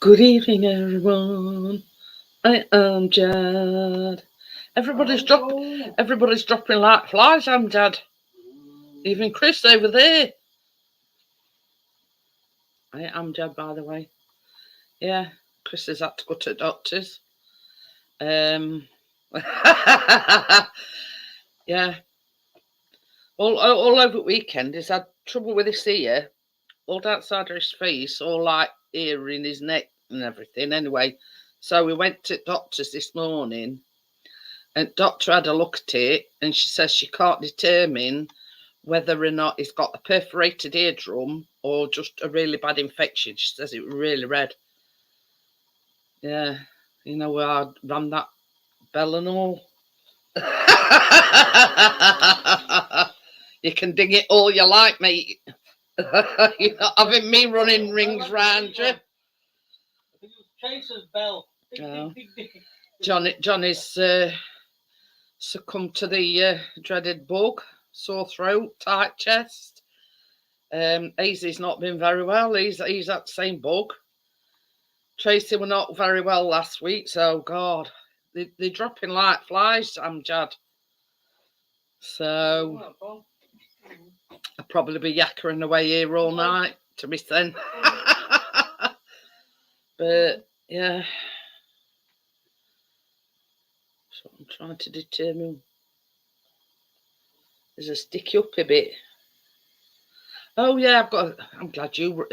Good evening, everyone. I am Jad. Everybody's Hello. everybody's dropping like flies. I'm Jad. Even Chris over there. I am Jad, by the way. Yeah, Chris has had to go to the doctors. Yeah, all over the weekend. He's had trouble with his ear, all outside of his face, all like ear in his neck and everything. Anyway, so we went to doctors this morning. And doctor had a look at it, and she says she can't determine whether or not he's got a perforated eardrum or just a really bad infection. She says it was really red. Yeah, I ran that bell and all. You can ding it all you like, mate. You're not having me running rings round you. Chaser's bell. Oh. Johnny's succumbed to the dreaded bug, sore throat, tight chest. Easy's not been very well. He's that same bug. Tracy were not very well last week, so God, they're dropping like flies. I'm Jad. So I'll probably be yakkering away here all night to be then. But yeah, so I'm trying to determine. There's a sticky up a bit. Oh yeah, I'm glad you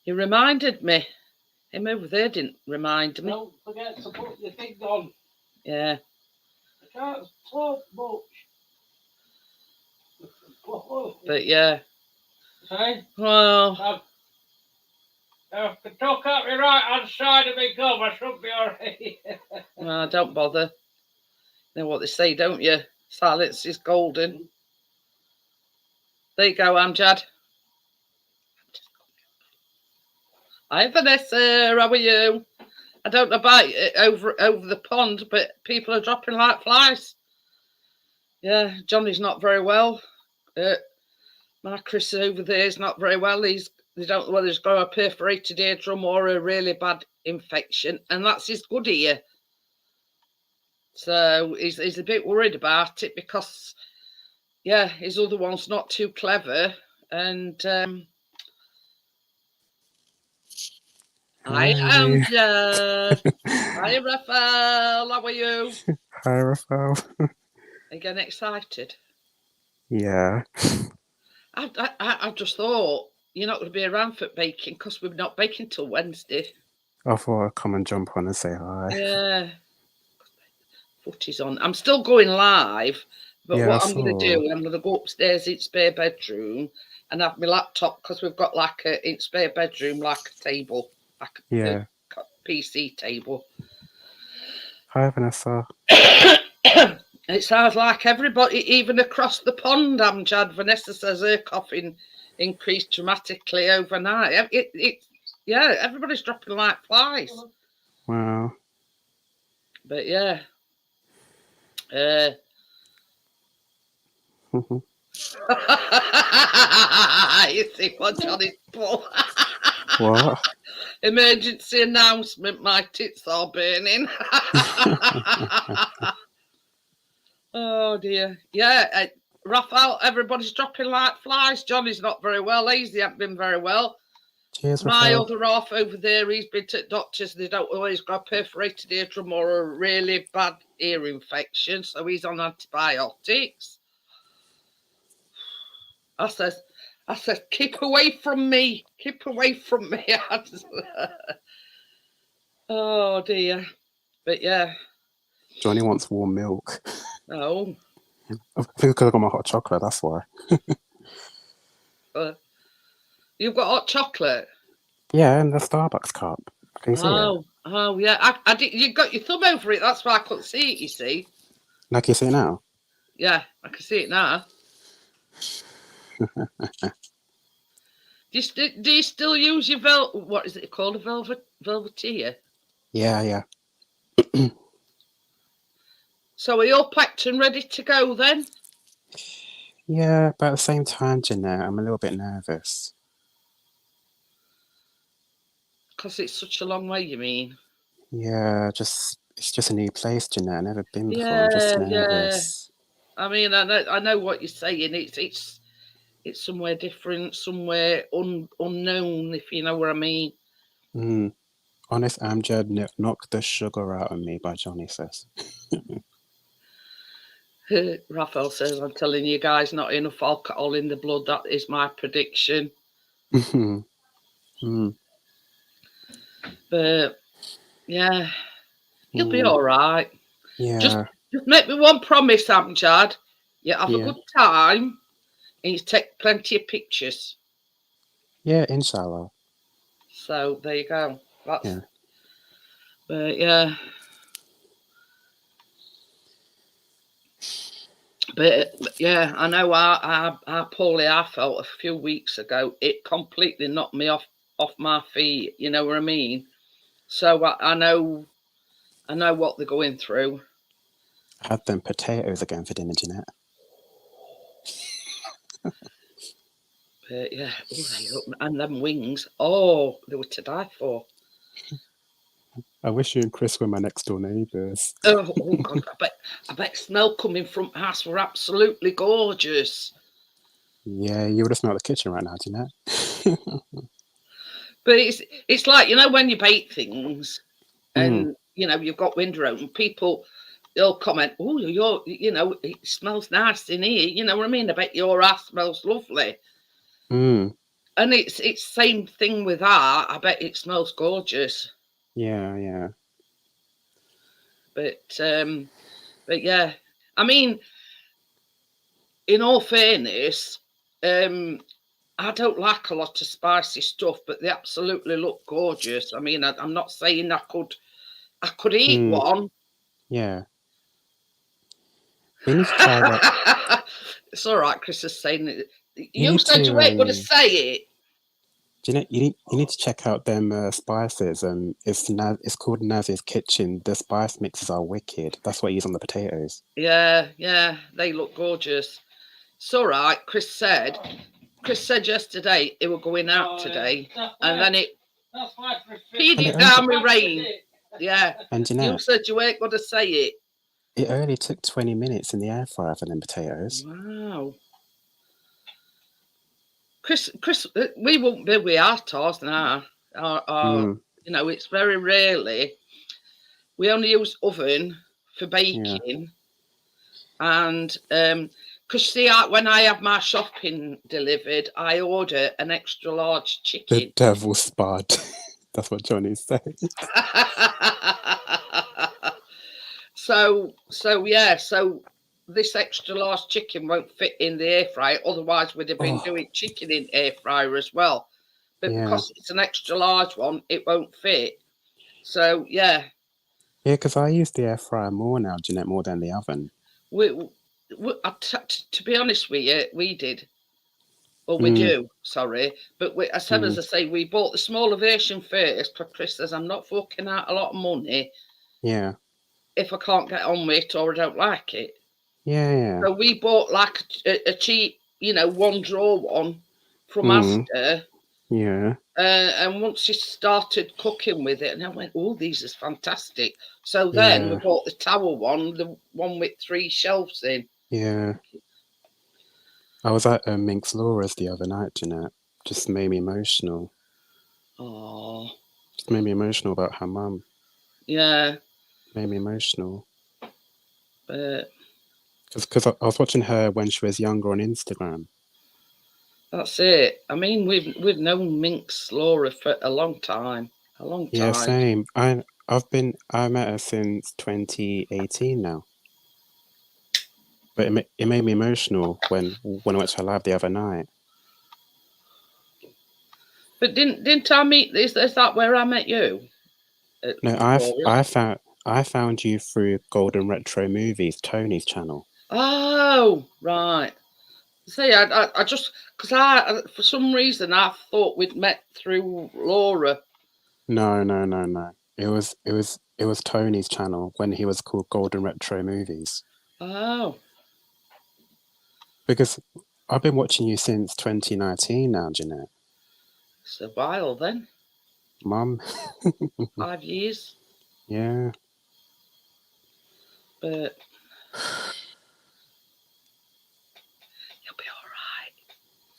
reminded me. Him over there didn't remind me. Don't forget to put your thing on. Yeah. I can't talk much. But yeah. Hey? Well. If I could talk out the right hand side of me gum, I should be alright. No, don't bother. You know what they say, don't you? Silence is golden. There you go, Amjad. Hi, Vanessa. How are you? I don't know about it over the pond, but people are dropping like flies. Yeah, Johnny's not very well. My Chris over there is not very well. They don't know whether he's got a perforated eardrum or a really bad infection, and that's his good ear. So he's a bit worried about it because, yeah, his other one's not too clever. And Hi, Amjad. Hi, Raphael. How are you? Hi, Raphael. Are you getting excited? Yeah. I just thought you're not going to be around for baking because we're not baking till Wednesday. I thought I'd come and jump on and say hi. Yeah. Footy's on. I'm still going live, but Yeah, what I'm going to do, I'm going to go upstairs in spare bedroom and have my laptop because we've got like in spare bedroom like a table, like a PC table. Hi, Vanessa. It sounds like everybody, even across the pond, Amjad. Vanessa says her coughing increased dramatically overnight. Yeah, everybody's dropping like flies. Wow. But yeah. You see what Johnny's pull? What? Emergency announcement, my tits are burning. Oh dear. Yeah, Raphael, everybody's dropping like flies. Johnny's not very well. Easy hasn't been very well. Cheers, my Raphael. other half over there, he's been to doctors. They don't always got a perforated eardrum or a really bad ear infection, so he's on antibiotics. I says, keep away from me. Keep away from me. Oh dear. But yeah. Johnny wants warm milk. Oh. I think because I got my hot chocolate, that's why. You've got hot chocolate? Yeah, in the Starbucks cup. Can you see it? Oh yeah. I did. You got your thumb over it. That's why I couldn't see it. You see? Like you see it now? Yeah, I can see it now. Do you still use your what is it called, a velveteer? Yeah. So are you all packed and ready to go then? Yeah, but at the same time, Jeanette, I'm a little bit nervous. Because it's such a long way, you mean? Yeah, it's just a new place, Jeanette. I've never been before. I'm just Yeah, yeah. nervous. I mean, I know what you're saying. It's somewhere different, somewhere unknown, if you know what I mean. Mm. Honest Amjad, knock the sugar out of me, by Johnny says. Raphael says, I'm telling you guys, not enough alcohol in the blood. That is my prediction. Mm. But yeah, you'll be Mm. all right. Just Yeah, make me one promise, Amjad. You have a yeah, good time and you take plenty of pictures. yeah, inshallah. So there you go. That's Yeah. but yeah. But yeah, I know how poorly I felt a few weeks ago. It completely knocked me off my feet. You know what I mean? So I know what they're going through. I had them potatoes again for dinner, Jeanette. But yeah, and them wings. Oh, they were to die for. I wish you and Chris were my next door neighbours. Oh God, I bet smell coming from the house were absolutely gorgeous. Yeah, you would have smelled the kitchen right now, Jeanette. But it's like, you know, when you bake things and you know you've got window open, people they'll comment, "Oh, you know, it smells nice in here." You know what I mean? I bet your ass smells lovely. Mm. And it's same thing with that. I bet it smells gorgeous. Yeah, yeah. But yeah, I mean, in all fairness, I don't like a lot of spicy stuff, but they absolutely look gorgeous. I mean, I'm not saying I could eat one. Yeah. You need to try that. It's all right. Chris is saying it. You need said to, you weren't going to say it. Jeanette, you need to check out them spices. It's called Naz's Kitchen. The spice mixes are wicked. That's what I use on the potatoes. Yeah, they look gorgeous. It's all right. Chris said yesterday they were going out today, and then it peed it down with rain. Yeah, And Jeanette, you said you weren't going to say it. it only took 20 minutes in the air fryer for them potatoes. Wow. Chris, we won't be with our toast now. You know, it's very rarely. We only use oven for baking, and because see, when I have my shopping delivered, I order an extra large chicken. The devil's spud. That's what Johnny's saying. So this extra large chicken won't fit in the air fryer. Otherwise, we'd have been doing chicken in air fryer as well. But because it's an extra large one, it won't fit. So yeah. Yeah, because I use the air fryer more now, Jeanette, more than the oven. To be honest with you, we did. Or we do, sorry. But as I say, we bought the smaller version first because Chris says, I'm not forking out a lot of money. Yeah. If I can't get on with it or I don't like it. Yeah. So we bought like a cheap, you know, one drawer one from Asda. Yeah. And once she started cooking with it, and I went, "Oh, these is fantastic." So then we bought the tower one, the one with 3 shelves in. Yeah. I was at Minx Laura's the other night, Jeanette. Just made me emotional. Oh. Just made me emotional about her mum. Yeah. Made me emotional. But because I was watching her when she was younger on Instagram. That's it. I mean, we've known Minx Laura for a long time. Yeah, same. I met her since 2018 now. But it made me emotional when I went to her live the other night. But didn't I meet? Is that where I met you? No, I found you through Golden Retro Movies, Tony's channel. Oh, right. See, I just because for some reason I thought we'd met through Laura. No. It was Tony's channel when he was called Golden Retro Movies. Oh. Because I've been watching you since 2019 now, Jeanette. It's a while then. Mum. 5 years, Yeah. but you'll be all right.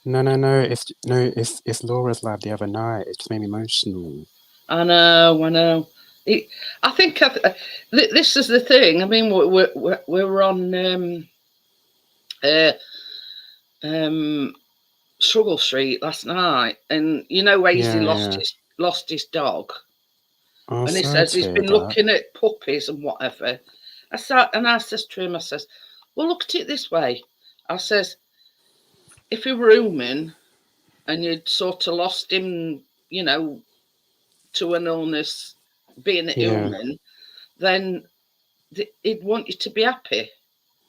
No. It's Laura's live the other night. It just made me emotional. I know. I think this is the thing. I mean, we were on Struggle Street last night, and you know, Hazy lost his dog, Oh, and he sorry says to he's hear been that. looking at puppies and whatever. I says to him, I says, well, look at it this way. I says, if you were human and you'd sort of lost him, you know, to an illness, being a Yeah. human, then he'd want you to be happy.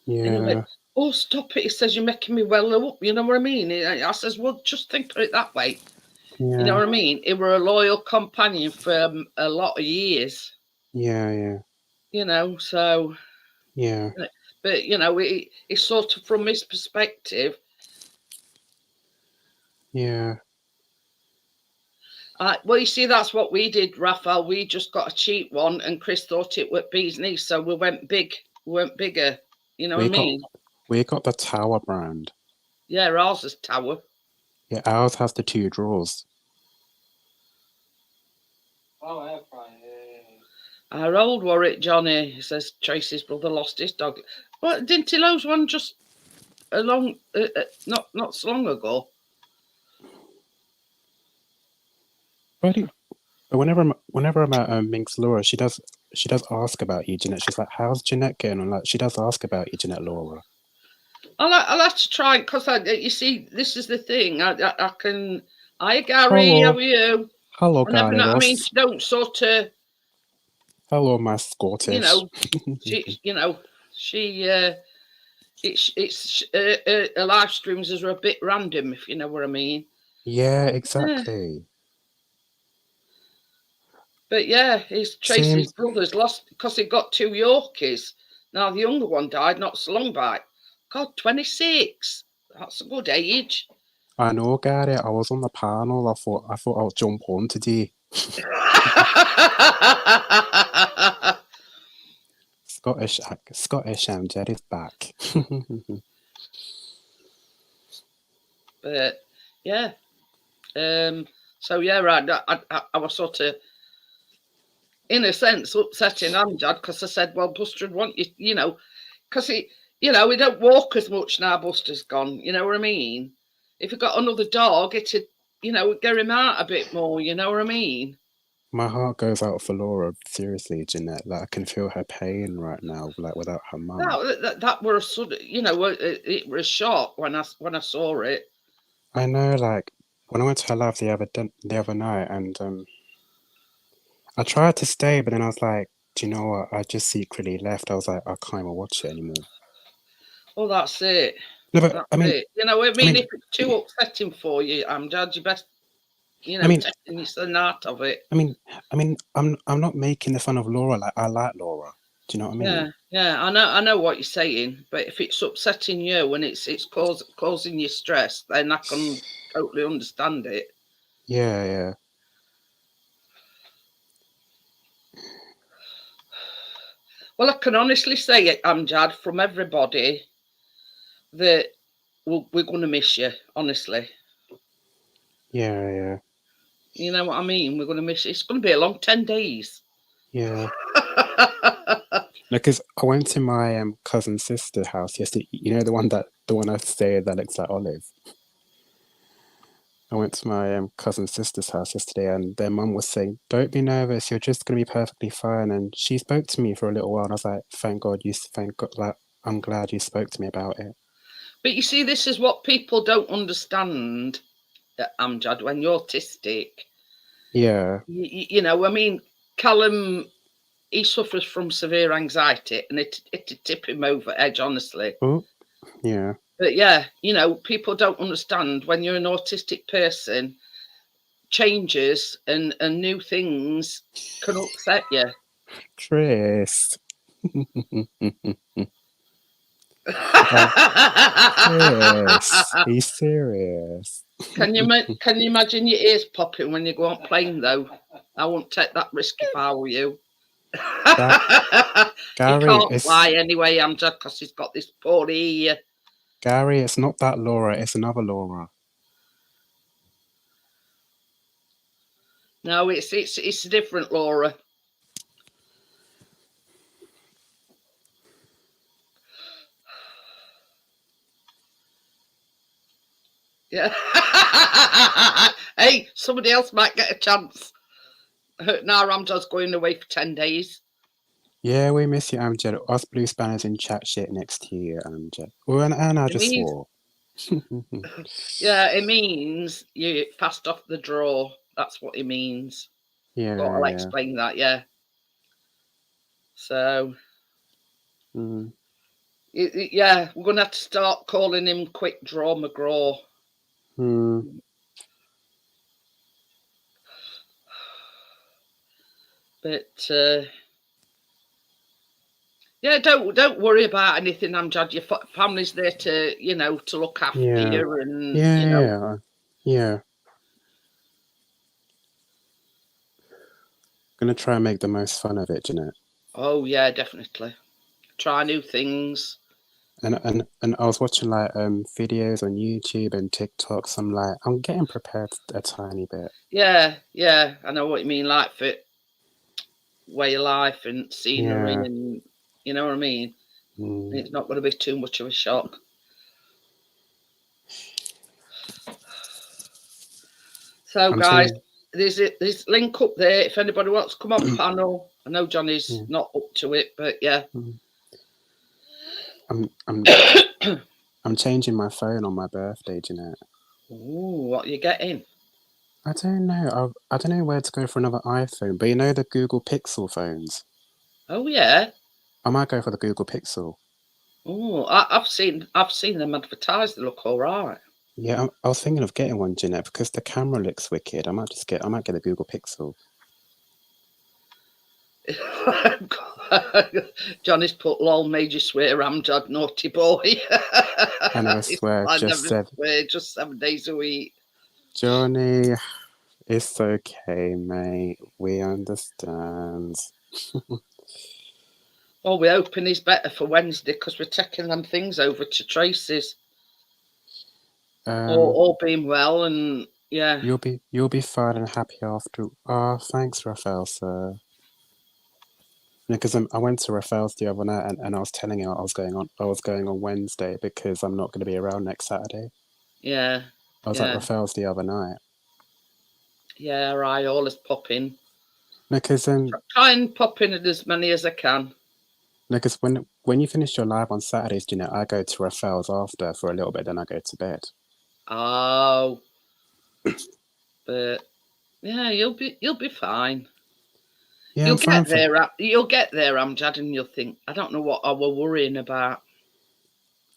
And he went, Yeah. oh, stop it. He says, you're making me well up. You know what I mean? I says, well, just think of it that way. Yeah. You know what I mean? He were a loyal companion for a lot of years. Yeah. You know, so. Yeah. But, you know, it's sort of from his perspective. Yeah. Well, you see, that's what we did, Raphael. We just got a cheap one, and Chris thought it was bee's knees, so we went big. We went bigger. You know what I mean? We got the Tower brand. Yeah, ours is Tower. Yeah, ours has the 2 drawers. Oh, air fryer. Our old Warwick Johnny says Tracy's brother lost his dog. Well, didn't he lose one just not so long ago? But whenever I'm at Minx Laura, she does ask about you, Jeanette. She's like, "How's Jeanette getting on?" Like, she does ask about you, Jeanette Laura. I'll have to try, because you see, this is the thing. I can. Hi, Gary. Hello. How are you? Hello, Gary. I mean, she don't sort of. Hello, my Scottish. You know, it's her live streams are a bit random, if you know what I mean. Yeah, exactly. Yeah. But yeah, Tracy's brother's lost because he got 2 Yorkies. Now the younger one died not so long back. God, 26. That's a good age. I know, Gary. I was on the panel. I thought I'll jump on today. Scottish Jerry's back. But yeah. So yeah, right. I was sort of, in a sense, upsetting Amjad, because I said, well, Buster would want you, you know, because he don't walk as much now Buster's gone. You know what I mean? If he got another dog, it'd, get him out a bit more. You know what I mean? My heart goes out for Laura. Seriously, Jeanette. Like, I can feel her pain right now, like without her mum. That were a sudden, it was a shock when I saw it. I know, like when I went to her live the other night, and I tried to stay, but then I was like, do you know what? I just secretly left. I was like, I can't even watch it anymore. Well, that's it. No, but I mean, if it's too upsetting for you, Amjad, you best, taking your out of it. I mean, I'm not making the fun of Laura. Like, I like Laura. Do you know what I mean? Yeah. I know what you're saying, but if it's upsetting you and it's causing you stress, then I can totally understand it. Yeah. Well, I can honestly say it, Amjad, from everybody, that we're going to miss you, honestly. Yeah. You know what I mean? We're going to miss you. It's going to be a long 10 days. Yeah. Because I went to my cousin's sister's house yesterday. You know, the one I stayed that looks like Olive. I went to my cousin's sister's house yesterday, and their mum was saying, "Don't be nervous. You're just going to be perfectly fine." And she spoke to me for a little while, and I was like, "Thank God, like, I'm glad you spoke to me about it." But you see, this is what people don't understand, Amjad, when you're autistic. Yeah. I mean, Callum, he suffers from severe anxiety, and it'd tip him over edge, honestly. Oh, yeah. But yeah, people don't understand when you're an autistic person, changes and new things can upset you. Tris. Yes, he's serious. Can you imagine your ears popping when you go on plane though? I won't take that risk if I were you. He Gary, can't fly anyway, Amjad, because he's got this poor ear. Gary, it's not that Laura, it's another Laura. No, it's a different Laura. Yeah. Hey, somebody else might get a chance. Now Amjad's going away for 10 days. Yeah, we miss you, Amjad. Us blue spanners in chat shit next to you, Amjad. Oh, and I just swore. Yeah, it means you passed off the draw. That's what it means. Yeah, But I'll explain that, yeah. So, yeah, we're going to have to start calling him Quick Draw McGraw. But yeah, don't worry about anything, Amjad. Your family's there to, you know, to look after you, and you know. Yeah. Gonna try and make the most fun of it, Jeanette. Oh yeah, definitely. Try new things. And I was watching like videos on YouTube and TikToks. I'm getting prepared a tiny bit. Yeah, I know what you mean. Like for way of life and scenery, and you know what I mean. It's not going to be too much of a shock. So, guys, there's this link up there. If anybody wants to come on panel, I know Johnny's not up to it, but yeah. I'm changing my phone on my birthday, Jeanette. Ooh, what are you getting? I don't know. I don't know where to go for another iPhone, but you know the Google Pixel phones? Oh yeah. I might go for the Google Pixel. Oh, I've seen them advertised. They look all right. Yeah, I was thinking of getting one, Jeanette, because the camera looks wicked. I might get a Google Pixel. Johnny's put lol made you swear, Amjad, naughty boy. I never swear, just 7 days a week. Johnny, it's okay, mate. We understand. Well, we're hoping he's better for Wednesday because we're taking them things over to Tracy's. All being well, and yeah. You'll be fine and happy after. Oh, thanks, Raphael, sir. Because I went to Raphael's the other night and I was telling him I was going on Wednesday because I'm not going to be around next Saturday. Yeah. I was at Raphael's the other night. Yeah, I always pop in. Because try and pop in as many as I can. Because when you finish your live on Saturdays, you know, I go to Raphael's after for a little bit, then I go to bed. Oh. But yeah, you'll be fine. Yeah, you'll get there. You'll get there, Amjad, and you'll think, I don't know what I was worrying about.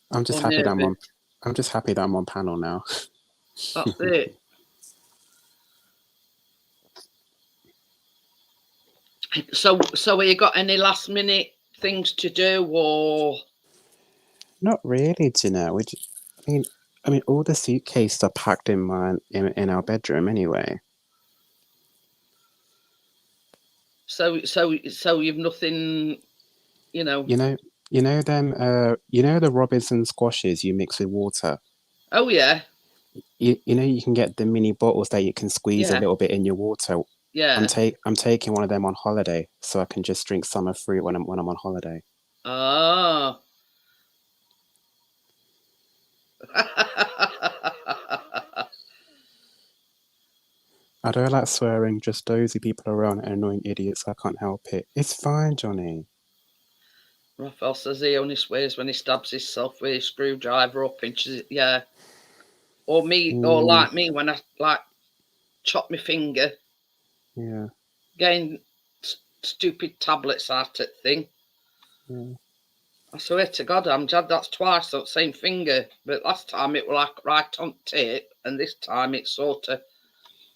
I'm just happy that I'm on panel now. That's it. So have you got any last minute things to do, or? Not really, Jeanette. I mean, all the suitcases are packed in our bedroom anyway. So you've nothing, you know. You know them. You know the Robinson squashes you mix with water. Oh yeah. You know you can get the mini bottles that you can squeeze a little bit in your water. Yeah. I'm taking one of them on holiday, so I can just drink summer fruit when I'm on holiday. Oh. I don't like swearing, just dozy people around and annoying idiots. I can't help it. It's fine, Johnny. Raphael says he only swears when he stabs himself with a screwdriver or pinches it. Yeah. Or me, or like me when I chop my finger. Yeah. Getting stupid tablets out at thing. Yeah. I swear to God, Amjad, that's twice that same finger. But last time it was like right on tip, and this time it's sort of.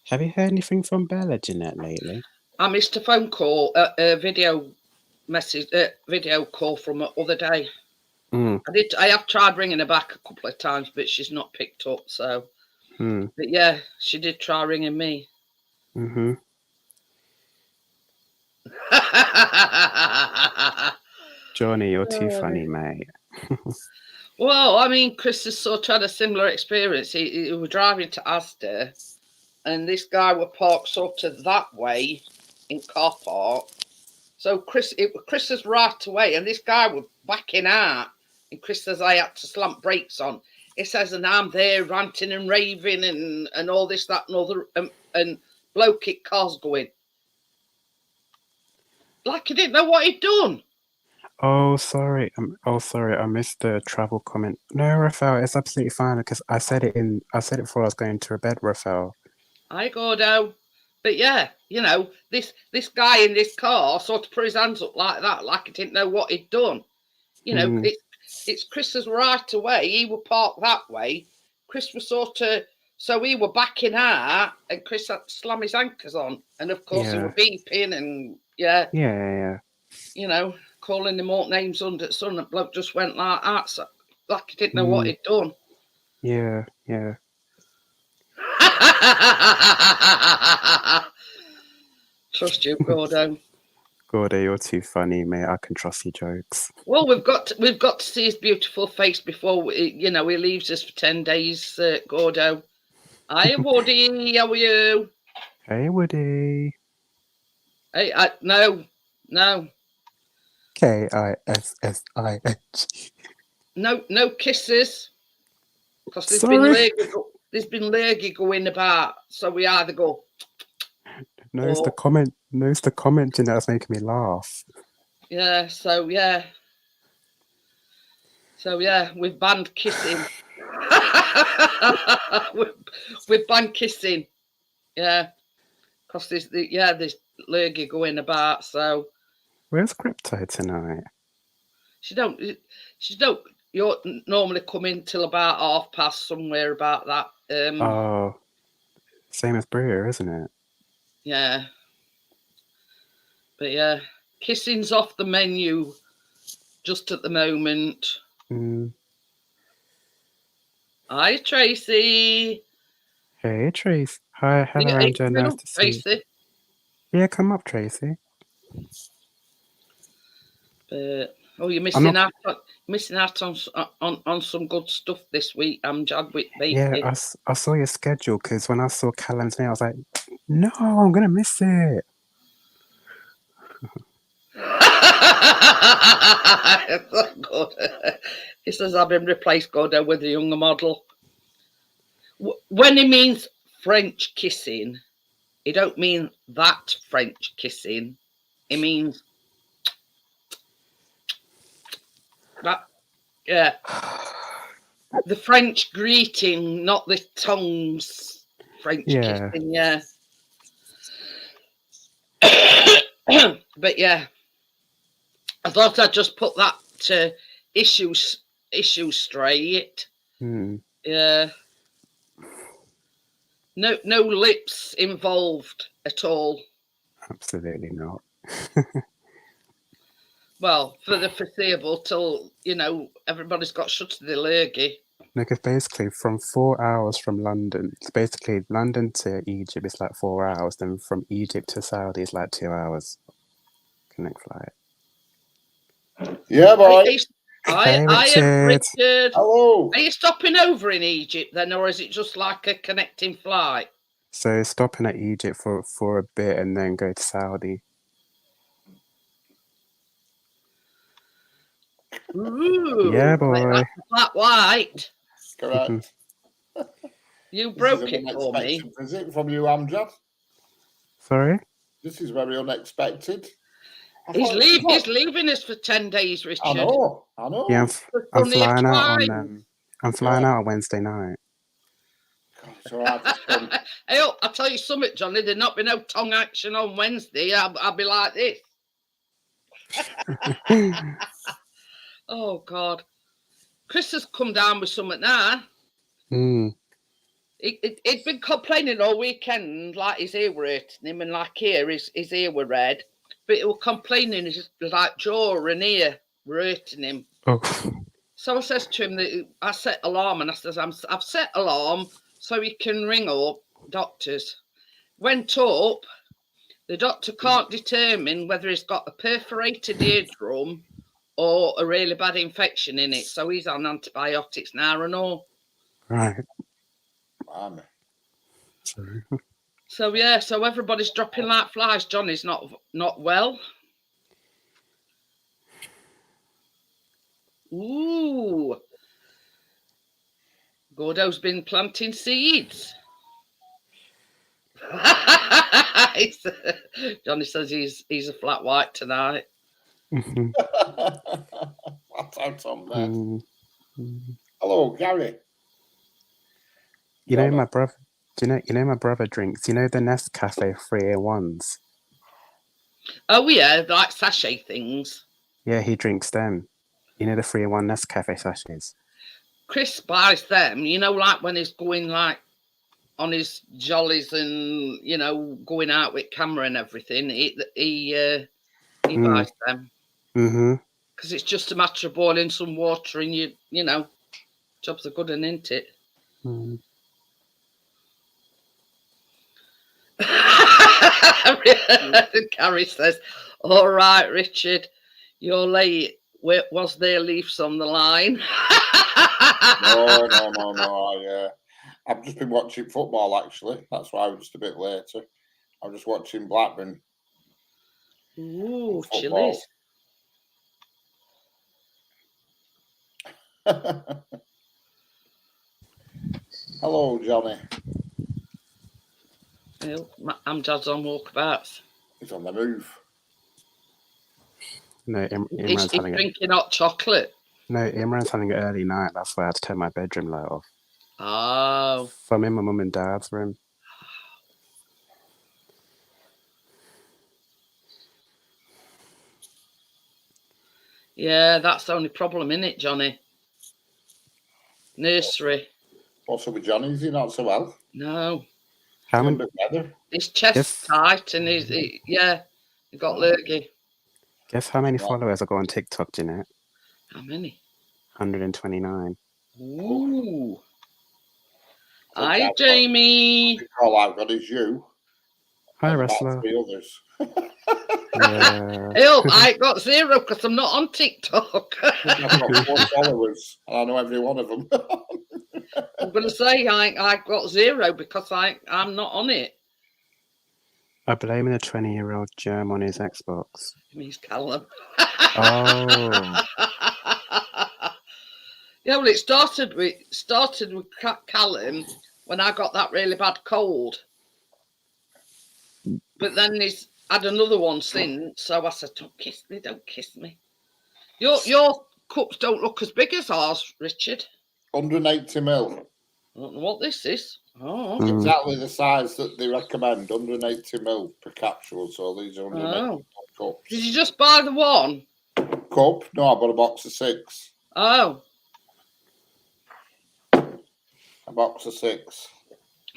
Have you heard anything from Bella, Jeanette, lately? I missed a phone call, a video call from the other day. I have tried ringing her back a couple of times, but she's not picked up. So, but yeah, she did try ringing me. Johnny, you're too funny, mate. Well, I mean, Chris has sort of had a similar experience. He was driving to Asda, and this guy were parked sort of that way in car park. So Chris was right away, and this guy was backing out, and Chris says I had to slam brakes on. He says, and I'm there ranting and raving and all this, that, and other, and bloke it car's going. Like he didn't know what he'd done. Oh, sorry. Sorry. I missed the travel comment. No, Raphael, it's absolutely fine because I said it before I was going to bed, Raphael. I Gordo. But yeah, you know, this guy in this car sort of put his hands up like that, like he didn't know what he'd done. You know, it's Chris's right away. He were parked that way. Chris was sort of, so he were backing out, and Chris had to slam his anchors on, and of course he were beeping and Yeah. you know, calling them all names under the sun. The bloke just went like that, so, like he didn't know what he'd done. Yeah. Trust you, Gordo. Gordo, you're too funny, mate. I can trust your jokes. Well, we've got to see his beautiful face before he leaves us for 10 days, Gordo. Hi, Woody. How are you? Hey, Woody. Hey, no. KISSING. No kisses. Because there's been lurgy going about, so we either go. No, it's the commenting that's making me laugh. Yeah, so we've banned kissing. we've banned kissing. Yeah. Because there's lurgy going about, so. Where's Crypto tonight? She don't you normally come in till about past somewhere about that. Same as Bria, isn't it? Yeah. But yeah, kissing's off the menu just at the moment. Hi, Tracy. Hey, Tracy. Hi, hello, Angela. Nice to see Tracy. you. Yeah, come up, Tracy. You're missing out on some good stuff this week, Amjad, with me. Yeah, I saw your schedule because when I saw Callum's name, I was like, no, I'm gonna miss it. He says I've been replaced, Gordo, with a younger model. When he means French kissing, he don't mean that French kissing. He means that, yeah. The French greeting, not the tongues French kissing, yeah. But yeah, I thought I'd just put that issue straight. Yeah. No lips involved at all. Absolutely not. Well, for the foreseeable till, everybody's got shut to the lurgy. No, because basically from 4 hours from London, it's basically London to Egypt is like 4 hours, then from Egypt to Saudi is like 2 hours. Connect flight. Yeah, boy. Hey, Richard. Hello. Are you stopping over in Egypt then, or is it just like a connecting flight? So stopping at Egypt for a bit and then go to Saudi. Ooh, yeah, boy. Flat white. Correct. You broke it for me. Visit from you, Amjad. Sorry? This is very unexpected. He's leaving us for 10 days, Richard. I know. Yeah, I'm flying out on out on Wednesday night. I'll tell you something, Johnny. There'd not be no tongue action on Wednesday. I'll be like this. Oh God. Chris has come down with something now. He'd been complaining all weekend, like his ear were hurting him, and like his ear were red. But he was complaining his like jaw and ear were hurting him. Oh. So I says to him that I set alarm, and I says I've set alarm so he can ring up doctors. Went up, The doctor can't determine whether he's got a perforated eardrum or a really bad infection in it. So he's on antibiotics now and all. Right. Man. Sorry. So yeah, so everybody's dropping like flies. Johnny's not well. Ooh. Gordo's been planting seeds. Johnny says he's a flat white tonight. Mhm. That's out on there. Mm, mm. Hello, Gary. You know Johnny. my brother. You know my brother drinks. You know the Nescafe 3-in-1s. Oh yeah, like sachet things. Yeah, he drinks them. You know the 3-in-1 Nescafe sachets. Chris buys them. You know, like when he's going like on his jollies and going out with camera and everything. He buys them. Mm-hmm. Because it's just a matter of boiling some water and jobs are good and isn't it? Mm. Carrie says, all right, Richard, you're late. Was there leaves on the line? No. I've just been watching football, actually. That's why I was just a bit later. I'm just watching Blackburn. Ooh, football. chilies. Hello, Johnny. Amjad's on walkabouts. He's on the move. No, He's Imran's having it. drinking hot chocolate. No, Imran's having it early night. That's why I had to turn my bedroom light off. Oh. So I'm in my mum and dad's room. Yeah, that's the only problem, isn't it, Johnny? Nursery. What's up with Johnny? Is he not so well? No. How He's many? under weather. His chest's tight and he got lurgy. Guess how many Yeah. followers I got on TikTok, Jeanette? How many? 129. Ooh. So Hi, that's Jamie. all I've got is you. Hi, and about wrestler. 3 others. Yeah. Oh, I got 0 because I'm not on TikTok. I've got 4 followers, and I know every one of them. I'm going to say I got 0 because I'm not on it. I blame the 20-year-old germ on his Xbox. He's Callum. Oh. Yeah, well, it started with Callum when I got that really bad cold. But then he's had another one since, so I said, don't kiss me. Your cups don't look as big as ours, Richard. 180 mil. I don't know what this is. Oh. Mm. Exactly the size that they recommend, 180 mil per capsule. So these are 180 mil cups. Did you just buy the one? Cup? No, I bought a box of 6. Oh. A box of 6.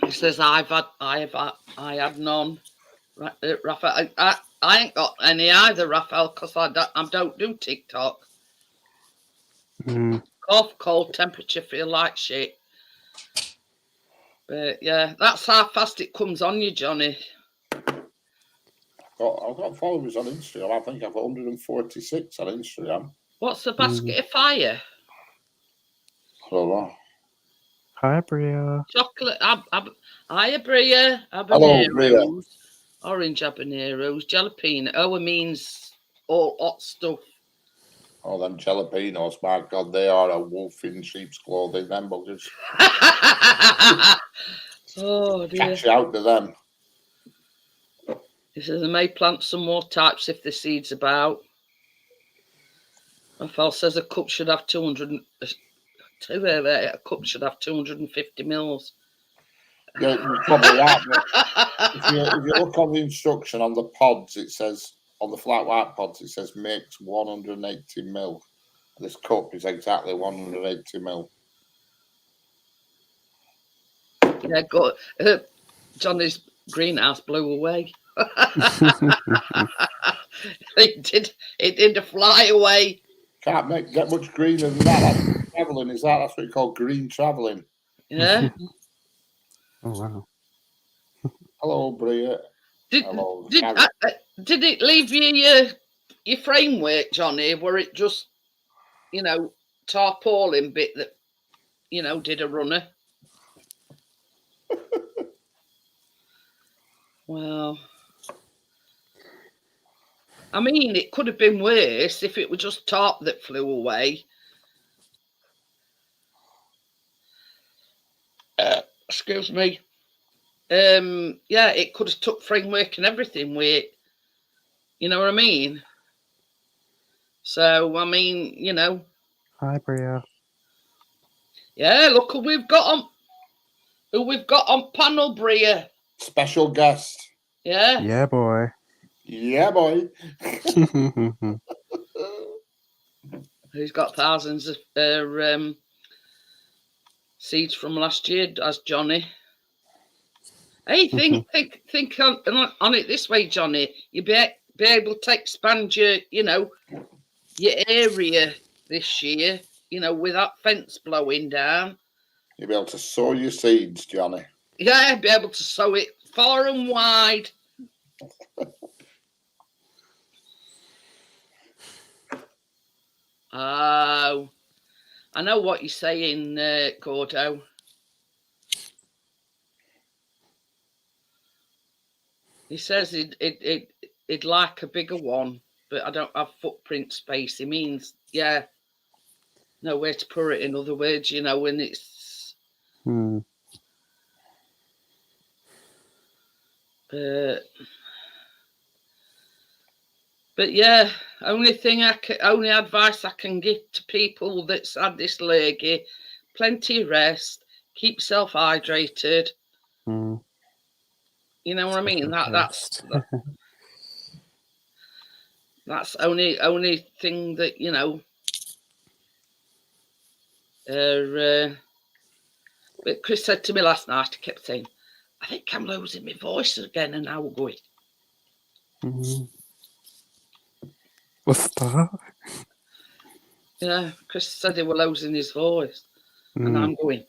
He says I had none. Raphael, I ain't got any either, Raphael, because I don't do TikTok. Mm. Cough, cold, temperature, feel like shit. But yeah, that's how fast it comes on you, Johnny. I've got followers on Instagram. I think I've got 146 on Instagram. What's the basket of fire? I don't know. Hi, Bria. Chocolate. Hiya, Bria. Hello, Bria. Habaneros. Orange habaneros. Jalapeno. Oh, it means all hot stuff. Oh, them jalapenos, my God, they are a wolf in sheep's clothing, them buggers. Oh, dear. Catch you out to them. He says, I may plant some more types if the seed's about. Raphael says a cup should have 250 mils. Yeah, you're probably right. If you look on the instruction on the pods, it says, on the flat white pods, it says makes 180 mil. This cup is exactly 180 mil. Yeah, good. Johnny's greenhouse blew away. It did fly away. Can't get much greener than that. That's travelling, is that? That's what you call green travelling. Yeah. Oh, wow. Hello, Bria. Did Hello, did Gary. did it leave you your framework, Johnny? Were it just tarpaulin bit that did a runner? Well, I mean, it could have been worse if it were just tarp that flew away. Excuse me. Yeah, it could have took framework and everything with it. You know what I mean? So, I mean, Hi, Bria. yeah, look who we've got on panel, Bria. Special guest. Yeah. Yeah, boy. Yeah, boy. Who's got thousands of seeds from last year, as Johnny. Hey, think on it this way, Johnny. You'll be able to expand your area this year, with that fence blowing down. You'll be able to sow your seeds, Johnny. Yeah, be able to sow it far and wide. Oh, I know what you're saying, Gordo. He says he'd like a bigger one, but I don't have footprint space. He means, yeah, nowhere to put it. In other words, when it's. But yeah, only advice I can give to people that's had this lurgy: plenty of rest, keep self hydrated. You know what I mean? That's only thing that But Chris said to me last night, he kept saying, "I think I'm losing my voice again," and now we're going. What's that? Yeah, Chris said he was losing his voice, and I'm going.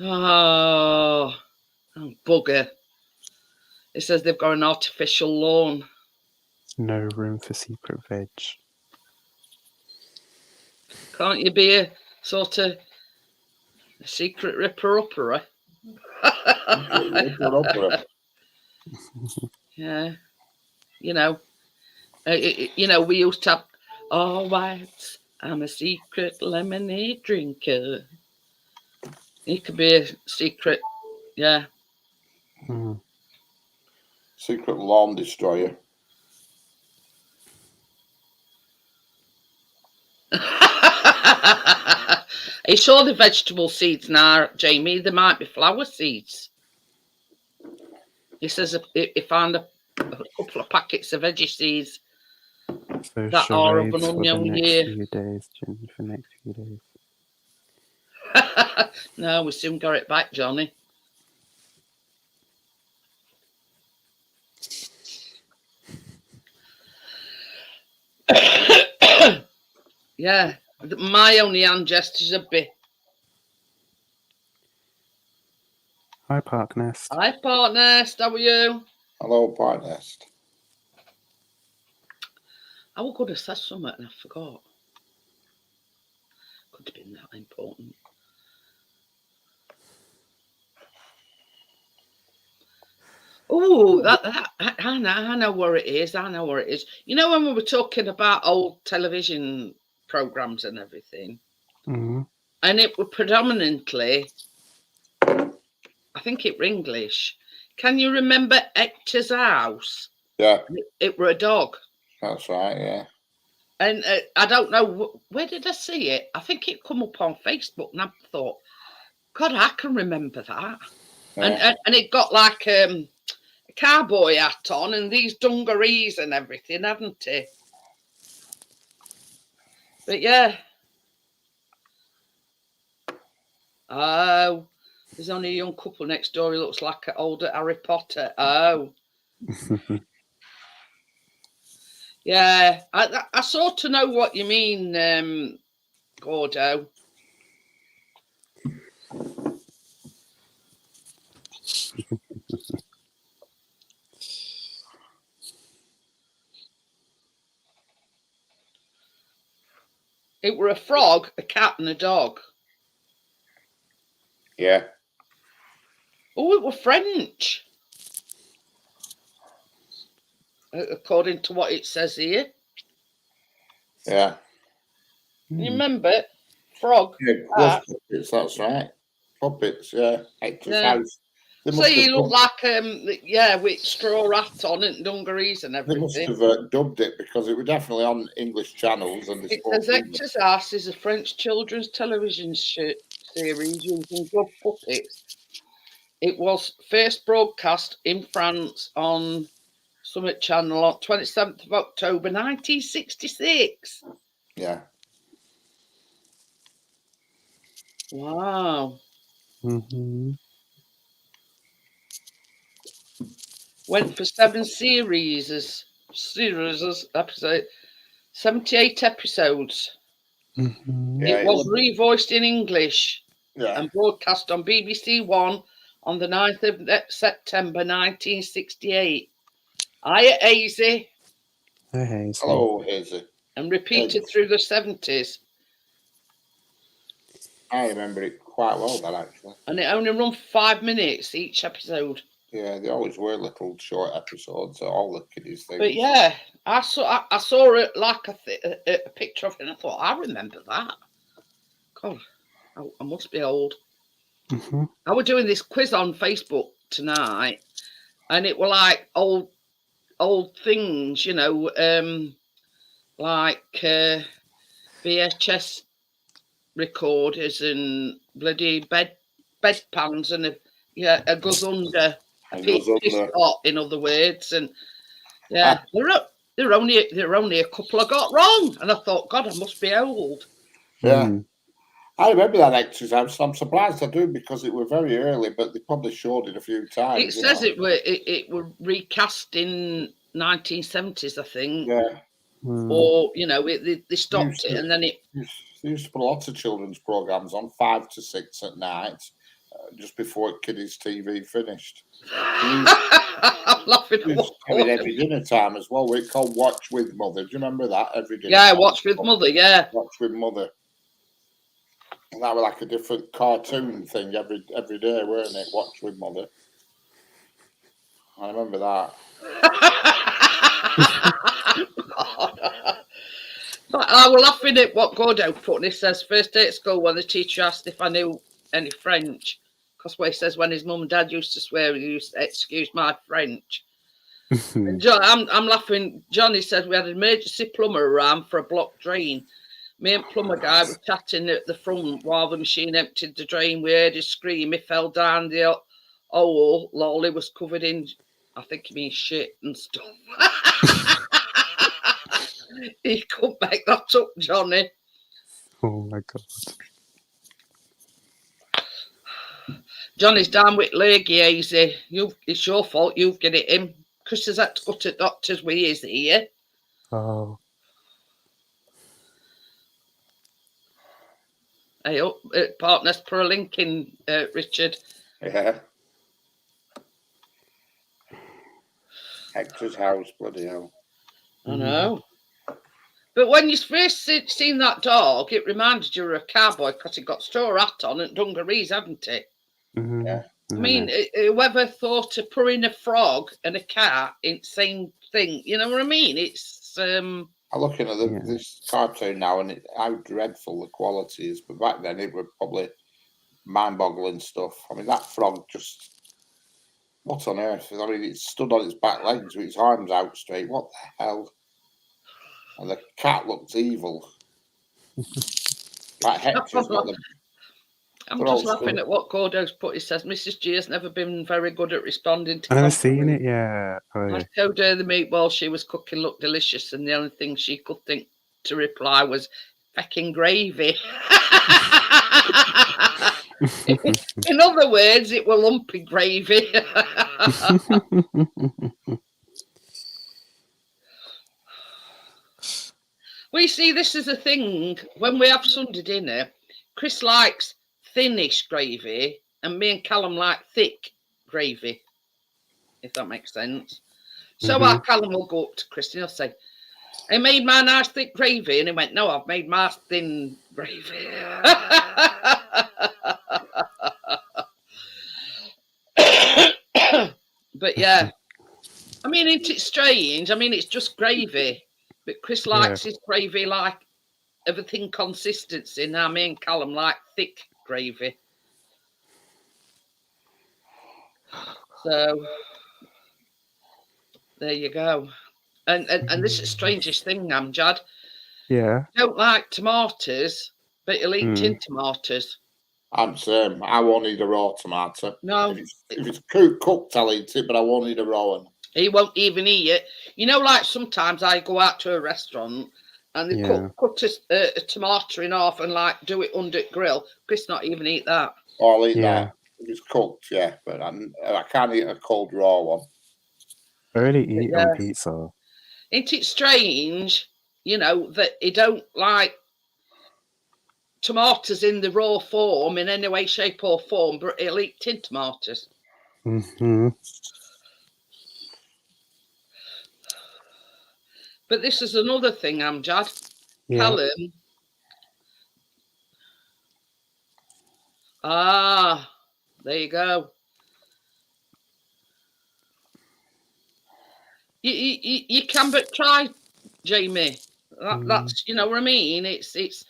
Oh, bugger. It says they've got an artificial lawn. No room for secret veg. Can't you be a sort of a secret ripper-upper? Yeah. We used to have, all whites, I'm a secret lemonade drinker. He could be a secret, yeah. Secret lawn destroyer. He saw the vegetable seeds now, Jamie. There might be flower seeds. He says he found a couple of packets of veggie seeds So that are of an charades for the unknown next year. few days, Jim, for the next few days. No, we soon got it back, Johnny. Yeah, my only hand gestures a bit. Hi, Park Nest. Hi, Park Nest. How are you? Hello, Park Nest. I was going to say something and I forgot. Could have been that important. Oh, I know where it is. I know where it is. You know when we were talking about old television programs and everything, and it were predominantly, I think it were English. Can you remember Hector's House? Yeah. It were a dog. That's right, yeah. And I don't know, where did I see it? I think it come up on Facebook, and I thought, God, I can remember that. Yeah. And it got like a cowboy hat on and these dungarees and everything, hadn't it? But yeah. Oh, there's only a young couple next door. He looks like an older Harry Potter. Oh. Yeah, I sort of know what you mean, Gordo. It were a frog, a cat, and a dog. Yeah. Oh, it were French. According to what it says here. Yeah. You remember? Frog. Yeah, Ah. puppets, that's right. Puppets, yeah. Hector's Yeah. house. They So must he have looked like with straw hat on and dungarees and They must everything. have dubbed it because it was definitely on English channels and they It spoke says Hector's House is a French children's television series using dub puppets. It was first broadcast in France on Summit Channel on 27th of October 1966. Yeah. Wow. Mm-hmm. Went for 7 series episode, 78 episodes. Mm-hmm. Yeah, It was revoiced in English yeah. and broadcast on BBC One on the 9th of September 1968. Hiya, Hazy. Hey, Hazel. Hello, Hazy. And repeated through the 70s. I remember it quite well, that actually. And it only run for 5 minutes each episode. Yeah, they always were little short episodes, all the kiddies things. But yeah, I saw it like a picture of it and I thought, I remember that. God, I must be old. Mm-hmm. I was doing this quiz on Facebook tonight and it were like old things, like VHS recorders and bloody bedpans and a goes under a pot, in other words, and yeah, there were only a couple I got wrong, and I thought, God, I must be old. Yeah. Mm. I remember that Hector's House. I'm surprised I do because it were very early, but they probably showed it a few times. It says it were recast in 1970s, I think. Yeah. Mm. Or they stopped it and then it. They used to put lots of children's programs on 5 to 6 at night, just before kiddies' TV finished. I'm laughing at what. Every dinner time as well. We're called Watch with Mother. Do you remember that? Every dinner. Yeah, time. Watch with Mother. Yeah. Watch with Mother. And that was like a different cartoon thing every day, weren't it? Watch with Mother. I remember that. I was laughing at what Gordo put, and he says, first day at school when the teacher asked if I knew any French, because what he says, when his mum and dad used to swear, he used to excuse my French. And John, I'm laughing. Johnny said we had an emergency plumber around for a blocked drain. Me and plumber guy were chatting at the front while the machine emptied the drain. We heard his scream. He fell down the hole. Lolly was covered in, I think he means shit and stuff. He couldn't make that up, Johnny. Oh my God. Johnny's down with leggy, Hazy. It's your fault. You've get it in. Chris has had to go to doctors with his here. Oh. Hey, partners, put a link in, Richard. Yeah. Hector's House, bloody hell. I know. But when you first seen that dog, it reminded you of a cowboy because he got straw hat on and dungarees, hadn't it? Mm-hmm. Yeah. I mean, whoever thought of putting a frog and a cat in the same thing, you know what I mean? It's I'm looking at this cartoon now and how dreadful the quality is, but back then it was probably mind-boggling stuff. I mean, that frog just, what on earth? I mean, it stood on its back legs with its arms out straight. What the hell? And the cat looked evil. Like Hector's got them. I'm just laughing at what Gordo's put. He says, Mrs. G has never been very good at responding to I've never seen it yet. Oh, I showed her the meatball she was cooking looked delicious, and the only thing she could think to reply was fecking gravy. In other words, it were lumpy gravy. We see this is a thing when we have Sunday dinner. Chris likes thinnish gravy, and me and Callum like thick gravy, if that makes sense. So our Callum will go up to Chris and he'll say, I made my nice thick gravy. And he went, no, I've made my thin gravy. But yeah, I mean, isn't it strange? I mean, it's just gravy, but Chris likes his gravy like of a thin consistency. Now me and Callum like thick gravy. So there you go. And this is the strangest thing, Amjad. Yeah. Don't like tomatoes, but he'll eat tin tomatoes. I'm same. I won't eat a raw tomato. No. If it's cooked, I'll eat it, but I won't eat a raw one. He won't even eat it. You know, like sometimes I go out to a restaurant and they cut a tomato in half and like do it under the grill. Chris not even eat that. I'll eat that if it's cooked, yeah, but I can't eat a cold raw one. I really eat on pizza. Ain't it strange, you know, that he don't like tomatoes in the raw form in any way, shape or form, but he'll eat tin tomatoes. But this is another thing, Amjad. Callum. Ah, there you go. You can but try, Jamie. That's, you know what I mean? It's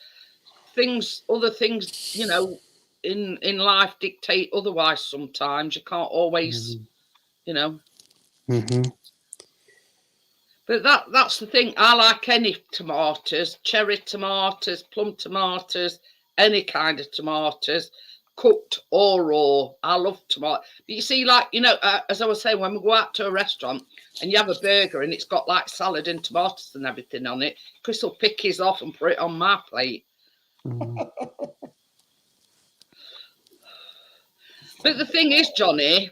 things, other things, you know, in life dictate otherwise sometimes. You can't always, you know. But that's the thing. I like any tomatoes, cherry tomatoes, plum tomatoes, any kind of tomatoes, cooked or raw. I love tomato. But you see, like, you know, as I was saying, when we go out to a restaurant and you have a burger and it's got like salad and tomatoes and everything on it, Chris will pick his off and put it on my plate. But the thing is, Johnny,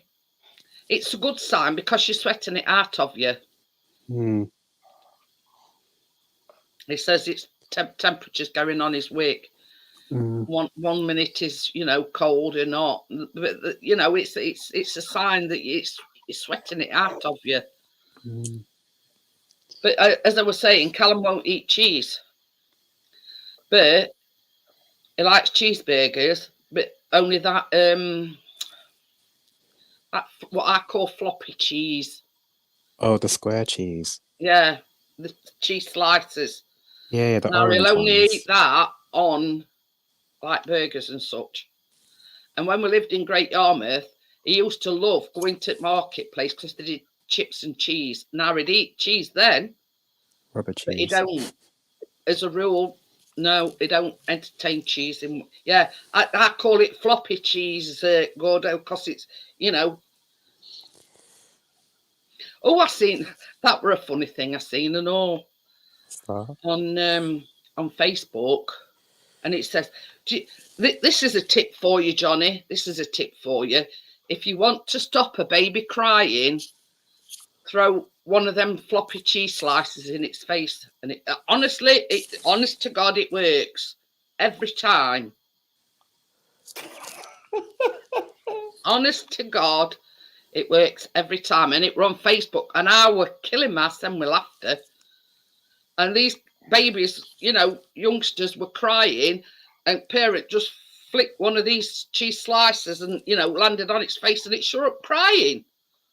it's a good sign because you're sweating it out of you. He says it's temperature's going on his wick. 1 minute is, you know, cold and hot. But you know, it's a sign that it's sweating it out of you. But as I was saying, Callum won't eat cheese, but he likes cheeseburgers, but only that what I call floppy cheese. Oh, the square cheese. Yeah, the cheese slices. Yeah, the now orange he'll only ones. eat that on like burgers and such. And when we lived in Great Yarmouth, he used to love going to the marketplace because they did chips and cheese. Now he'd eat cheese then, Rubber cheese. but he don't, as a rule, no, they don't entertain cheese. I call it floppy cheese, Gordo, because it's, you know. Oh, I seen, that were a funny thing I seen and all on Facebook. And it says, this is a tip for you, Johnny. This is a tip for you. If you want to stop a baby crying, throw one of them floppy cheese slices in its face. And it, honest to God, it works every time. Honest to God, it works every time. And it were on Facebook. And I were killing myself with laughter. And these babies, you know, youngsters were crying, and parent just flicked one of these cheese slices and, you know, landed on its face and it sure up crying.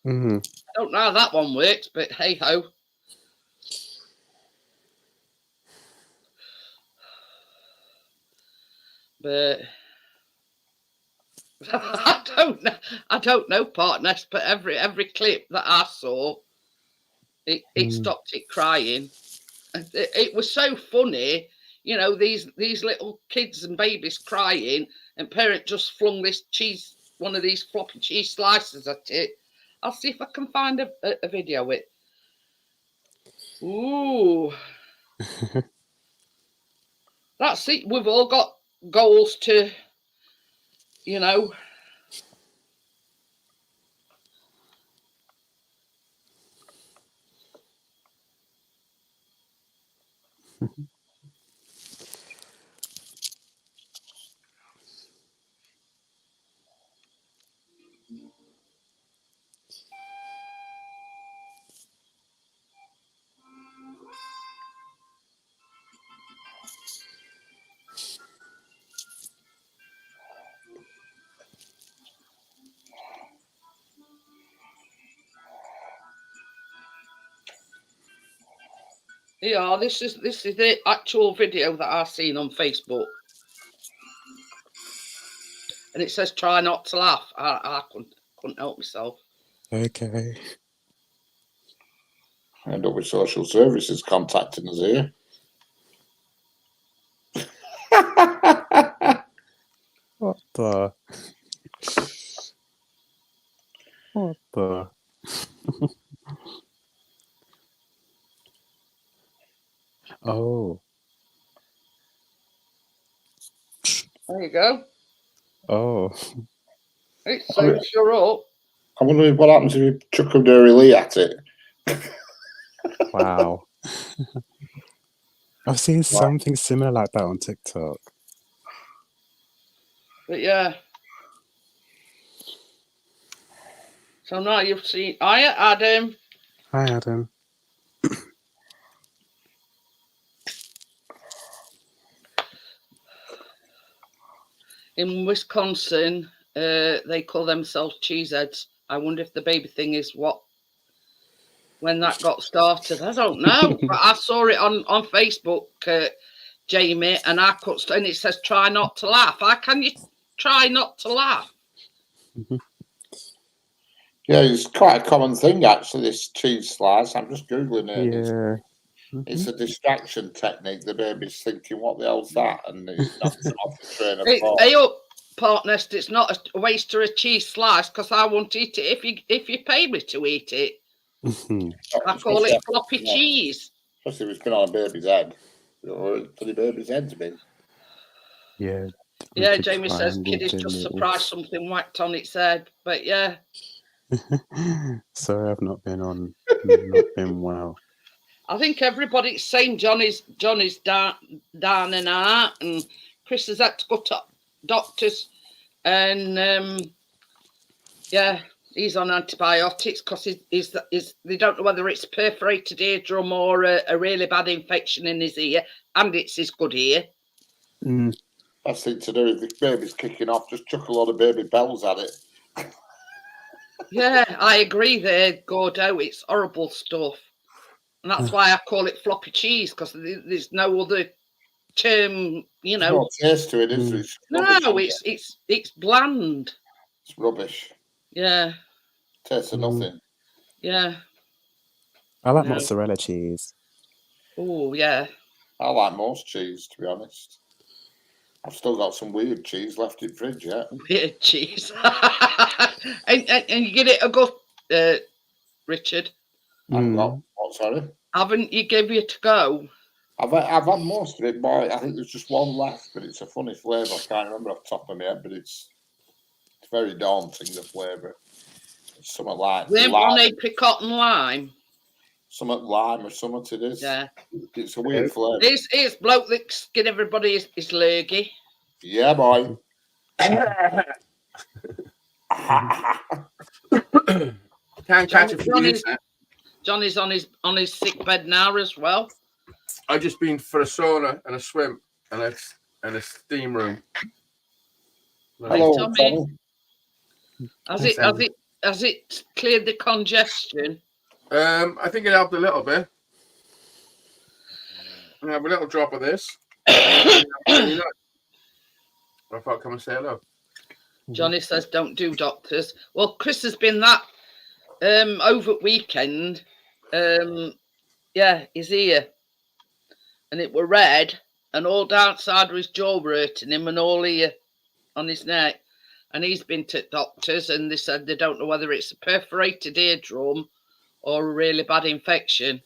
I don't know how that one works, but hey ho. But I don't know, partners, but every clip that I saw, it stopped it crying. It was so funny, you know, these little kids and babies crying, and parent just flung this cheese, one of these floppy cheese slices at it. I'll see if I can find a video of it. Ooh. That's it. We've all got goals to, you know. Yeah, this is the actual video that I've seen on Facebook. And it says try not to laugh. I couldn't help myself. Okay. I end up with social services contacting us here. What the? What the? Oh. There you go. Oh. It suits you up. I wonder what happens if you chuck a Dairy Lee at it. Wow. I've seen something similar like that on TikTok. But yeah. So now you've seen. Hiya, Adam. Hi, Adam. In Wisconsin, they call themselves cheeseheads. I wonder if the baby thing is when that got started. I don't know. But I saw it on Facebook, Jamie, and and it says try not to laugh. How can you try not to laugh? Yeah, it's quite a common thing actually, this cheese slice. I'm just Googling it. Yeah. It's a distraction technique. The baby's thinking, what the hell's that? And it's knocks them off the train of thought. Hey up, partners, it's not a waste or a cheese slice because I won't eat it if you pay me to eat it. I call it floppy cheese. Especially if it's been on a baby's head. For the baby's head's been. Yeah. Yeah, Jamie says kiddies just surprised something whacked on its head. But yeah. Sorry, I've not been well. I think everybody's saying Johnny's down and out, and Chris has had to go to doctors, and yeah, he's on antibiotics because they don't know whether it's perforated eardrum or a really bad infection in his ear, and it's his good ear. Best thing to do if the baby's kicking off, just chuck a lot of baby bells at it. Yeah, I agree there, Gordo. It's horrible stuff. And that's why I call it floppy cheese, because there's no other term, you know. No taste to it, is there? No, it's bland. It's rubbish. Yeah. Tastes of nothing. Yeah. I like mozzarella cheese. Oh, yeah. I like most cheese, to be honest. I've still got some weird cheese left in fridge yet. Weird cheese. and you get it a go, Richard? I've got what, sorry? Haven't you give it to go? I've had most of it, but I think there's just one left, but it's a funny flavour. I can't remember off the top of my head, but it's very daunting, the flavour. It's something like one apricot and lime. Something lime or something it is. Yeah. It's a weird flavour. It's bloke that's get everybody is lurgy. Yeah, boy. Can't catch a few. Johnny's on his sick bed now as well. I've just been for a sauna and a swim and a steam room. Hello, Tommy. Has it cleared the congestion? I think it helped a little bit. I have a little drop of this. I thought, come and say hello. Johnny says, "Don't do doctors." Well, Chris has been that over weekend. Yeah, his ear, and it were red, and all down side of his jaw were hurting him, and all ear on his neck. And he's been to doctors, and they said they don't know whether it's a perforated eardrum or a really bad infection.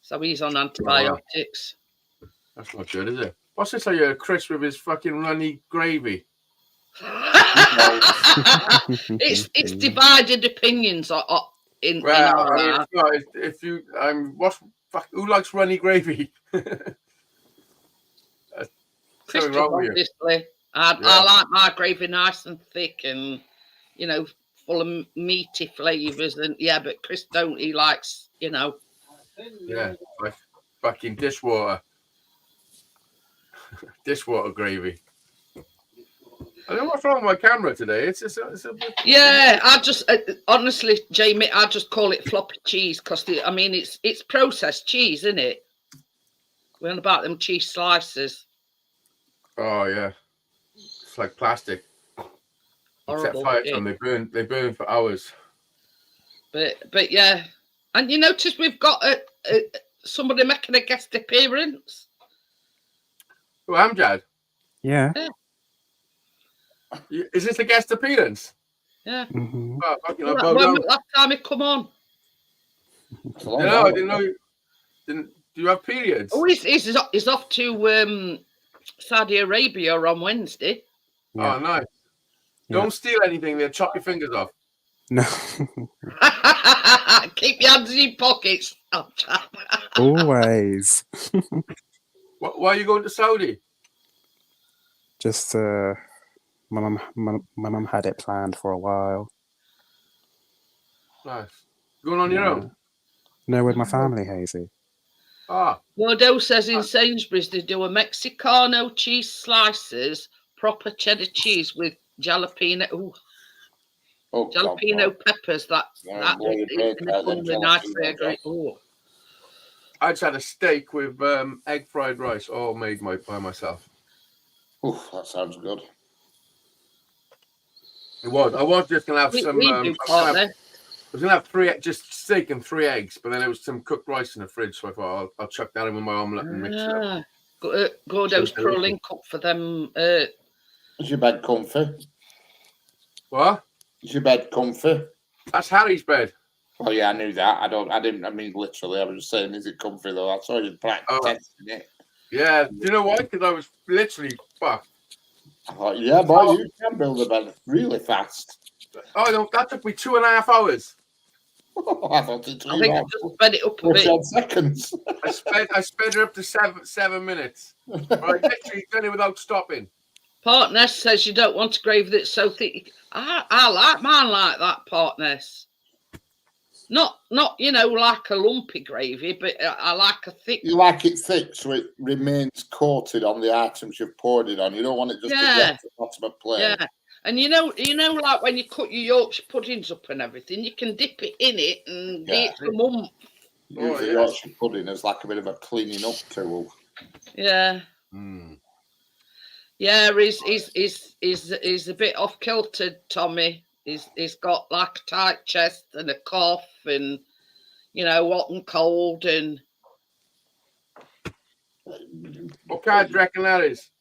So he's on antibiotics. That's not good, is it? What's this? Chris with his fucking runny gravy. It's divided opinions in our if you who likes runny gravy? Something wrong with you. Obviously. I like my gravy nice and thick and full of meaty flavours, and but Chris don't. He likes like fucking dishwater gravy. I don't know what's wrong with my camera today. It's a bit... Yeah, I just honestly, Jamie, I just call it floppy cheese because I mean it's processed cheese, isn't it? We're on about them cheese slices. Oh yeah, it's like plastic. Set Horrible. fire to them. They burn for hours. But yeah, and you notice we've got somebody making a guest appearance. Oh, Amjad, Yeah. is this a guest appearance? Yeah. Hmm. Oh, fucking When hell, was no. the last time he come on? It's a long No, I while didn't know. Do you have periods? Oh, he's off to Saudi Arabia on Wednesday. Oh, nice. Yeah. Don't steal anything. They'll chop your fingers off. No. Keep your hands in your pockets. Oh, chap. Always. Why are you going to Saudi? Just my mum had it planned for a while. Nice. Going on your own? No, with my family, Hazy. Ah, Bordeaux says in Sainsbury's they do a Mexicano cheese slices, proper cheddar cheese with jalapeno. Ooh, Oh, God, jalapeno peppers. That boy, is great, in a them nice jalapeno burger. Oh, I just had a steak with egg fried rice, all made by myself. Oof, that sounds good. It was. I was just gonna have we some. do, I partner. was gonna have just steak and 3 eggs, but then there was some cooked rice in the fridge, so I thought I'll chuck that in with my omelette and mix it up. Gordo's So pro link up for them. Is your bed comfy? What? Is your bed comfy? That's Harry's bed. Oh yeah, I knew that. I mean literally. I was just saying, is it comfy though? I saw you testing it. Yeah. Do you know why? Because I was literally fucked. I thought, yeah, boy, you can build a bed really fast. Oh no, that took me 2.5 hours. I thought it I think I took just sped it up a bit. 40 seconds. I sped her up to 7 minutes. I literally done it without stopping. Partness says you don't want a gravy that's so thick. I like mine like that, Partness. Not like a lumpy gravy, but I like a thick. You like it thick so it remains coated on the items you've poured it on. You don't want it just to get to the bottom of the plate. Yeah, and you know, like when you cut your Yorkshire puddings up and everything, you can dip it in it and eat for a month. Use the Yorkshire pudding as like a bit of a cleaning up tool. Yeah. Mm. Yeah, he's a bit off kilter, Tommy. He's got like a tight chest and a cough and hot and cold and. What card do you reckon that is?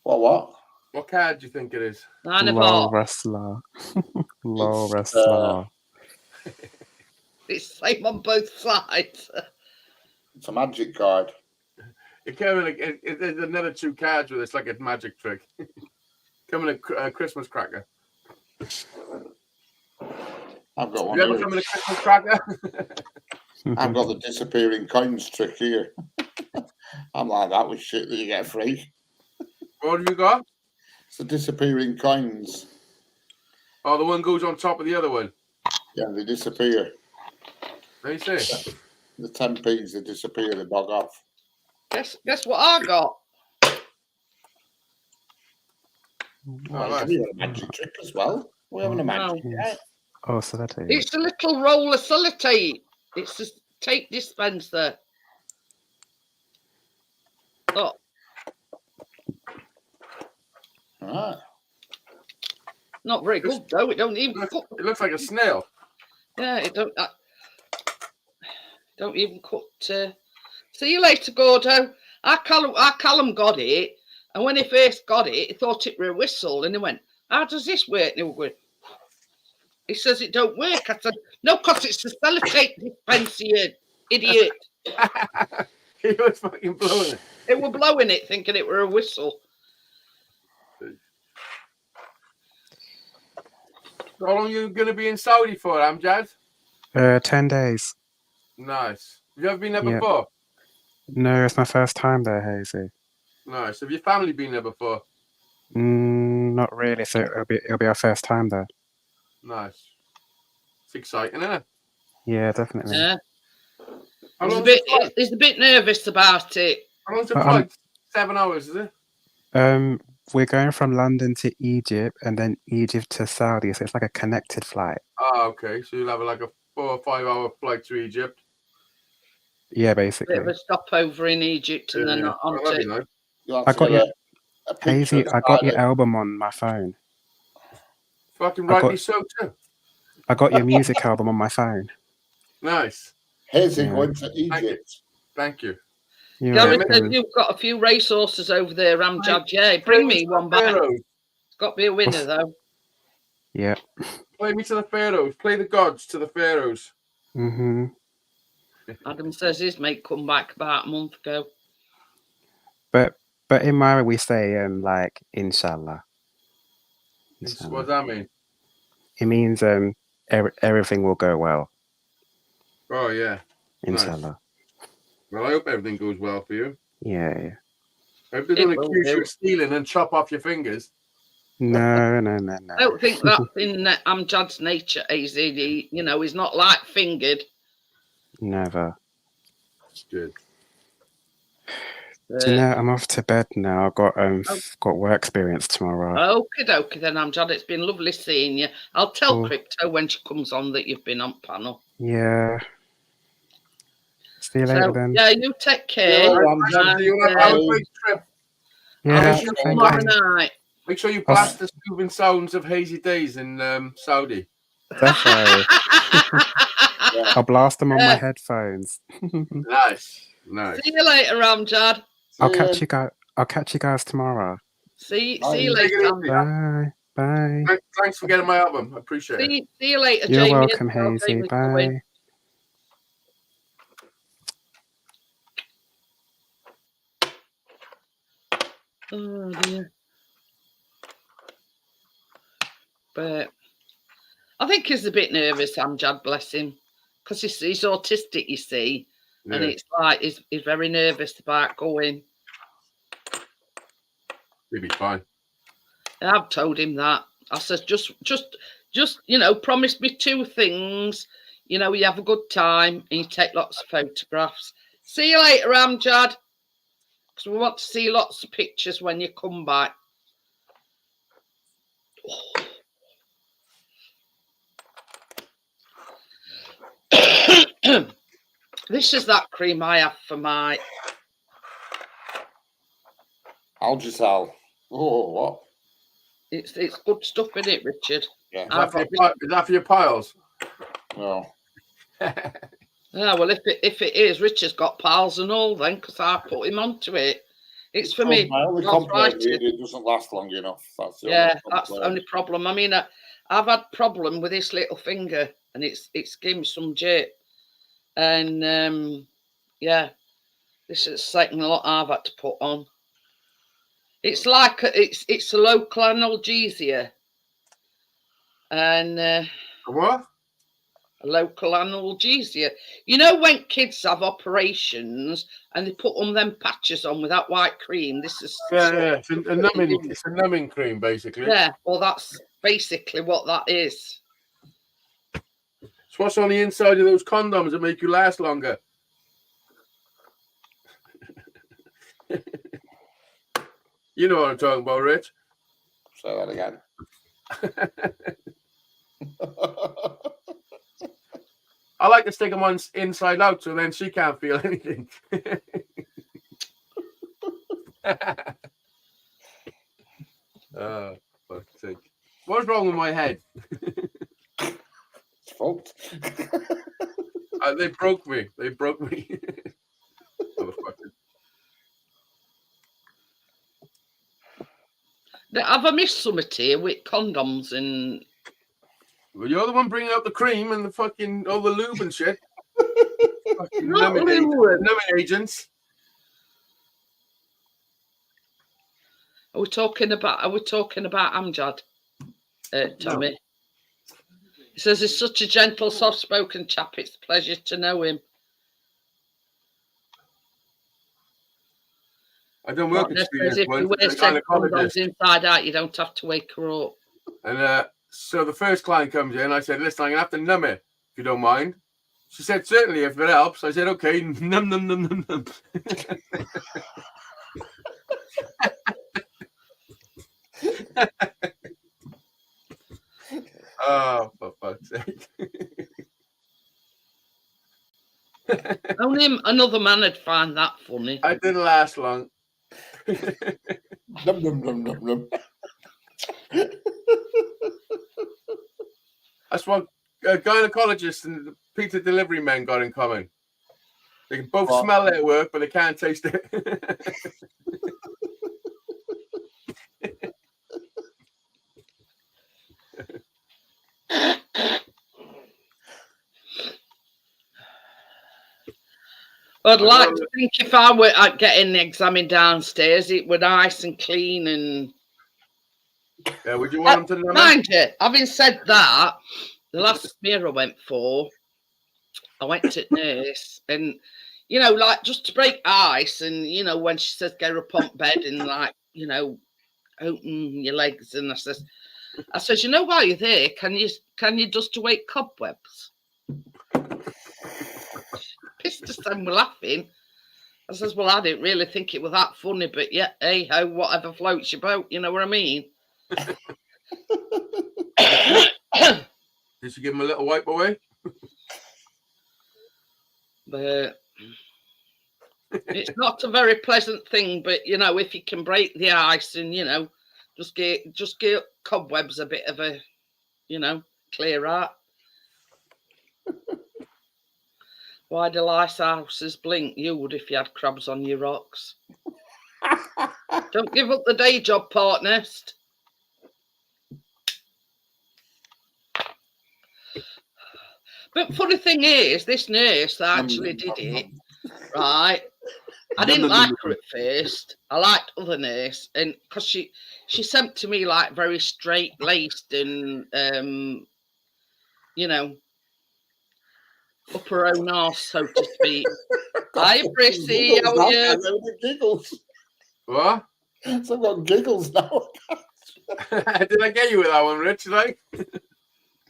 What? What card do you think it is? Low wrestler. Low wrestler. It's same on both sides. It's a magic card. It came in. There's another 2 cards with it's like a magic trick. Coming a Christmas cracker. I've got one. You ever Here. come in a Christmas cracker? I've got the disappearing coins trick here. I'm like that with shit that you get free. What have you got? It's the disappearing coins. Oh, the one goes on top of the other one. Yeah, they disappear. Let me see. The 10p's, they disappear, they bog off. Guess what I got? Nice. We have a magic trick as well. We're having a magic trick. Oh, so that is. It's a little roll of sellotape. It's a tape dispenser. Oh, Right. not very good though. It don't even cut. It looks like a snail. Yeah, it don't even cut. See you later, Gordo. Our Callum got it, and when he first got it, he thought it were a whistle, and he went, "How does this work?" And he went, he says it don't work. I said, "No, cause it's a sellotape dispenser, you idiot." He was fucking blowing it. It were blowing it, thinking it were a whistle. How long are you going to be in Saudi for, Amjad? 10 days. Nice. Have you ever been there Yeah. before? No, it's my first time there, Hazy. Nice. Have your family been there before? Not really. So it'll be our first time there. Nice. It's exciting, isn't it? Yeah, definitely. Yeah, How he's long's the flight? a bit nervous about it. How long's the Um, flight? 7 hours, is it? we're going from London to Egypt and then Egypt to Saudi, so it's like a connected flight. Ah, okay. So you'll have like a 4 or 5 hour flight to Egypt. Yeah, Bit basically. of a stopover in Egypt and then on Oh, that'd be to. nice. You'll have I to got get your a picture Hazy. of I got your Friday. album on my phone. Fucking I got- rightly so too. I got your music album on my phone. Nice. Hazy Yeah. going to Egypt. Thank you. You're Gary welcome. says you've got a few racehorses over there, Amjad. Yeah, bring me one back. Pharaohs. It's got to be a winner though. Yeah. Play me to the Pharaohs. Play the gods to the Pharaohs. Mm-hmm. Adam says his mate come back about a month ago. But in Mara we say like inshallah. What Inshallah. does that mean? It means everything will go well. Oh, yeah. Nice. Inshallah. Well, I hope everything goes well for you. Yeah. I hope they It don't will accuse you do. of stealing and chop off your fingers. No. I don't think that's in Amjad's nature, AZ. He, he's not like fingered. Never. Good. Do you know, I'm off to bed now. I've got work experience tomorrow. Okie dokie then, Amjad. It's been lovely seeing you. I'll tell Cool. Crypto when she comes on that you've been on panel. Yeah. See you later So, then. yeah, you take care. Yeah, Right, you have a great trip. Yeah. I'll see you Thank tomorrow you. night. Make sure you blast the soothing sounds of Hazy Days in Saudi. Definitely. I'll blast them on my Yeah. headphones. Nice. Nice. See you later, Amjad. I'll catch you guys tomorrow. See Bye. you Take it later. easy. Bye. Thanks for getting my album. I appreciate it. See you later, You're Jamie. welcome, Well, Hazy. Jamie's going. Bye. Oh dear. But I think he's a bit nervous, Amjad, bless him, because he's autistic, you see, and Yeah, it's like he's very nervous about going. he'll be fine. And I've told him that. I said, just, promise me 2 things. You have a good time and you take lots of photographs. See you later, Amjad. Because we want to see lots of pictures when you come back. This is that cream I have for my. Algisal. Oh, what? It's good stuff, isn't it, Richard? Yeah. Is that for your piles? No. Yeah, well, if it is, Richard's got piles and all then, because I put him onto it. It's for me. My only complaint is it doesn't last long enough. That's the Yeah, only that's the complaint. only problem. I mean, I've had problem with this little finger, and it's given me some jip, and yeah, this is the second lot I've had to put on. It's like it's a local analgesia, and What? a local analgesia. When kids have operations and they put them patches on with that white cream, this is Yeah. It's a numbing cream, basically. yeah. Well, that's basically what that is. It's what's on the inside of those condoms that make you last longer. You know what I'm talking about, Rich. Say that again. I like to stick them on inside out so then she can't feel anything. Fuck's sake. What's wrong with my head? It's fucked. They broke me. Motherfucker. Have I missed something here with condoms and? Well, you're the one bringing out the cream and the fucking all the lube and shit. Fucking Not numbing lube. agents. Are we talking about Amjad, Tommy? No. He says he's such a gentle, soft-spoken chap. It's a pleasure to know him. I don't work Not at necessarily if you wear said condoms inside out, you don't have to wake her up. And so the first client comes in. I said, listen, I'm going to have to numb it, if you don't mind. She said, certainly, if it helps. I said, okay, num, num, num, num, num. Oh, for fuck's sake. Only another man would find that funny. I didn't last long. Num, num, num, num, num. That's what gynecologists and pizza delivery men got in common. They can both What? smell it at work, but they can't taste it. I'd I like know. to think if I were getting examined downstairs, it would nice and clean and. Yeah, would you want them to know? Mind you, having said that, the last smear I went for, I went to nurse and, you know, like just to break ice and, you know, when she says get up on bed and like, you know, open your legs and I says, you know, while you're there, can you just awake cobwebs? Pissed us and we're laughing. I says, well, I didn't really think it was that funny, but yeah, hey ho, whatever floats your boat, you know what I mean? Did she give him a little wipe away? But it's not a very pleasant thing, but you know, if you can break the ice and you know, just get cobwebs a bit of a, you know, clear out. Why do lighthouses blink? You would if you had crabs on your rocks. Don't give up the day job, partners. But funny thing is, this nurse that actually did it, right? I didn't like her at first. I liked other nurse, and because she sent to me like very straight laced and you know, up her own arse, so to speak. Hi, Prissy, how are you? Giggles. What? So I've got giggles now. Did I get you with that one, Rich? Like?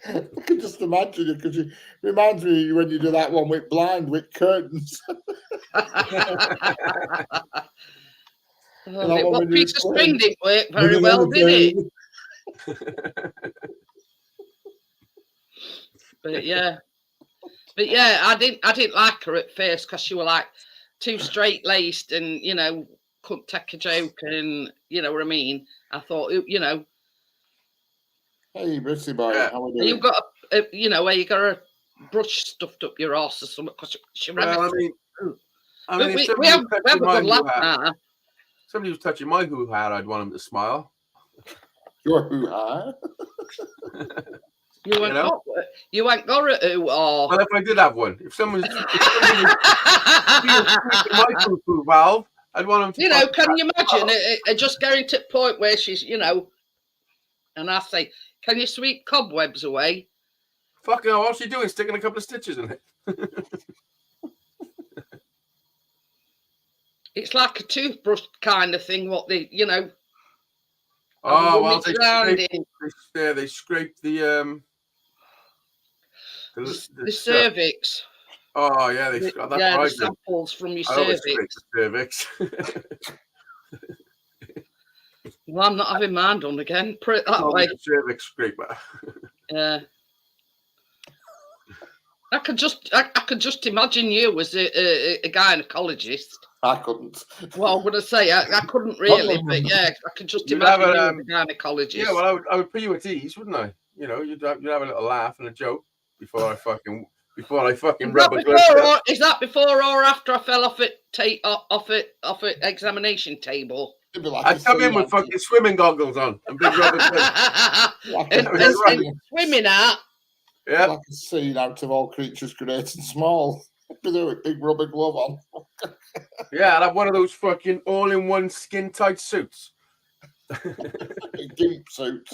I can just imagine it because it reminds me when you do that one with blind with curtains. Well, Peter Spring didn't work very well, did it? But yeah, I didn't like her at first because she was like too straight laced and you know couldn't take a joke and you know what I mean. I thought you know. Hey, Brissy boy, how are you doing? You got you know where you got a brush stuffed up your arse or something because she Well, I mean, if we have somebody was a good touching my laugh hoo-ha, now. somebody was touching my hoo-ha, I'd want him to smile. Your hoo-ha? You ain't got a hoo-ha. Well, if I did have one, if someone was my hoo-hoo valve, I'd want him to. You know, can you imagine it just going to the point where she's, you know, and I say, can you sweep cobwebs away? Fucking hell, what's she doing? Sticking a couple of stitches in it. It's like a toothbrush kind of thing, what they, you know. Oh, well, they scrape the cervix. Oh, yeah, they got that yeah, right. the samples from your I always cervix. scrape the cervix. Well, I'm not having mine done again. Put it that way. Cervix scraper. Yeah. I could just imagine you as a gynecologist. I couldn't. Well, I'm gonna say I couldn't really, but yeah, I could just You'd imagine have you as a gynecologist. Yeah, well, I would put you at ease, wouldn't I? You know, you'd have a little laugh and a joke before I fucking rub a glove. Is that before or after I fell off it off it examination table? Like I'd come in with fucking swimming goggles on and big rubber gloves. and swimming out. Yeah. Like a scene out of All Creatures Great and Small. With a big rubber glove on. Yeah, I'd have one of those fucking all-in-one skin-tight suits. A gimp suit.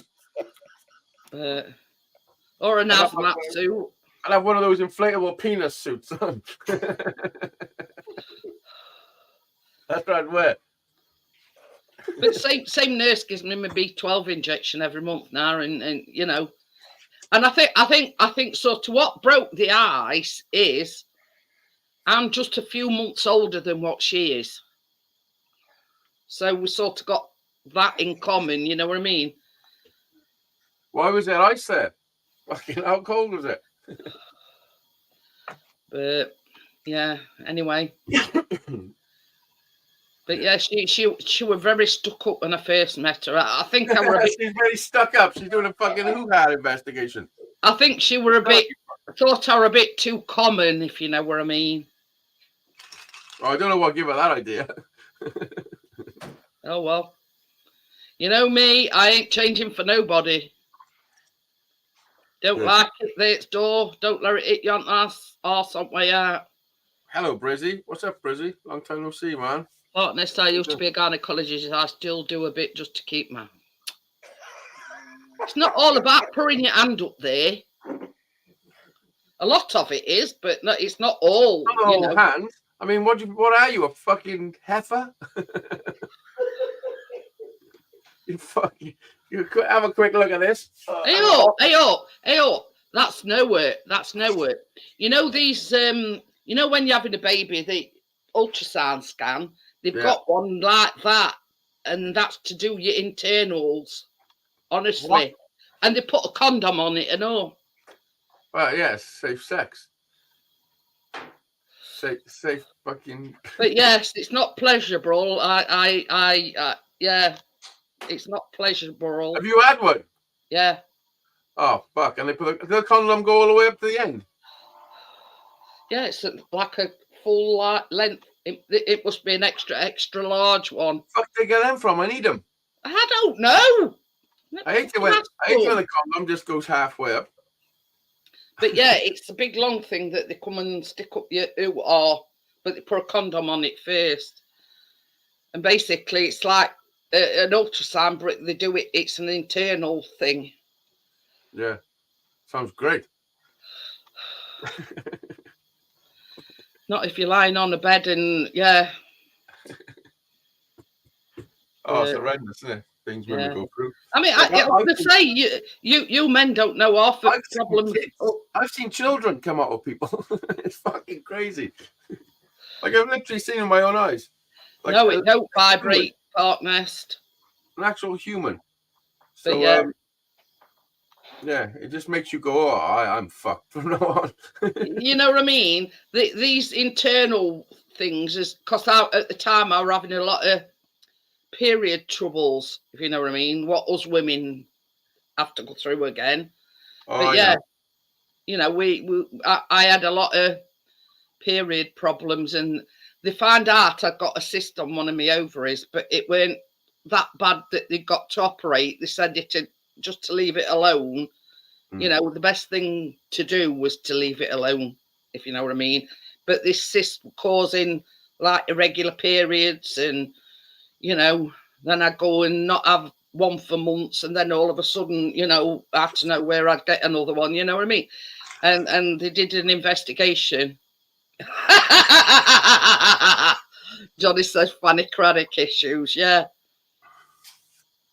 Or an hazmat suit. I'd have one of those inflatable penis suits on. That's what I'd wear. But same nurse gives me my B12 injection every month now, and you know, and I think so. To what broke the ice is, I'm just a few months older than what she is, so we sort of got that in common. You know what I mean? Why was there ice there? Fucking how cold was it? But yeah, anyway. But yeah, she was very stuck up when I first met her. I think I were a bit, She's very stuck up. She's doing a fucking hoo-ha investigation. I think she were a bit, thought I were a bit too common, if you know what I mean. Well, I don't know what gave her that idea. Oh well. You know me, I ain't changing for nobody. Don't Good. like it there its door. Don't let it hit you on the arse on way out. Hello, Brizzy. What's up, Brizzy? Long time no see, man. Honest, I used to be a gynecologist. I still do a bit just to keep my. It's not all about putting your hand up there. A lot of it is, but no, it's not all. Not the You whole know. hand. I mean, what are you, a fucking heifer? You fucking. You could have a quick look at this. Hey up. That's no work. That's no work. You know these. You know when you're having a baby, the ultrasound scan. They've Yeah. got one like that, and that's to do your internals. Honestly, What? and they put a condom on it and all. Well, yes, safe sex. Safe fucking. But yes, it's not pleasurable. Yeah, it's not pleasurable. Have you had one? Yeah. Oh fuck! And they put the condom go all the way up to the end. Yeah, it's like a full length. It must be an extra large one. Fuck, they get them from? I need them. I don't know. I hate it when the condom just goes halfway up. But yeah, it's a big long thing that they come and stick up your but they put a condom on it first. And basically, it's like an ultrasound, but they do it. It's an internal thing. Yeah, sounds great. Not if you're lying on a bed and yeah. Oh, it's horrendous, isn't it? Things women Yeah. go through. I mean, I would say you men don't know half the problems. I've seen children come out of people. It's fucking crazy. Like I've literally seen in my own eyes. Like No, it don't vibrate, Park Nest. an actual human. But So yeah. yeah, it just makes you go, oh, I'm fucked from now on. You know what I mean? These internal things is because at the time I were having a lot of period troubles, if you know what I mean. What us women have to go through again. Oh, But yeah, you know, I had a lot of period problems, and they found out I got a cyst on one of my ovaries, but it weren't that bad that they got to operate. They said just to leave it alone. You know, the best thing to do was to leave it alone, if you know what I mean. But this cyst causing like irregular periods, and you know, then I'd go and not have one for months, and then all of a sudden, you know, out of nowhere I'd get another one, you know what I mean? And they did an investigation. Johnny says Fanny Craddock issues, yeah.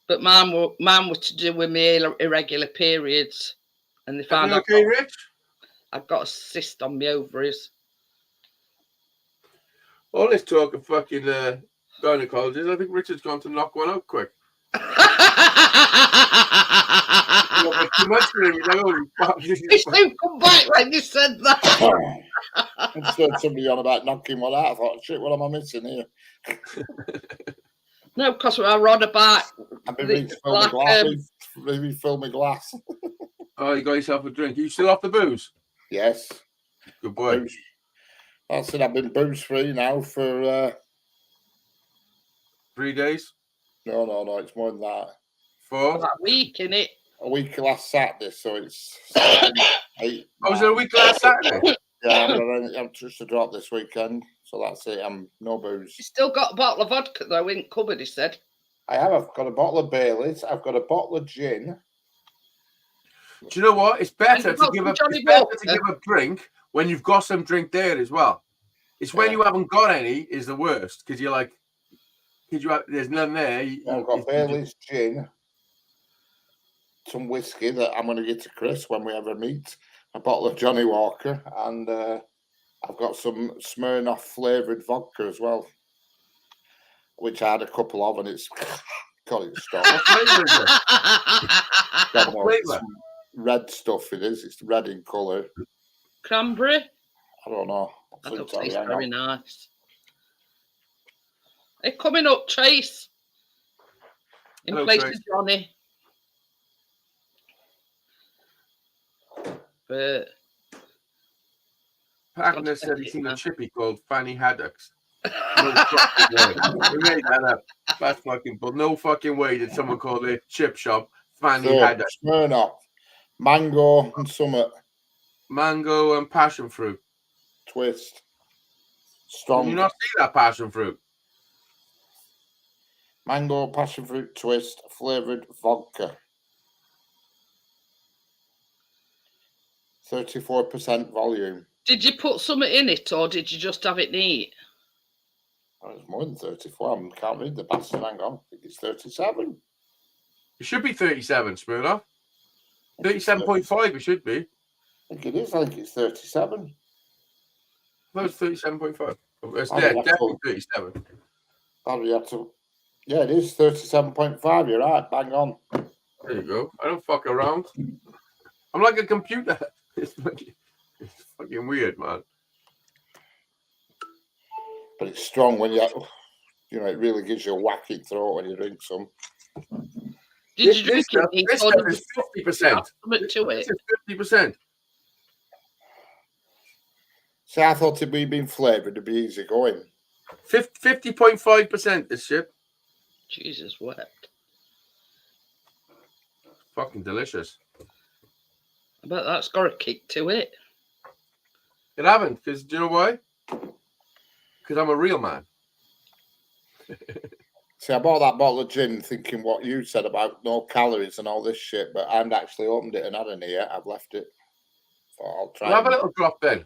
But mine were to do with my irregular periods. And they found out okay, Rich? I've got a cyst on my ovaries. All this talk of fucking gynecologists, I think Richard's gone to knock one out quick. Too much for him. He's like, holy fuck. It's so come back when you said that. I just heard somebody on about knocking one out. I thought, shit, what am I missing here? No, because I read about I've been reading fill my glass. Refill my glass. Oh, you got yourself a drink. Are you still off the booze? Yes. Good boy. Booze. That's it. I've been booze free now for 3 days? no, it's more than that. 4? that week, innit? A week last Saturday, so it's 7, 8. Oh, was it a week last Saturday? Yeah, I'm just a drop this weekend, so that's it. I'm no booze. You still got a bottle of vodka though in cupboard, he said. I've got a bottle of Baileys. I've got a bottle of gin. Do you know what? It's better And to Johnny give Walker. a drink when you've got some drink there as well. It's when Yeah. you haven't got any is the worst because you're like, there's none there. I've got Baileys gin, some whiskey that I'm going to get to Chris when we ever meet, a bottle of Johnny Walker, and I've got some Smirnoff flavoured vodka as well, which I had a couple of, and it's God, it's strong. What flavour is it? Don't know, it's flavour? some red stuff it is. It's red in colour. Cranberry? I don't know. I don't Tell you, taste hang very on. nice. They're coming up, Chase. In Hello, place Trace. of Johnny. But Partner Got to said take he's it seen now. a chippy called Fanny Haddocks. No fucking way. We made that up. That's fucking but no fucking way did someone call it chip shop Fanny So, Haddock. Smirnoff, mango and summit Mango and passion fruit. twist. Did Strong you not see that passion fruit? mango passion fruit twist flavoured vodka. 34% volume. did you put something in it or did you just have it neat? Oh, it's more than 34. I can't read the bastard. Hang on. I think it's 37. It should be 37, Smirnoff. 37.5 it should be. I think it is. I think it's 37. No, it's 37.5. It's Oh, there, that's definitely all. 37. Oh, you have to. Yeah, it is 37.5. You're right. Bang on. There you go. I don't fuck around. I'm like a computer. It's fucking weird, man. But it's strong when you know, it really gives you a whacking throat when you drink some. Did you drink it neat This or stuff did is you 50%. put something to This it? is 50%. See, I thought it'd been flavoured to be easy going. 50.5% this shit. Jesus wept. Fucking delicious. I bet that's got a kick to it. It haven't, because do you know why? Because I'm a real man. See, I bought that bottle of gin thinking what you said about no calories and all this shit, but I haven't actually opened it and had any yet. I've left it. So I'll try. We'll have a and- little drop then.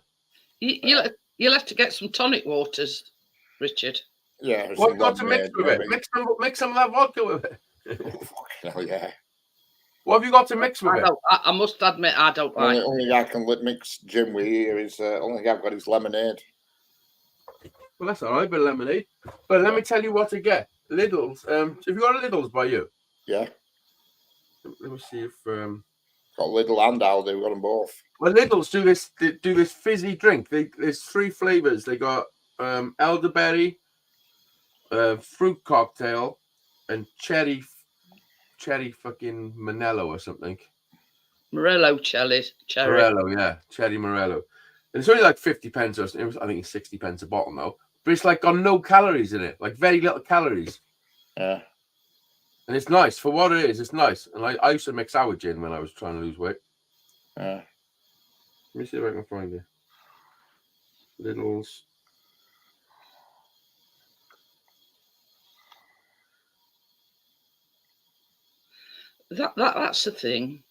You'll have to get some tonic waters, Richard. Yeah. What some you got to mix lemonade, with it? maybe. Mix some of that vodka with it. Oh, fucking hell, yeah. What have you got to mix with it? I must admit, I don't like Only I can mix gin with here is only thing I've got is lemonade. Well, that's all right, bit of lemonade. But let me tell you what to get. Lidl's. Have you got a Lidl's by you? Yeah. Let me see if. Got Lidl and Aldi. We've got them both. Well, Lidl's do this fizzy drink. There's 3 flavors. They got elderberry, fruit cocktail, and cherry fucking Manello or something. Morello cherry. Morello, yeah, cherry Morello. And it's only like 50 pence or something. I think it's 60 pence a bottle now. But it's like got no calories in it, like very little calories. Yeah. And it's nice for what it is. It's nice. And I used to mix sour gin when I was trying to lose weight. Yeah. Let me see if I can find it. Lidl's. That's the thing.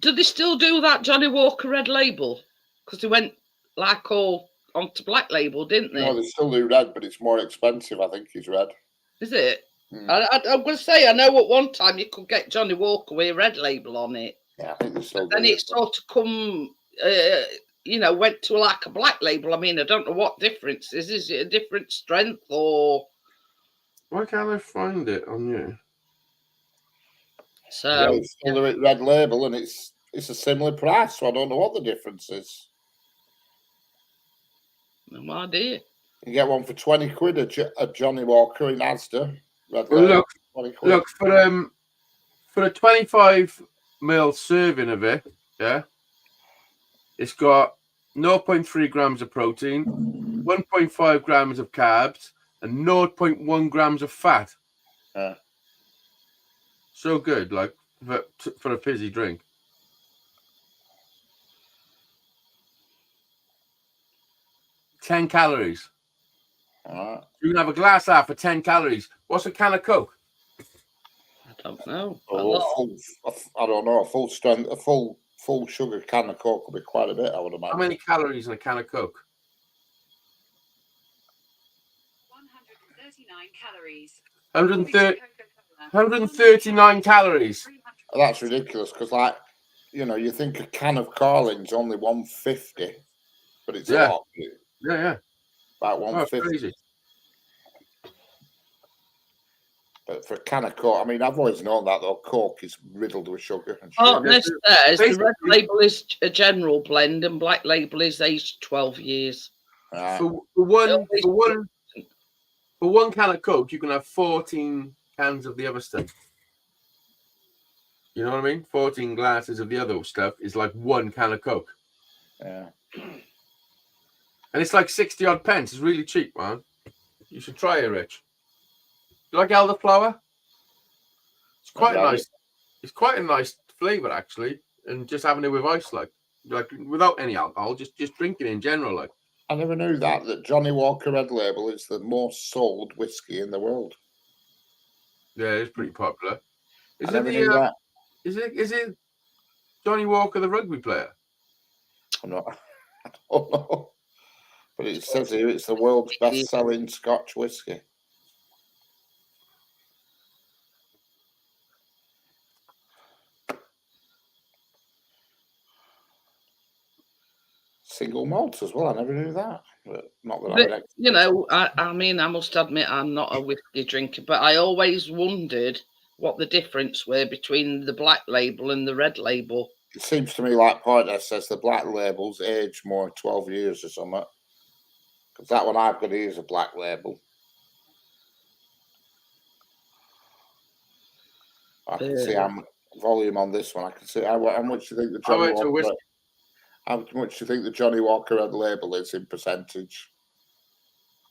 Do they still do that Johnny Walker Red Label? Because they went like all onto Black Label, didn't they? No, they still do red, but it's more expensive. I think it's red. Is it? Mm. I'm going to say, I know at one time you could get Johnny Walker with a Red Label on it. Yeah, I think they still Then do it sort of went to like a Black Label. I mean, I don't know what difference is. Is it a different strength or? Why can't I find it on you? So Yeah, it's still do red label, and it's a similar price. So I don't know what the difference is. no idea. You get one for 20 quid a Johnny Walker in Asda. Red Well, label, look, 20 quid. Look, for a 25ml serving of it, yeah, it's got 0.3 grams of protein, 1.5 grams of carbs, and 0.1 grams of fat. Yeah. So good, like for a fizzy drink. $10 calories. All right. You can have a glass half for 10 calories. What's a can of Coke? I don't know. A Oh, lot. I don't know. A full strength, a full sugar can of Coke will be quite a bit, I would imagine. How many calories in a can of Coke? 139 calories. 130, 139 calories. That's ridiculous because, you think a can of Carling's only 150, but it's Yeah. a lot. Yeah. About Oh, it's 150. crazy. But for a can of Coke, I mean, I've always known that though. Coke is riddled with sugar and shit. Partners says the red basically- label is a general blend and black label is aged 12 years. Right. For one can of Coke, you can have 14 cans of the other stuff. You know what I mean? 14 glasses of the other stuff is like one can of Coke. Yeah. And it's like 60 odd pence. It's really cheap, man. You should try it, Rich. You like elderflower? It's quite Okay. nice. It's quite a nice flavour, actually. And just having it with ice, like without any alcohol, just drinking in general, like. I never knew that Johnny Walker Red Label is the most sold whiskey in the world. Yeah, it's pretty popular. I never knew that. Is it Johnny Walker, the rugby player? I'm not. I don't know. But it says here it's the world's best-selling Scotch whiskey. Single malt as well. I never knew that. But not that I would. But, you know, I mean, I must admit I'm not a whiskey drinker, but I always wondered what the difference were between the black label and the red label. It seems to me like Pointer says the black label's aged more 12 years or something. Because that one I've got here is a black label. I can see how much volume on this one. I can see how much do you think the How Johnny much a Walker, whiskey? how much do you think the Johnny Walker Red Label is in percentage?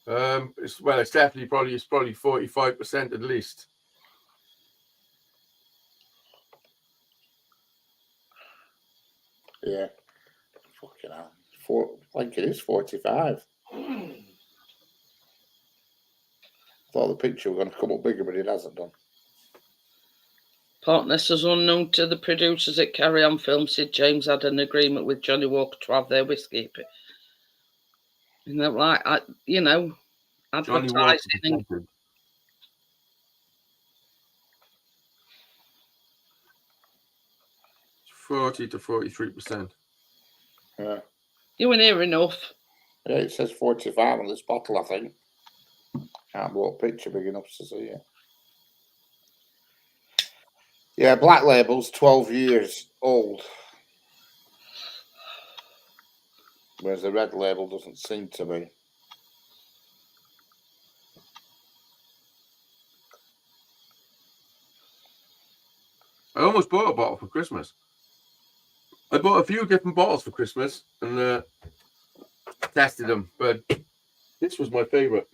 It's definitely probably 45% at least. Yeah. Fucking hell. I think it is 45. Thought the picture was going to come up bigger, but it hasn't done. Partner says unknown to the producers at Carry On Film, Sid James had an agreement with Johnny Walker to have their whiskey. You know, like Johnny advertising. Walker. And, 40 to 43%. Yeah. you were near enough. Yeah, it says 45 on this bottle, I think. Can't blow a picture big enough to see it. Yeah, black label's 12 years old. Whereas the red label doesn't seem to be. I almost bought a bottle for Christmas. I bought a few different bottles for Christmas and tested them, but this was my favorite.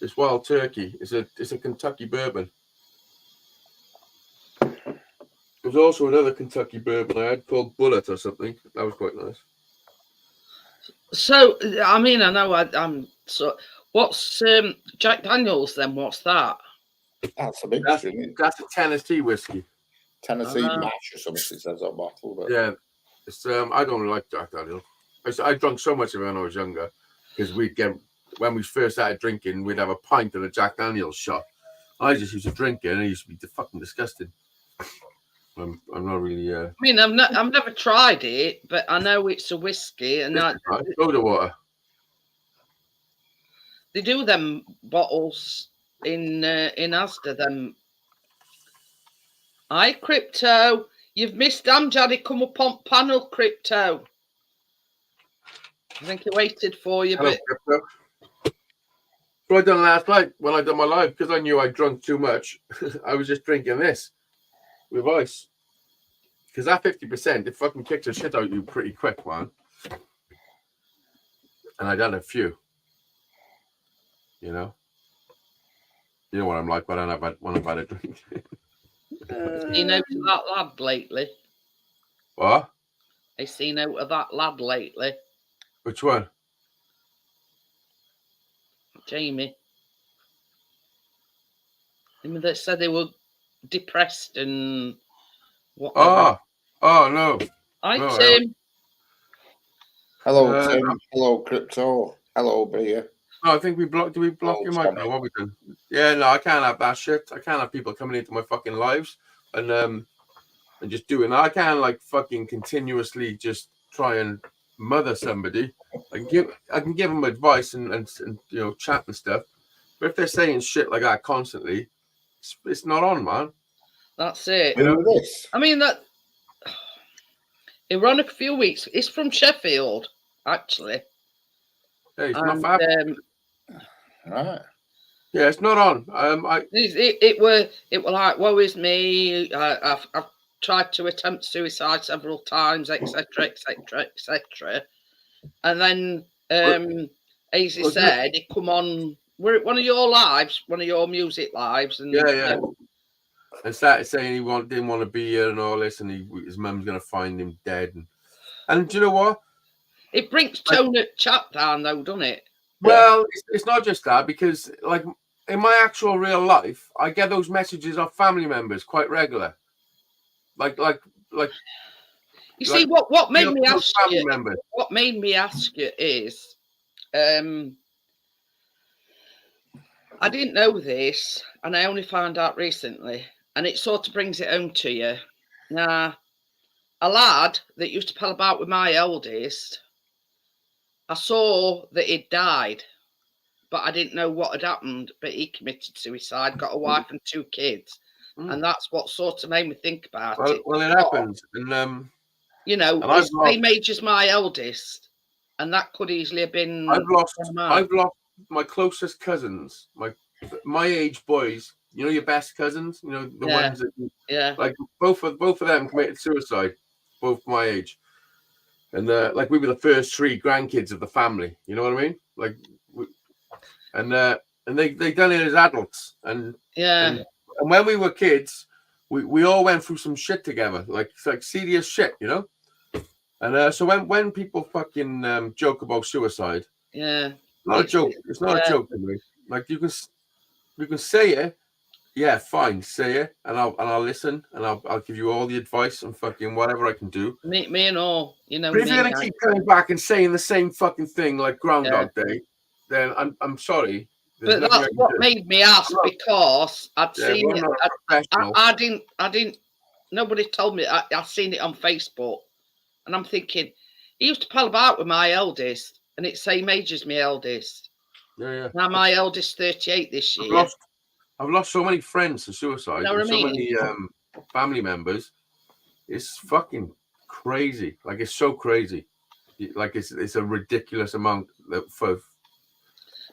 This Wild Turkey. It's a Kentucky bourbon. There's also another Kentucky bourbon I had called Bullet or something. That was quite nice. So, I mean, I know I'm so. What's Jack Daniels then? What's that? That's a big That's a Tennessee whiskey. Tennessee mash or something, it says on bottle. But Yeah, it's I don't like Jack Daniels. I drank so much of it when I was younger because when we first started drinking, we'd have a pint of a Jack Daniels shot. I just used to drink it, and it used to be fucking disgusting. I'm not really. I mean, I've never tried it, but I know it's a whiskey, and Soda water. they do them bottles in Asda. Them. Hi, Crypto. You've missed Amjad. Come up on panel, Crypto. I think he waited for you, Hello, but Crypto. What I done last night when I done my live, because I knew I drunk too much, I was just drinking this with ice. Because that 50%, it fucking kicks the shit out of you pretty quick, man. And I done a few. You know what I'm like when I've had a drink. you know that lad lately. What? I seen out of that lad lately, Which one? Jamie. Him that said they were depressed and whatever. Oh no. Hi, no, Tim. hello, Tim. Hello, Crypto. Hello, Beer. No, I think we blocked. Do we block Oh, your mic now? What we done? Yeah, no, I can't have that shit. I can't have people coming into my fucking lives and just doing that. I can't like fucking continuously just try and mother somebody. I can give them advice and chat and stuff. But if they're saying shit like that constantly, it's not on, man. That's it. You know, Who this? I mean, that it ran a few weeks. It's from Sheffield, actually. Hey, it's not And, fab. Right. Yeah, it's not on. it were like, woe is me. I've tried to attempt suicide several times, etc., etc., etc. And then Azy said it come on. We're at one of your lives, one of your music lives, and Yeah. And started saying he didn't want to be here and all this, and his mum's going to find him dead. And do you know what? It brings tone of chat down, though, doesn't it? Well, it's not just that, because like in my actual real life, I get those messages off family members quite regular. Like You see, what made me ask family you? members. What made me ask you is, I didn't know this, and I only found out recently, and it sort of brings it home to you. Now, a lad that used to pal about with my eldest, I saw that he'd died, but I didn't know what had happened. But he committed suicide, got a wife and 2 kids, and that's what sort of made me think about it. Well, it happens, and you know, and it's the same age as my eldest, and that could easily have been. I've lost my closest cousins, my age boys. You know, your best cousins. You know, the ones that like both of them committed suicide, both my age, and like we were the first 3 grandkids of the family. You know what I mean? Like, and they done it as adults, and when we were kids, we all went through some shit together, like serious shit, you know. And so when people fucking joke about suicide, not a joke. It's not a joke to me. Like you can say it, yeah, fine, say it, and I'll listen, and I'll give you all the advice and fucking whatever I can do. Me and all, you know. But if you're gonna keep coming back and saying the same fucking thing like Groundhog Day, then I'm sorry. But that's what made me ask, because I'd seen it. I didn't. Nobody told me. I seen it on Facebook, and I'm thinking, he used to pal about with my eldest, and it's same age as my eldest. Yeah. Now my eldest 38 this year. I've lost so many friends to suicide. You know what I mean? So many family members. It's fucking crazy. Like, it's so crazy. Like, it's a ridiculous amount for.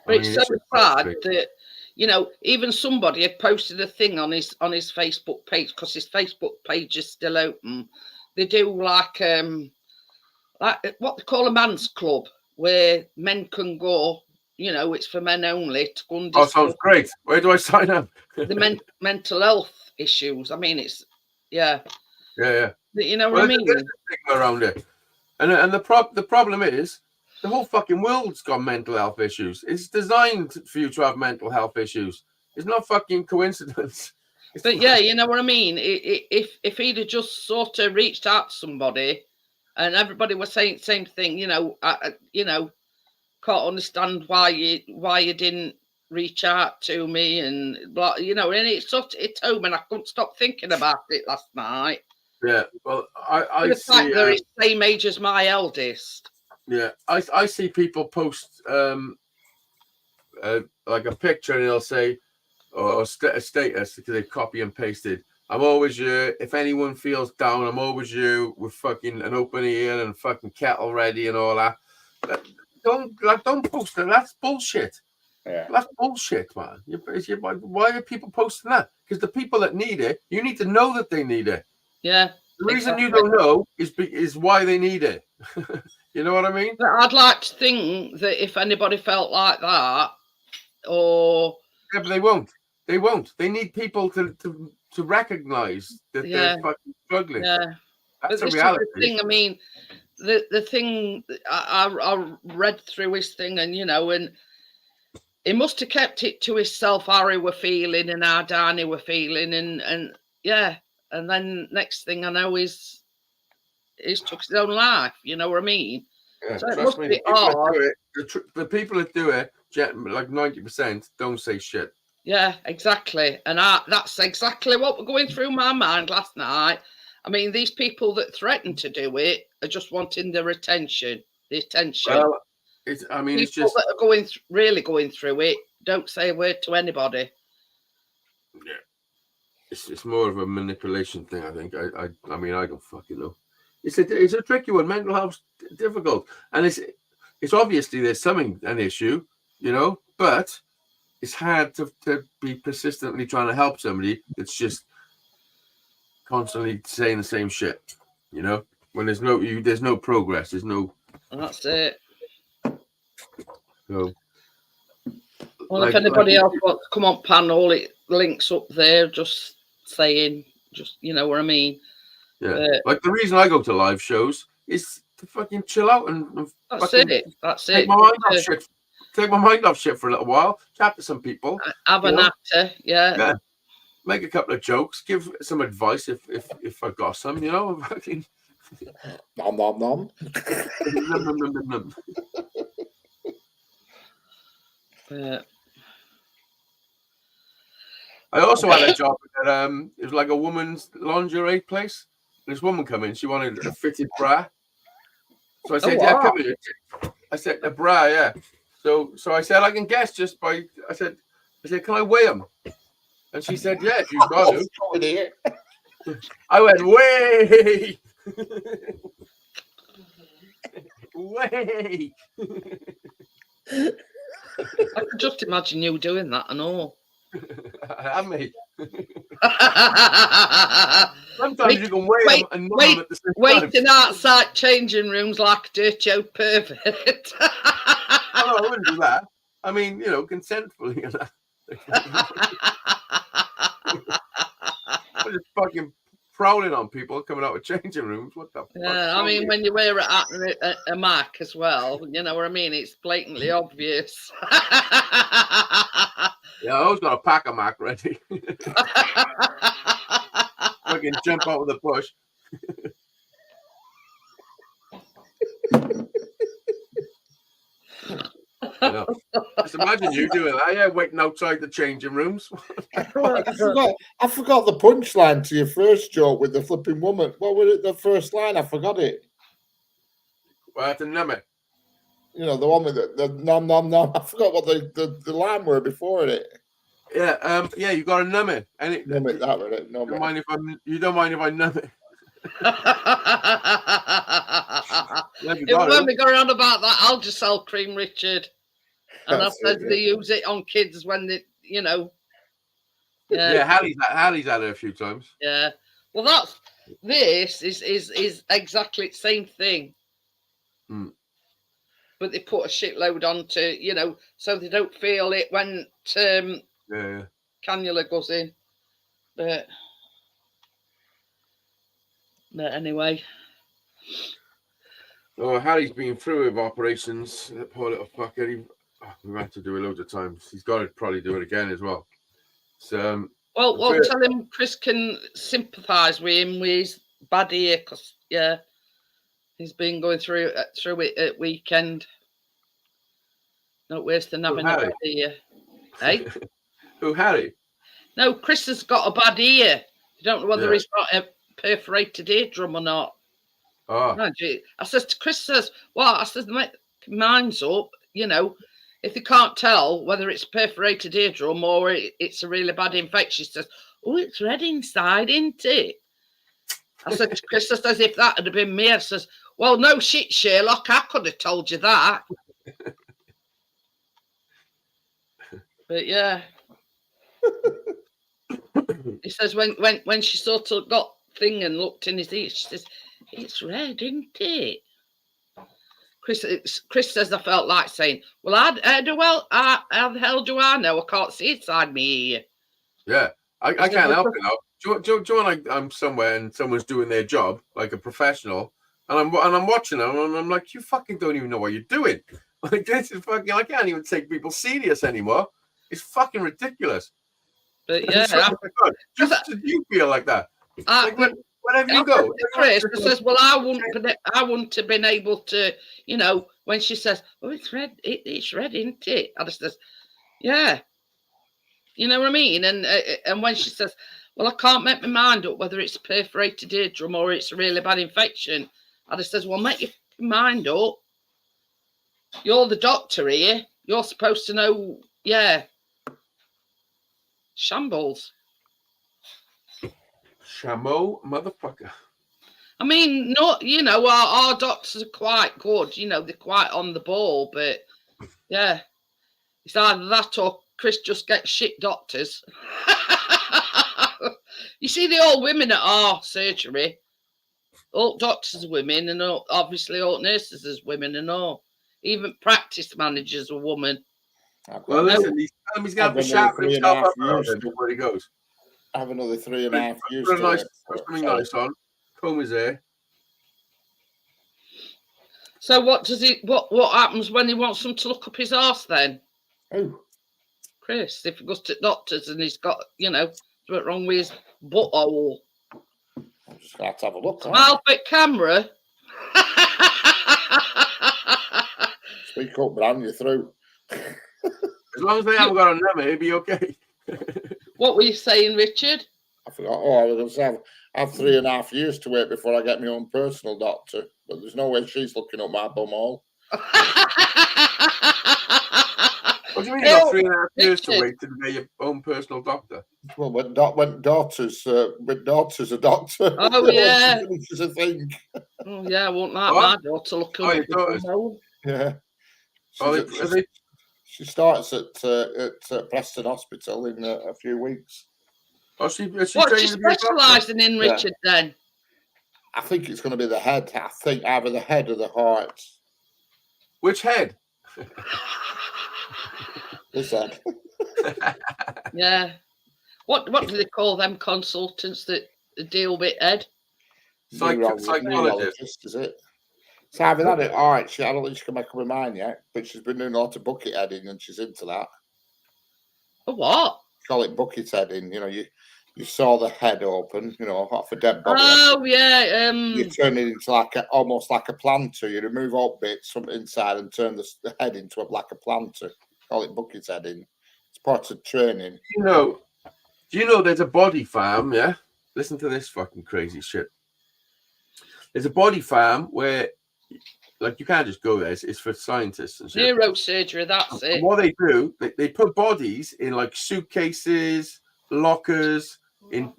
But it's so sad that, you know, even somebody had posted a thing on his Facebook page, because his Facebook page is still open. They do like what they call a man's club, where men can go. You know, it's for men only to go and discuss. Oh, sounds great. Where do I sign up? The mental health issues. I mean, it's yeah. You know what I mean? There's a stigma around it, and the problem is, the whole fucking world's got mental health issues. It's designed for you to have mental health issues. It's not fucking coincidence. But yeah, you know what I mean? If he'd have just sort of reached out to somebody, and everybody was saying the same thing, you know, can't understand why you didn't reach out to me, and blah, you know, and it's home, and I couldn't stop thinking about it last night. Yeah, well, I see. Fact they're the same age as my eldest. Yeah, I see people post like a picture, and they'll say, or a status, because they copy and pasted. I'm always you. If anyone feels down, I'm always you, with fucking an open ear and fucking kettle ready and all that. Don't post that. That's bullshit. Yeah, that's bullshit, man. Why are people posting that? Because the people that need it, you need to know that they need it. Yeah. The reason you don't know is why they need it. You know what I mean? But I'd like to think that if anybody felt like that, or yeah, but they won't. They won't. They need people to recognise that they're fucking struggling. Yeah, that's a reality. The thing, I mean, the thing I read through his thing, and you know, and he must have kept it to himself how he were feeling and how down he were feeling, and yeah, and then next thing I know, he's took his own life. You know what I mean? Yeah, so it must be hard. The people that do it, like 90%, don't say shit. Yeah, exactly. And that's exactly what was going through my mind last night. I mean, these people that threaten to do it are just wanting the attention. Well, it's people just that are really going through it don't say a word to anybody. Yeah, it's more of a manipulation thing. I think. I mean, I don't fucking know. It's a tricky one. Mental health's difficult, and it's obviously there's an issue, you know, but it's hard to be persistently trying to help somebody that's just constantly saying the same shit, you know, when there's no progress, there's no. And that's it. So, Well, if anybody else wants to come on panel, it links up there. Just saying, you know what I mean. Yeah, like the reason I go to live shows is to fucking chill out and that's it. That's take it. my mind off shit. Take my mind off shit for a little while. Chat to some people. Have an actor, yeah. Make a couple of jokes. Give some advice if I've got some. You know, fucking. Nom nom nom. I also had a job at it was like a woman's lingerie place. This woman come in, she wanted a fitted bra. So I said, yeah, come in. I said, a bra, yeah. So I said, I can guess just by I said, can I weigh them? And she said, yeah, if you've got to. I went, way. Way. I can just imagine you doing that and all. I mate. Sometimes you can weigh them and not them at the same time. Waiting outside changing rooms like a dirty old pervert. I wouldn't do that. I mean, you know, consentfully. I'm just fucking prowling on people coming out of changing rooms. What the fuck? Yeah, I mean, when you wear a Mac as well, you know what I mean? It's blatantly obvious. Yeah, I always got a pack of Mac ready. Fucking jump out of the bush. You know, just imagine you doing that, yeah, waiting outside the changing rooms. I forgot the punchline to your first joke with the flipping woman. What was it? The first line? I forgot it. Well, to numb it. You know, the one with the nom nom nom. I forgot what the line were before it. Yeah, yeah, you got to numb it. And it, Numb it, that was it. You don't mind if I numb it. When we go around about that, I'll just sell Cream Richard. And I said they use it on kids when they, you know. Yeah, Hallie's had it a few times. Yeah. Well, this is exactly the same thing. Mm. But they put a shitload onto, you know, so they don't feel it when cannula goes in. But anyway. Oh, Harry's been through with operations. That poor little fucker. We've had to do it loads of times. He's got to probably do it again as well. So, well, tell him Chris can sympathise with him with his bad ear, because he's been going through it at weekend. Not worse than having a bad ear. Hey? Who, Harry? No, Chris has got a bad ear. You don't know whether he's got a perforated eardrum or not. Oh. I says to Chris, I says, mine's up, you know. If you can't tell whether it's perforated eardrum or it's a really bad infection, she says, oh, it's red inside, isn't it? I said to Chris, as if that had been me. I says, well, no shit, Sherlock, I could have told you that. But yeah. He says when she sort of got thing and looked in his ear, she says, it's red, isn't it? Chris says I felt like saying, well, how the hell do I know? I can't see inside me ear. Yeah, I can't help it now. Do you want I'm somewhere and someone's doing their job like a professional, and I'm watching them and I'm like, you fucking don't even know what you're doing. Like, this is fucking, I can't even take people serious anymore. It's fucking ridiculous. But yeah, do you feel like that? Whenever you go, Chris says, well, I wouldn't have been able to, you know, when she says, oh, it's red, it's red, isn't it? I just says, yeah, you know what I mean? And when she says, well, I can't make my mind up whether it's perforated eardrum or it's a really bad infection, I just says, well, make your mind up. You're the doctor here. You're supposed to know, yeah. Shambles. Shamo motherfucker. I mean, not our doctors are quite good. They're quite on the ball, but yeah, it's either that or Chris just gets shit doctors. You see, the old women at our surgery, all doctors are women, and obviously all nurses are women, and all, even practice managers are women. Well, listen, he's going to have to sharpen himself up before he goes. Have another 3.5 years. Put something nice on. Comb his hair. So what does he? What happens when he wants them to look up his arse then? Who? Chris, if he goes to doctors and he's got, something wrong with his butthole. I'm just going to have a look. Smile for camera. Speak up, Bran, you're through. As long as they haven't got a number, it'll be okay. What were you saying, Richard? I forgot. Oh, I was going to say, I have 3.5 years to wait before I get my own personal doctor. But there's no way she's looking up my bumhole. What do you mean you got 3.5 years to wait to get your own personal doctor? Well, when daughters are doctor. Oh, yeah. Which is a thing. Oh, yeah, I won't like my daughter looking up his bumhole. Yeah. She starts at Preston Hospital in a few weeks. What's she specialising in, Richard, then? I think it's going to be the head. I think either the head or the heart. Which head? This head. Yeah. What do they call them consultants that deal with head? Psychologist, is it? So having had it, all right. I don't think she can make up her mind yet, but she's been doing a lot of bucket heading, and she's into that. A what? Call it bucket heading. You saw the head open, off a dead body. Oh yeah. You turn it into almost like a planter. You remove all bits from inside and turn the head into like a planter. Call it bucket heading. It's part of training. Do you know there's a body farm? Yeah. Listen to this fucking crazy shit. There's a body farm where, you can't just go there. It's for scientists and shit. Neurosurgery. That's it. And what they do, they put bodies in suitcases, lockers, in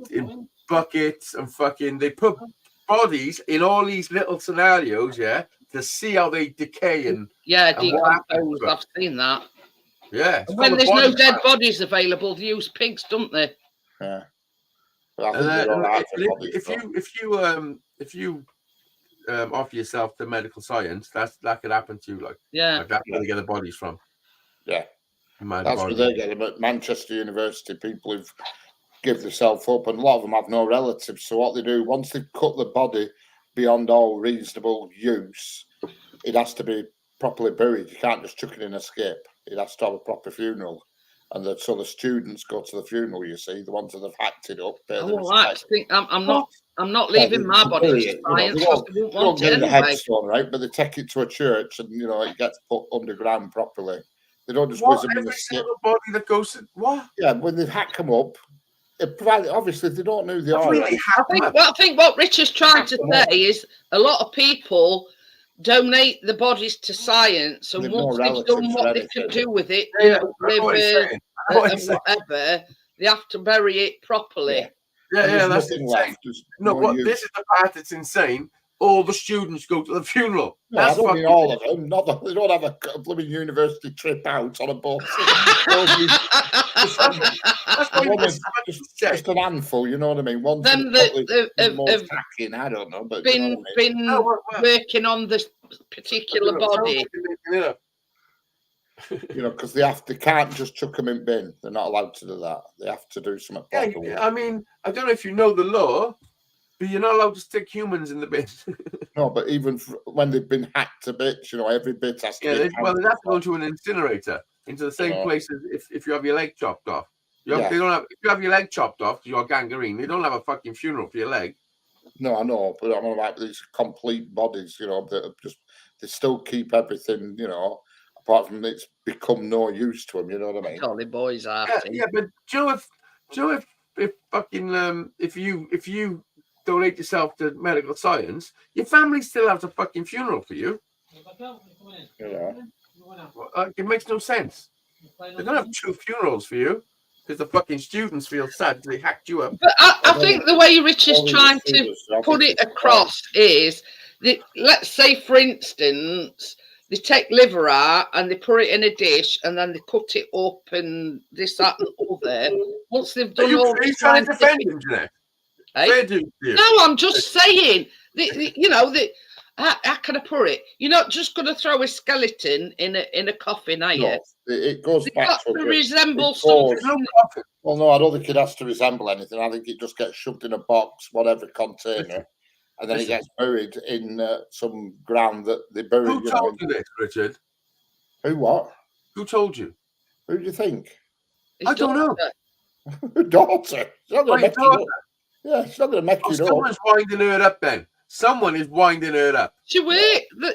buckets, and fucking. They put bodies in all these little scenarios, yeah, to see how they decay and decompose. I've seen that. Yeah. When there's no dead bodies available, they use pigs, don't they? Yeah. If you offer yourself to medical science, that could happen to you. That's where they get the bodies from. Yeah. That's where they get them at Manchester University. People who've give themselves up, and a lot of them have no relatives. So what they do, once they've cut the body beyond all reasonable use, it has to be properly buried. You can't just chuck it in a skip. It has to have a proper funeral. And so the students go to the funeral, you see, the ones that have hacked it up. I'm not leaving my body to science. They don't get the headstone, right? But they take it to a church and, it gets put underground properly. They don't just whiz them in the skip. Body that goes to, what? Yeah, when they hack them up, obviously they don't know they are. I think what Richard's trying to say is a lot of people donate the bodies to science, and once they've done what they can do with it, livers and whatever, they have to bury it properly. Yeah, that's insane. This is the part that's insane. All the students go to the funeral. No, I don't mean all of them. They don't have a blooming university trip out on a bus. Just an handful, you know what I mean? One them that hacking, I don't know, but been working on this particular body. Because they can't just chuck them in bin. They're not allowed to do that. They have to do something. Yeah, I mean, I don't know if you know the law, but you're not allowed to stick humans in the bin. No, but even when they've been hacked to bits, every bit has to. Yeah, they have to go to an incinerator, into the same place as if you have your leg chopped off. If you have your leg chopped off, you're gangrene. They don't have a fucking funeral for your leg. No, I know, but I'm like these complete bodies, that they still keep everything, apart from it's become no use to them. You know what I mean? Jolly boys are. Yeah, but if you donate yourself to medical science, your family still has a fucking funeral for you. Yeah. It makes no sense. They don't have two funerals for you. because the fucking students feel sad they hacked you up. But I think the way Rich is All these trying to students, I put think it it's fine. across is that, let's say, for instance, they take liver out and they put it in a dish and then they cut it up and this, that, and other. Once they've Are done all you the trying to defend scientific- him, Jeanette? Eh? Fair dues to you. No, I'm just saying. How can I put it? You're not just going to throw a skeleton in a coffin, are you? No, it goes They've back got to to a bit. resemble It something. goes- No coffin. Well, no, I don't think it has to resemble anything. I think it just gets shoved in a box, whatever container, and then it Listen. gets buried in some ground that they bury. Who You know, told you this, Richard? who what? Who told you? Who do you think? His I don't know. daughter. Her daughter. She's not Oh, going to your make it up. daughter. Yeah, she's not going to make Oh, it up. someone's winding her up then. Someone is winding her up.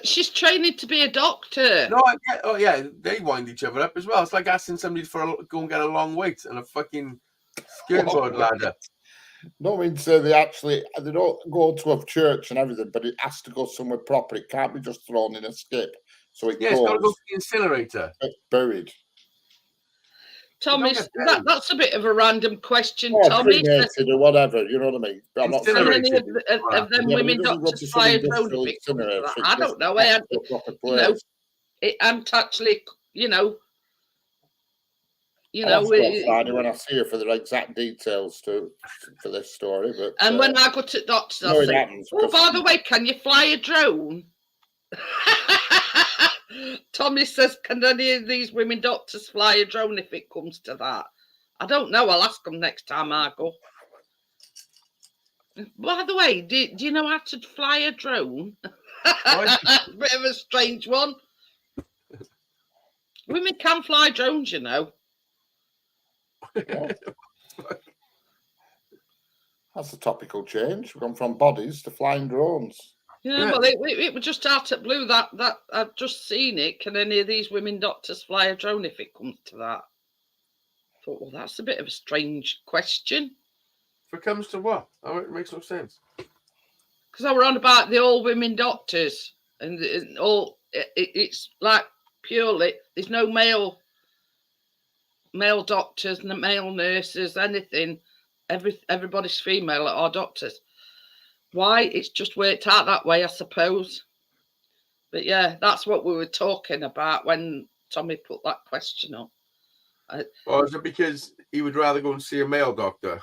She's training to be a doctor. No, I get. Oh yeah, they wind each other up as well. It's like asking somebody go and get a long weight and a fucking skateboard ladder. No, I mean, so they don't go to a church and everything, but it has to go somewhere proper. It can't be just thrown in a skip. So it Yeah, it's got to go goes to the incinerator. buried. Tommy, Don't get that's a bit of a random question, Or Tommy. cremated or whatever, you know what I mean? But I'm not Can saying any Incinerated. of them Yeah, but women it doesn't go doctors to some fly a drone industrial if it comes to incinerator. that? It I goes don't know. back to a proper You know, place. it ain't actually, I'll have to go and find her when I see her for the exact details for this story. But and when I go to doctors, no, I'll it say, happens. oh, because by the way, can you fly a drone? Tommy says, can any of these women doctors fly a drone if it comes to that? I don't know. I'll ask them next time I go. By the way, do you know how to fly a drone? Bit of a strange one. Women can fly drones, you know. that's a topical change. We've gone from bodies to flying drones. Yeah, well, it was just out at blue that I've just seen it. Can any of these women doctors fly a drone if it comes to that? I thought, well, that's a bit of a strange question. If it comes to what? Oh, it makes no sense. Because I were on about the all women doctors, and it's like purely there's no male doctors, no male nurses, anything. Everybody's female at our doctors. Why? It's just worked out that way, I suppose. But yeah, that's what we were talking about when Tommy put that question up. Or is it because he would rather go and see a male doctor?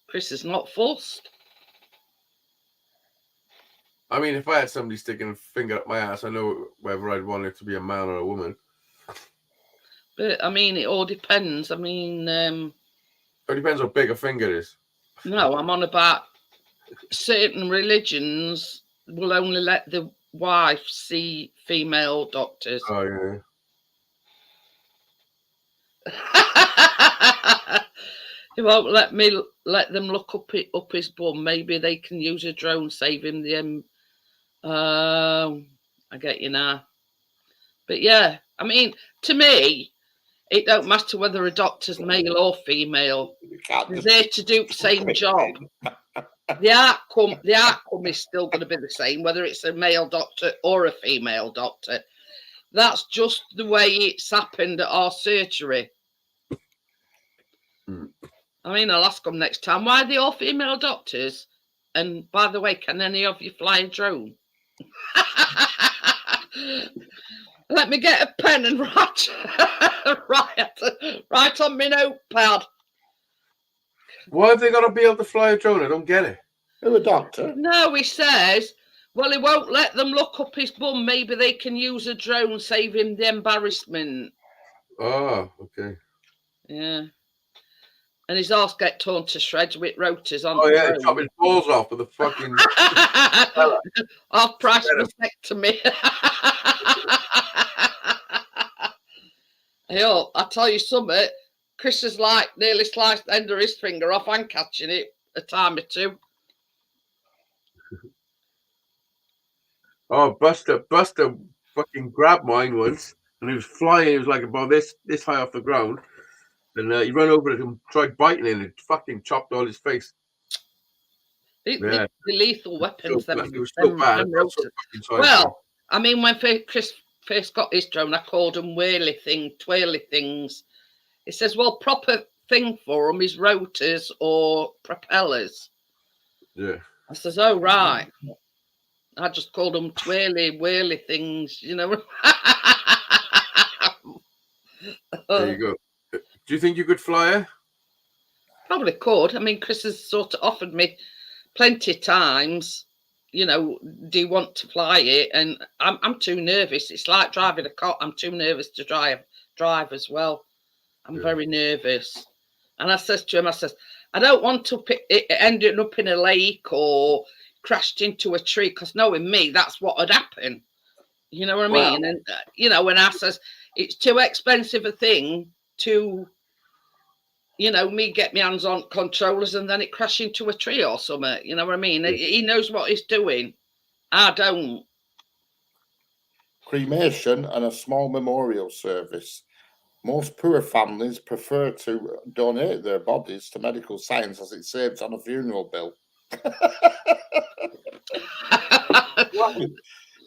Chris is not fussed. I mean, if I had somebody sticking a finger up my ass, I know whether I'd want it to be a man or a woman. But I mean, it all depends. I mean, It depends how big a finger is. no, I'm on about certain religions will only let the wife see female doctors. Oh, yeah. He won't let them look up his bum. Maybe they can use a drone, save him the. I get you now, but yeah, I mean, to me, it don't matter whether a doctor's male or female. You can't They're just there to do the same job. The outcome is still going to be the same, whether it's a male doctor or a female doctor. That's just the way it's happened at our surgery. I mean, I'll ask them next time, why are they all female doctors? And by the way, can any of you fly a drone? Let me get a pen and write on my notepad. Why have they got to be able to fly a drone? I don't get it. Who a doctor? No, he says, well, he won't let them look up his bum. Maybe they can use a drone, save him the embarrassment. Oh, okay. Yeah. And his arse get torn to shreds with rotors on Oh, the yeah, drone. chop his balls off with a fucking... Half-price vasectomy. Yo, I tell you something, Chris has nearly sliced the end of his finger off and catching it a time or two. Oh, Buster fucking grabbed mine once, and he was flying. He was like about this high off the ground, and he ran over it and tried biting it, and it fucking chopped all his face. The lethal weapons. It was so bad. Well, I mean, when Chris first got his drone, I called them twirly things. He says, well, proper thing for them is rotors or propellers. Yeah. I says, oh, right. I just called them whirly things, you know. There you go. Do you think you could fly her? Probably could. I mean, Chris has sort of offered me plenty of times, you know, do you want to fly it? And I'm too nervous. It's like driving a car. I'm too nervous to drive as well. I'm very nervous. And I says to him, I says, I don't want to it ending up in a lake or crashed into a tree, because knowing me, that's what would happen. You know what I mean? And, you know, when I says, it's too expensive a thing to, you know, me get my hands on controllers and then it crash into a tree or something. You know what I mean? He knows what he's doing. I don't. Cremation and a small memorial service. Most poor families prefer to donate their bodies to medical science as it saves on a funeral bill. That's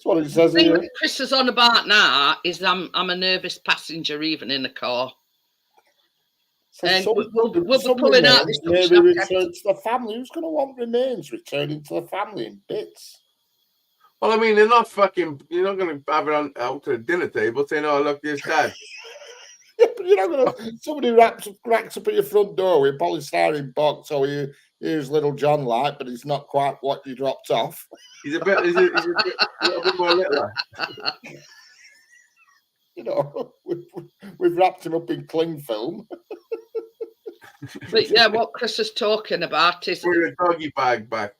what it says The thing here. that Chris is on about now is I'm a nervous passenger even in a car. And we'll be pulling out this maybe return to the family. Who's going to want remains returning to the family in bits? Well, I mean, they're not fucking. You're not going to have it out to the dinner table saying, "Oh, look, there's Dad." Yeah, but you're not going to. Somebody racks up at your front door with a polystyrene box. So here's little John like, but he's not quite what you dropped off. He's a little bit more little. You know, we've wrapped him up in cling film. But yeah, what Chris is talking about is Bring a doggy bag back.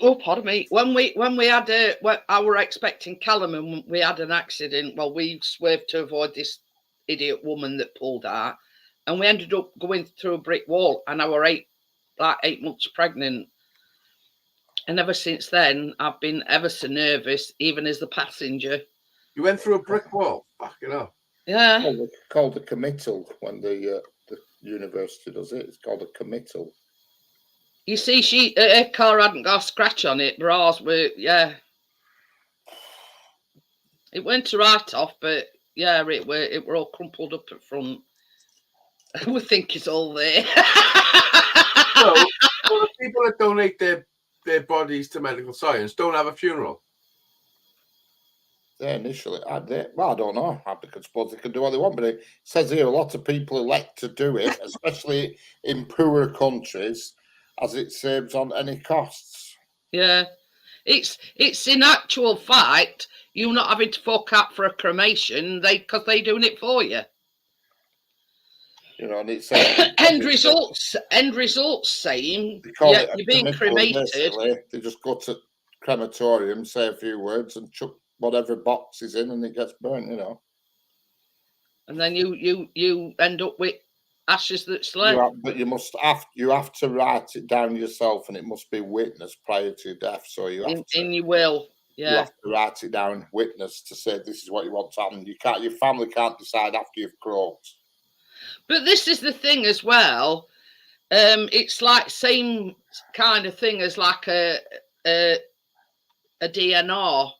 oh, pardon me. When we had I were expecting Callum and we had an accident. Well, we swerved to avoid this idiot woman that pulled out, and we ended up going through a brick wall. And I were 8 months pregnant, and ever since then I've been ever so nervous, even as the passenger. You went through a brick wall. Fucking hell. Yeah. Called a committal when the university does it. It's called a committal. You see, her car hadn't got a scratch on it, but ours were, yeah. It went to right off, but yeah, it were all crumpled up at front. We think it's all there. So, the people that donate their bodies to medical science don't have a funeral. They initially, I don't know. I suppose they can do what they want, but it says here a lot of people elect to do it, especially in poorer countries, as it saves on any costs. Yeah, it's in actual fact you not having to fork out for a cremation, because they doing it for you. You know, and it's end results saying you're being cremated. They just go to crematorium, say a few words, and chuck whatever box is in, and it gets burnt. You know, and then you end up with ashes that's left. But you have to write it down yourself, and it must be witnessed prior to death. So you have to. In your will. Yeah. You have to write it down, witness, to say this is what you want to happen. Your family can't decide after you've croaked. But this is the thing as well. It's like same kind of thing as like a DNR,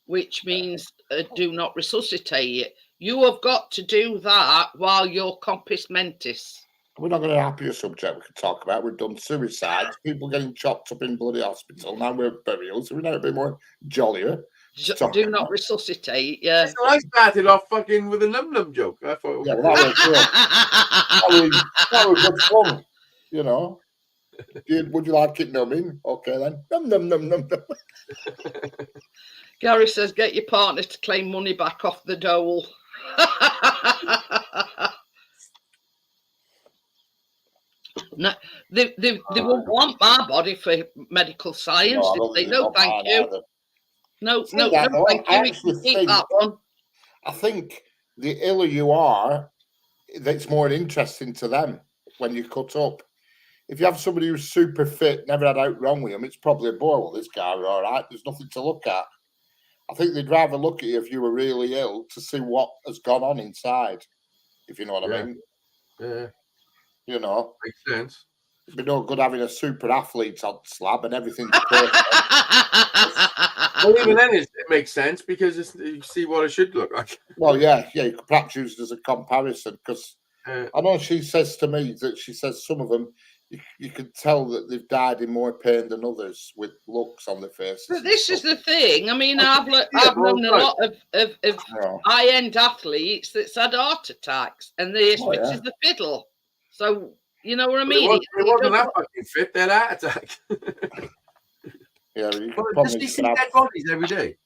which means do not resuscitate. You have got to do that while you're compos mentis. We're not going to happy a subject we can talk about. We've done suicides, people getting chopped up in bloody hospital. Now we're burials, so we're now a bit more jollier. Do not resuscitate, yeah. So I started off fucking with a num-num joke. I thought, yeah, well, that was good fun, you know. Would you like it numbing? Okay then. Num. Gary says, get your partner to claim money back off the dole. No, they won't want my body for medical science. No, thank you. Either. No, thank you. We can keep that one. I think the iller you are, that's more interesting to them when you cut up. If you have somebody who's super fit, never had out wrong with them, it's probably a boy. Well, this guy, all right, there's nothing to look at. I think they'd rather look at you if you were really ill to see what has gone on inside, if you know what I mean. Yeah. You know, makes sense. It'd be no good having a super athlete on slab and everything's perfect. Well, even then, it makes sense because you see what it should look like. Well, yeah, you could perhaps use it as a comparison because Uh, I know she says to me that she says some of them you can tell that they've died in more pain than others with looks on their faces. But and this is stuff. the thing. I mean, I I've can see it I've all known the a time. lot of Yeah. high-end athletes that's had heart attacks, and they're Oh, fit yeah. as the fiddle. So you know what I But mean? it You wasn't don't that got- fucking fit. That heart attack. Yeah, you could Well, does probably she see have, dead bodies every day?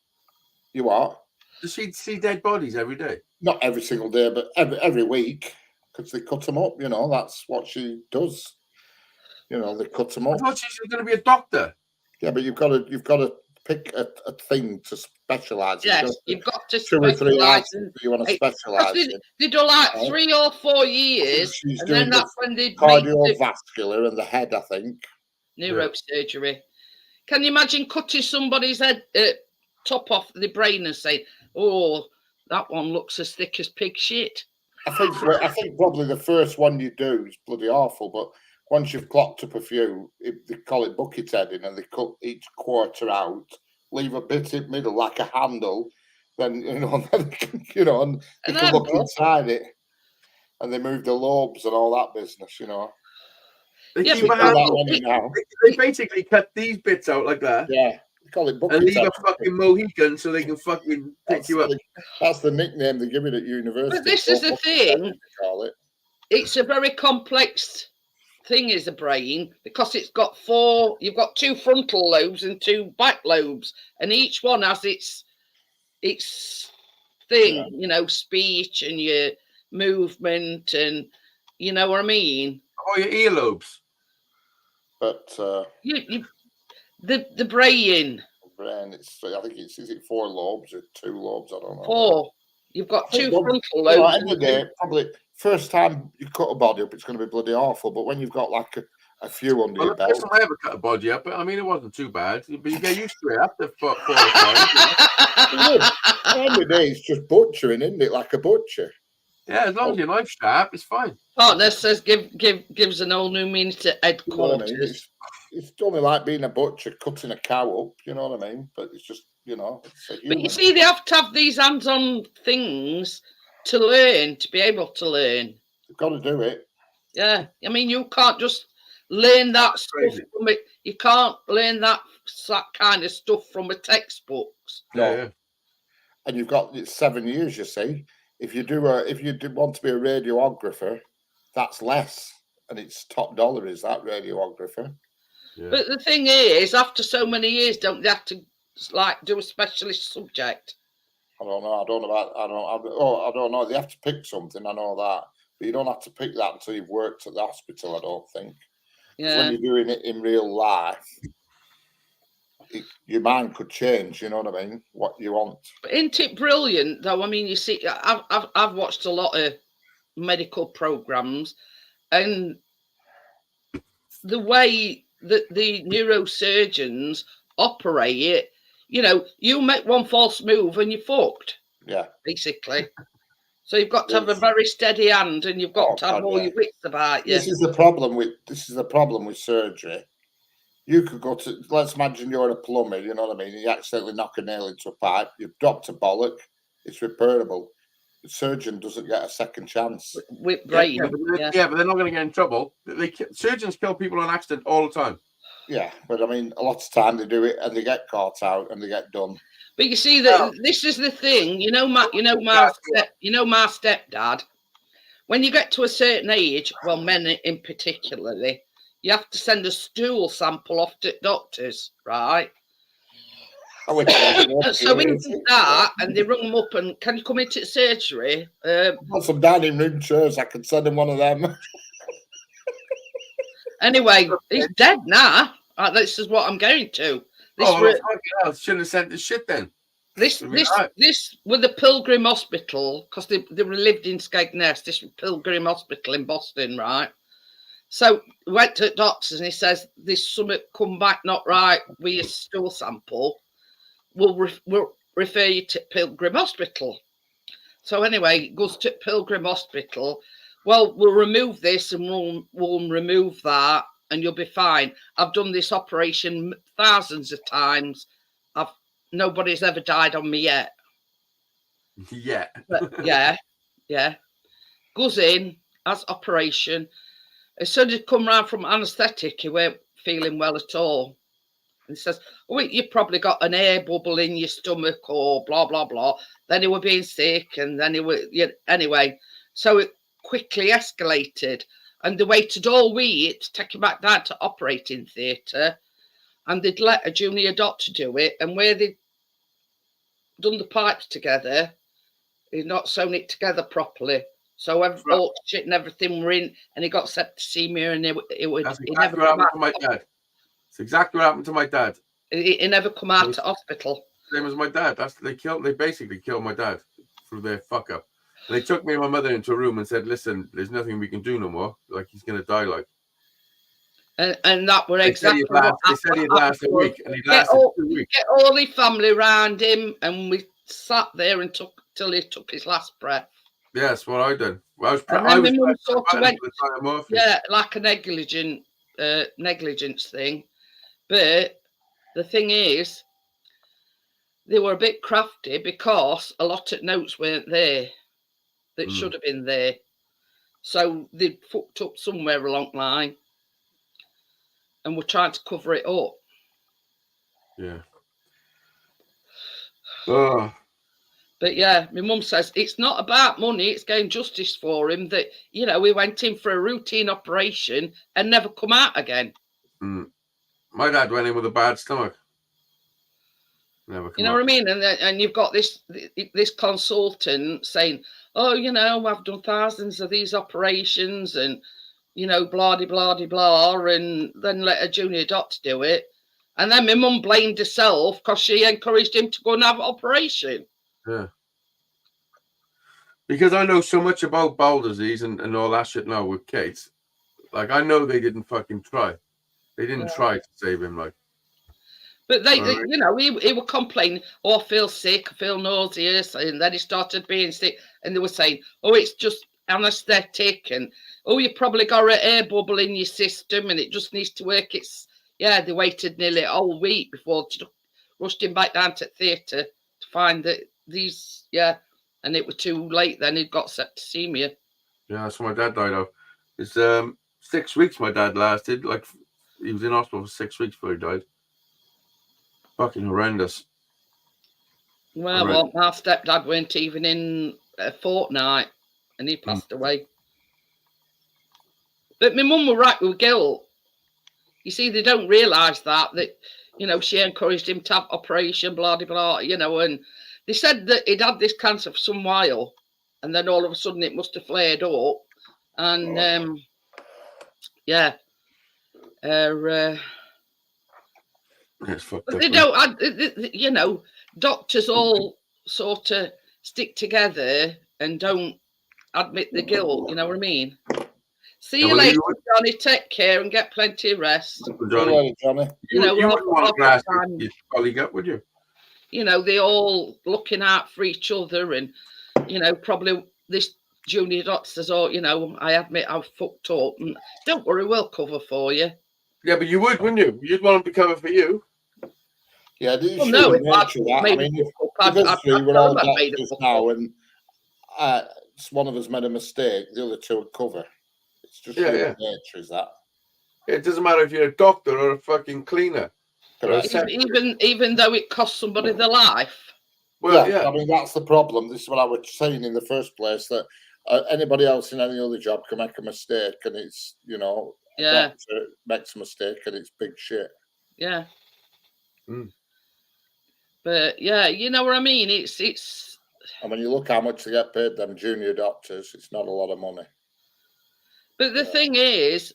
you are Does she see dead bodies every day? not every single day, but every week because they cut them up. You know, that's what she does. You know, they cut them I up. thought she was going to be a doctor. Yeah, but you've got to pick a thing to specialise in. Yes, you've got to 2 or 3 specialise items in. that you want to Hey, because specialise in. they do like Right. 3 or 4 years, She's and doing then the that's when they make the cardiovascular and the head, I think. neurosurgery. Can you imagine cutting somebody's head top off the brain and saying, "Oh, that one looks as thick as pig shit"? I think probably the first one you do is bloody awful, but once you've clocked up a few, they call it bucket heading, and they cut each quarter out, leave a bit in the middle like a handle, then and they An can look handle? inside it, and they move the lobes and all that business, They Yeah, keep They a do because- that handle. one in now. They basically cut these bits out like that Yeah, they call it bucket and leave a heading. fucking Mohican so they can fucking pick you up. That's the nickname they give it at university. But this is the bucket heading, thing. they call it. It's a very complex thing, is the brain, because it's got 4. You've got 2 frontal lobes and 2 back lobes, and each one has its thing. Yeah. Speech and your movement, and you know what I mean. Oh, your earlobes. But The brain. brain, I think is it 4 lobes or 2 lobes? I don't know. 4. You've got I think 2 one- frontal Well, lobes. at the end of the day, probably first time you cut a body up, it's going to be bloody awful. But when you've got like a few under Well, your the first belt, time I ever cut a body up, I mean, it wasn't too bad. But you get used to it after 4 or 5. at the end of the day, it's just butchering, isn't it? Like a butcher. Yeah, as long as your knife's sharp, it's fine. Partner says gives an all new meaning to You know what I headquarters. mean? It's only like being a butcher cutting a cow up. You know what I mean? But it's just it's a But human. you see, they have to have these hands-on things to learn, to be able to learn. You've got to do it. Yeah, I mean, you can't just learn that stuff crazy. from it. You can't learn that kind of stuff from a textbook. No. Yeah. And you've got it's 7 years. You see, if you want to be a radiographer, that's less, and it's top dollar. Is that radiographer? Yeah. But the thing is, after so many years, don't they have to do a specialist subject? I don't know. I don't know. They have to pick something. I know that, but you don't have to pick that until you've worked at the hospital. I don't think. 'Cause Yeah. when you're doing it in real life, your mind could change. You know what I mean? What you want. But isn't it brilliant though? I mean, you see, I've watched a lot of medical programs, and the way that the neurosurgeons operate it, you make one false move and you're fucked, Yeah. basically. So you've got to have a Yes. very steady hand, and you've got Oh, to have God, all yeah. your wits about you. This is the problem with surgery. You could go to. Let's imagine you're a plumber. You know what I mean? You accidentally knock a nail into a pipe. You've dropped a bollock. It's repairable. The surgeon doesn't get a second chance. With brain. Yeah, but they're not going to get in trouble. Surgeons kill people on accident all the time. Yeah, but I mean, a lot of time they do it and they get caught out and they get done. But you see that this is the thing, my stepdad. When you get to a certain age, well, men in particularly, you have to send a stool sample off to doctors, right? So we did that, and they rung them up and, can you come into the surgery? I've got some dining room chairs. I can send them one of them. Anyway, he's dead now. This is what I'm going to. This Oh, were- fucking hell. Shouldn't have sent the shit then. This It'll be this right. this with the Pilgrim Hospital, because they lived in Skegness, this Pilgrim Hospital in Boston, right? So we went to the doctors and he says, this something come back not right with your stool sample. We'll refer you to Pilgrim Hospital. So anyway, goes to Pilgrim Hospital. Well, we'll remove this and we'll remove that. and you'll be fine. I've done this operation thousands of times. Nobody's ever died on me yet. Yeah. But yeah. Goes in, has operation. As soon as he come round from anaesthetic, he weren't feeling well at all. And he says, "Oh, you probably got an air bubble in your stomach or blah, blah, blah." Then he were being sick, and then he were, anyway. So it quickly escalated. And they waited all week to take him back down to operating theatre. And they'd let a junior doctor do it. And where they'd done the pipes together, he'd not sewn it together properly. So all shit and everything were in, and he got septicemia, and That's exactly what happened to my dad. It's exactly what happened to my dad. He never come out to hospital. Same as my dad. They basically killed my dad through their fuck up. And they took me and my mother into a room and said, "Listen, there's nothing we can do no more. Like, he's gonna die." Like, and that were exactly what they said he'd last a week, and he lasted 2 weeks. Get all his family around him, and we sat there and took till he took his last breath. Yeah, that's what I did. Well, I was sort of went, like a negligence thing. But the thing is, they were a bit crafty because a lot of notes weren't there that should have been there. So they fucked up somewhere along the line and were trying to cover it up. Yeah. Oh. But yeah, my mum says it's not about money, it's getting justice for him that, we went in for a routine operation and never come out again. My dad went in with a bad stomach. Never come out. What I mean? And you've got this consultant saying, "Oh, I've done thousands of these operations and, blah, blah, blah, blah," and then let a junior doctor do it. And then my mum blamed herself because she encouraged him to go and have an operation. Yeah. Because I know so much about bowel disease and all that shit now with kids. Like, I know they didn't fucking try. They didn't try to save him, like. But he would complain, "Oh, I feel sick, I feel nauseous," and then he started being sick, and they were saying, "Oh, it's just anaesthetic," and "Oh, you probably got an air bubble in your system, and it just needs to work." They waited nearly a whole week before they rushed him back down to theatre to find that and it was too late. Then he'd got septicemia. Yeah, that's what my dad died of. It's 6 weeks my dad lasted. Like, he was in hospital for 6 weeks before he died. Fucking horrendous. Well, my stepdad weren't even in a fortnight, and he passed away. But my mum was right with guilt. You see, they don't realise that she encouraged him to have operation, blah, blah, blah, and they said that he'd had this cancer for some while, and then all of a sudden it must have flared up, and but they don't, doctors all sort of stick together and don't admit the guilt, you know what I mean? See you later, Johnny. Take care and get plenty of rest. Johnny. You wouldn't want to grass your colleague up, would you? They all looking out for each other, and probably this junior doctor says, "Oh, I admit I've fucked up, and don't worry, we'll cover for you." Yeah, but you would, wouldn't you? You'd want them to cover for you. Yeah, no, we're all doctors now, and one of us made a mistake, the other two would cover. It's just nature, is that? It doesn't matter if you're a doctor or a fucking cleaner. Even though it costs somebody their life. Well, yeah. I mean, that's the problem. This is what I was saying in the first place, that anybody else in any other job can make a mistake, and it's, doctor makes a mistake and it's big shit. Yeah. But yeah, you know what I mean? It's I mean, you look how much they get paid, them junior doctors, it's not a lot of money. But the thing is,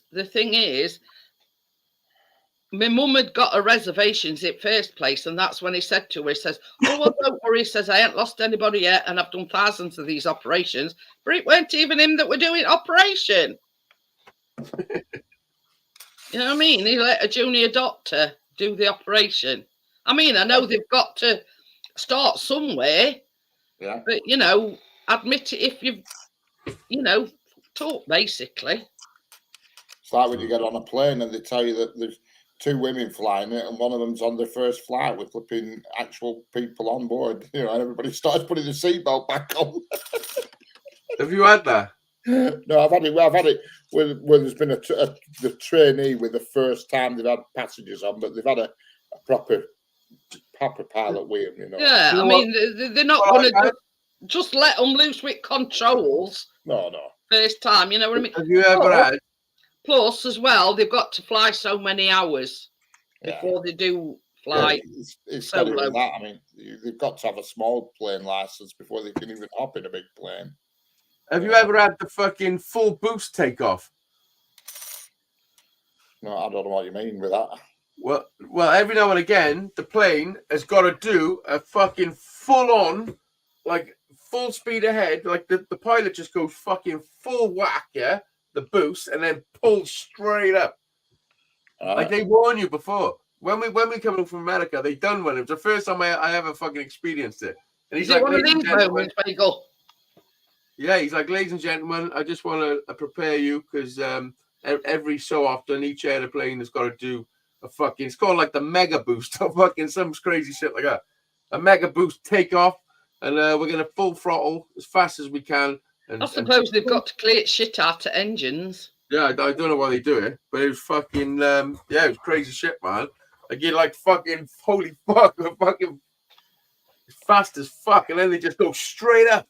my mum had got her reservations in first place, and that's when he said to her, he says, "Oh, well, don't worry," he says, "I ain't lost anybody yet, and I've done thousands of these operations, but it weren't even him that were doing operation." You know what I mean? He let a junior doctor do the operation. I mean, I know they've got to start somewhere, but, admit it if you've, talk, basically. It's like when you get on a plane and they tell you that there's 2 women flying it and one of them's on their first flight with flipping actual people on board. You know, and everybody starts putting the seatbelt back on. Have you had that? No, I've had it. Well, I've had it where there's been the trainee with the first time they've had passengers on, but they've had a proper pilot with them. You know. Yeah, You know I mean, they're not Well, going to just let them loose with controls No. first time. You know what I mean? Have you ever Oh. had? Plus, as well, they've got to fly so many hours Yeah. before they do Yeah, fly. it's got to solo. be that. I mean, they've got to have a small plane license before they can even hop in a big plane. Have you ever had the fucking full boost takeoff? No, I don't know what you mean with that. Well, every now and again, the plane has got to do a fucking full-on, like full speed ahead. Like the pilot just goes fucking full whack, yeah, the boost, and then pulls straight up. Like they warn you before. When we come in from America, they done one. It was the first time I ever fucking experienced it. And he's Is it like, one of "Ladies and these gentlemen," moments where you go, yeah, he's like, "Ladies and gentlemen, I just want to prepare you because every so often each airplane has got to do a fucking, it's called like the mega boost or fucking some crazy shit like that. A mega boost takeoff, and we're gonna full throttle as fast as we can." And I suppose they've got to clear shit out of engines. yeah, I don't know why they do it, but it was fucking yeah, it was crazy shit, man. Like you're like fucking holy fuck, we're fucking fast as fuck, and then they just go straight up.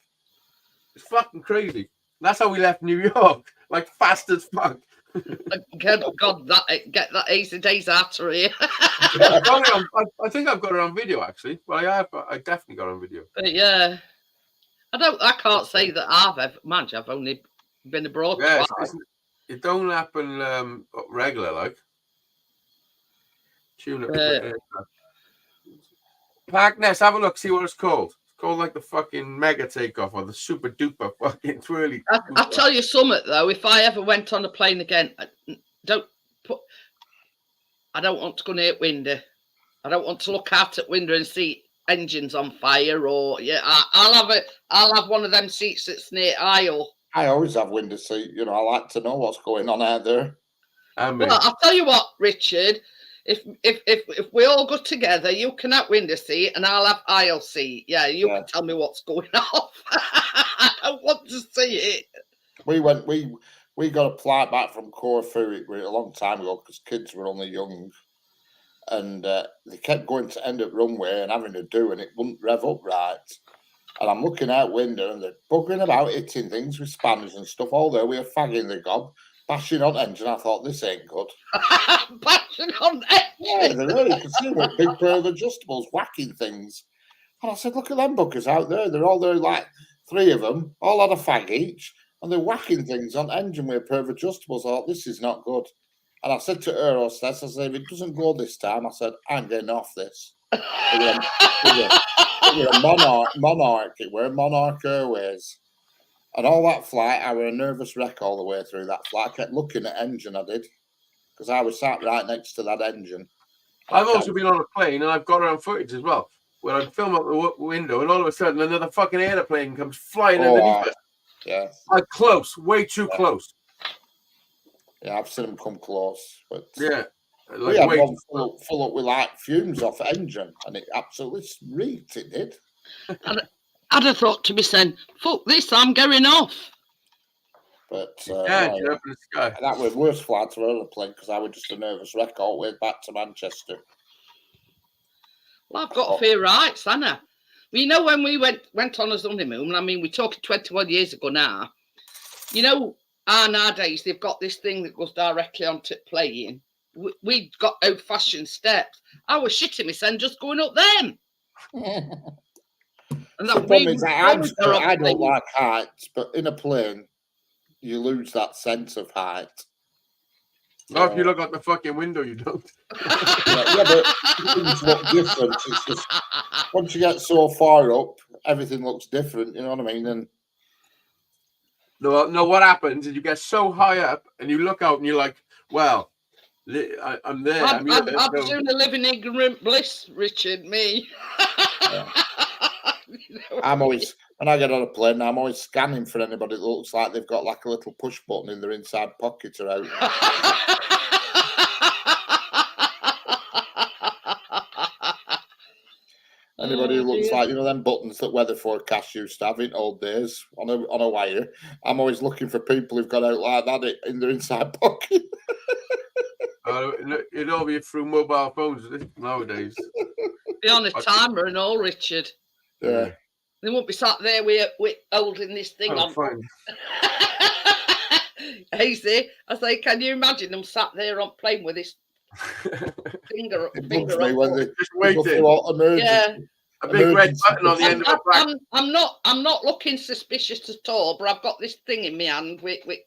It's fucking crazy. And that's how we left New York, like fast as fuck. Get that Easy Days out of here. I think I've got it on video actually. Well, I definitely got it on video. But yeah, I can't say that I've only been abroad Yeah, twice. it don't happen regular like. Tune it. Packness, have a look, see what it's called. It's called like the fucking mega takeoff or the super duper fucking twirly. I tell you something though, if I ever went on a plane again, I don't want to go near window. I don't want to look out at window and see engines on fire or I'll have one of them seats that's near aisle. I always have window seat. You know, I like to know what's going on out there. Well, I'll tell you what, Richard. If we all go together, you can have window seat and I'll have aisle seat. Yeah, you can tell me what's going off. I don't want to see it. We got a flight back from Corfu a long time ago because kids were only young, and they kept going to end up runway and having to do, and it wouldn't rev up right. And I'm looking out window and they're buggering about, hitting things with spanners and stuff. Although we were fagging the gob, bashing on engine. I thought this ain't good. Bashing on engine. Yeah, they really could see with big pair of adjustables whacking things. And I said, look at them buggers out there. They're all there, like 3 of them, all had a fag each, and they're whacking things on engine with a pair of adjustables. I thought, this is not good. And I said to her hostess, I said, if it doesn't go this time, I said, I'm getting off this. It were a Monarch. It were Monarch Airways. And all that flight, I were a nervous wreck all the way through that flight. I kept looking at engine, I did, because I was sat right next to that engine. I've also been on a plane and I've got it on footage as well, where I'd film up the window and all of a sudden another fucking airplane comes flying underneath it. Yeah. Like close, way too close. Yeah, I've seen them come close. But yeah. We had one full up with like fumes off engine, and it absolutely reeked. It did. I'd have thought to be saying, fuck this, I'm going off. But up in the sky. That was worst flight to ever plane because I was just a nervous wreck all the way back to Manchester. Well, I've got a few rights, haven't I? Well, you know, when we went on as honeymoon, I mean, we're talking 21 years ago now. You know, nowadays they've got this thing that goes directly onto plane. We got old-fashioned steps. I was shitting myself just going up them. And that the problem is I don't like heights, but in a plane, you lose that sense of height. No, if you look out the fucking window, you don't. yeah, but things look different. It's just once you get so far up, everything looks different. You know what I mean? And no, what happens is you get so high up and you look out and you're like, well, I'm there. I'm doing a living ignorant bliss, Richard, me. Yeah. You know, I'm always when I get on a plane, I'm always scanning for anybody that looks like they've got like a little push button in their inside pocket or out. Anybody who looks like, them buttons that weather forecast used to have in old days on a wire. I'm always looking for people who've got out like that in their inside pocket. It'd all be through mobile phones nowadays. Be on a timer and all, Richard. Yeah. They won't be sat there with holding this thing on. Fine. Hazy, I say, can you imagine them sat there on playing with this finger It bugs finger me on? when they Just go waiting. through all emergency. Yeah. A big red button on the end of a back. I'm not looking suspicious at all, but I've got this thing in my hand with It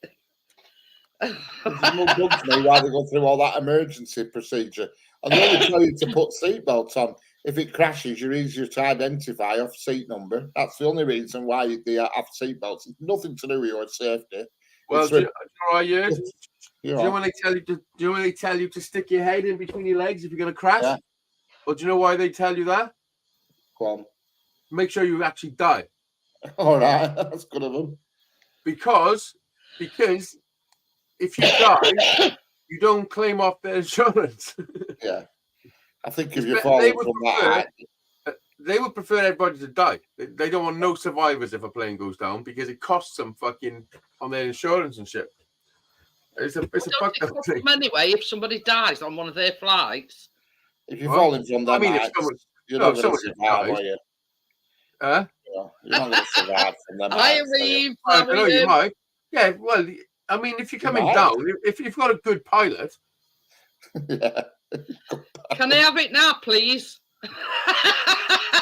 bugs me why they go through all that emergency procedure. And they only tell you to put seatbelts on. If it crashes, you're easier to identify off seat number. That's the only reason why they have seatbelts. It's nothing to do with your safety. Well, It's do you know when they tell you to stick your head in between your legs if you're going to crash? Yeah. Or do you know why they tell you that? Go on. Make sure you actually die. All right, that's good of them. Because if you die, you don't claim off their insurance. Yeah. I think if They you're falling would from prefer- that, They would prefer everybody to die. They don't want no survivors if a plane goes down because it costs them fucking on their insurance and shit. It's a fucked up thing. Anyway, if somebody dies on one of their flights, if you're falling from them if heights, someone, you're not going to someone survive, dies. are you? huh? You're not going to survive from them I heights, are you? leave. I don't know, you might. Yeah, well, I mean, if you're coming might. down, if you've got a good pilot, Yeah. Can I have it now, please?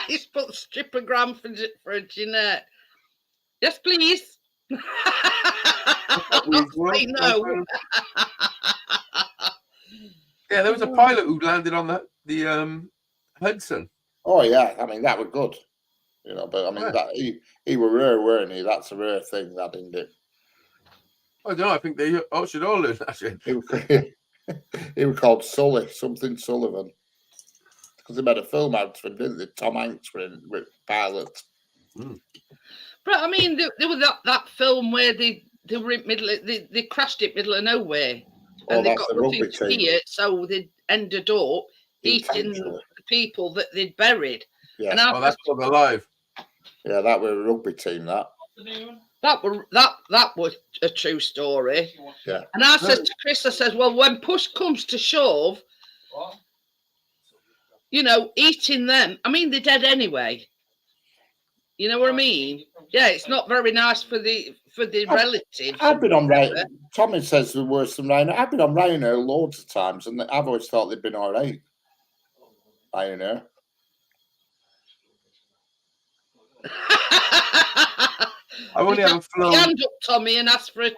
He's put the strippogram for Jeanette. Yes, please. I know. Yeah, there was a pilot who landed on the Hudson. Oh yeah, I mean that was good, But I mean Yeah. that he were rare, weren't he? That's a rare thing, that isn't it? I don't know. I think they should all learn that shit. He was called Sully, something Sullivan, because they made a film out of him, didn't they? Tom Hanks with pilot. But I mean, there was that film where they were in middle. They crashed it middle of nowhere, and they that's got the nothing rugby to team. eat, so they ended up eating Intentionally. the people that they'd buried. Yeah. And I Oh, that's called Alive. Yeah, that was a rugby team. That. that was a true story. Yeah. And I said to Chris, I said, well, when push comes to shove, What? eating them. I mean, they're dead anyway. You know what I mean? Yeah, it's not very nice for the relatives. I've been on Ryanair. Tommy says the worst than Ryanair. I've been on Ryanair loads of times, and I've always thought they've been all right. Ryanair. I've only ever flown. Hand up, Tommy, and ask for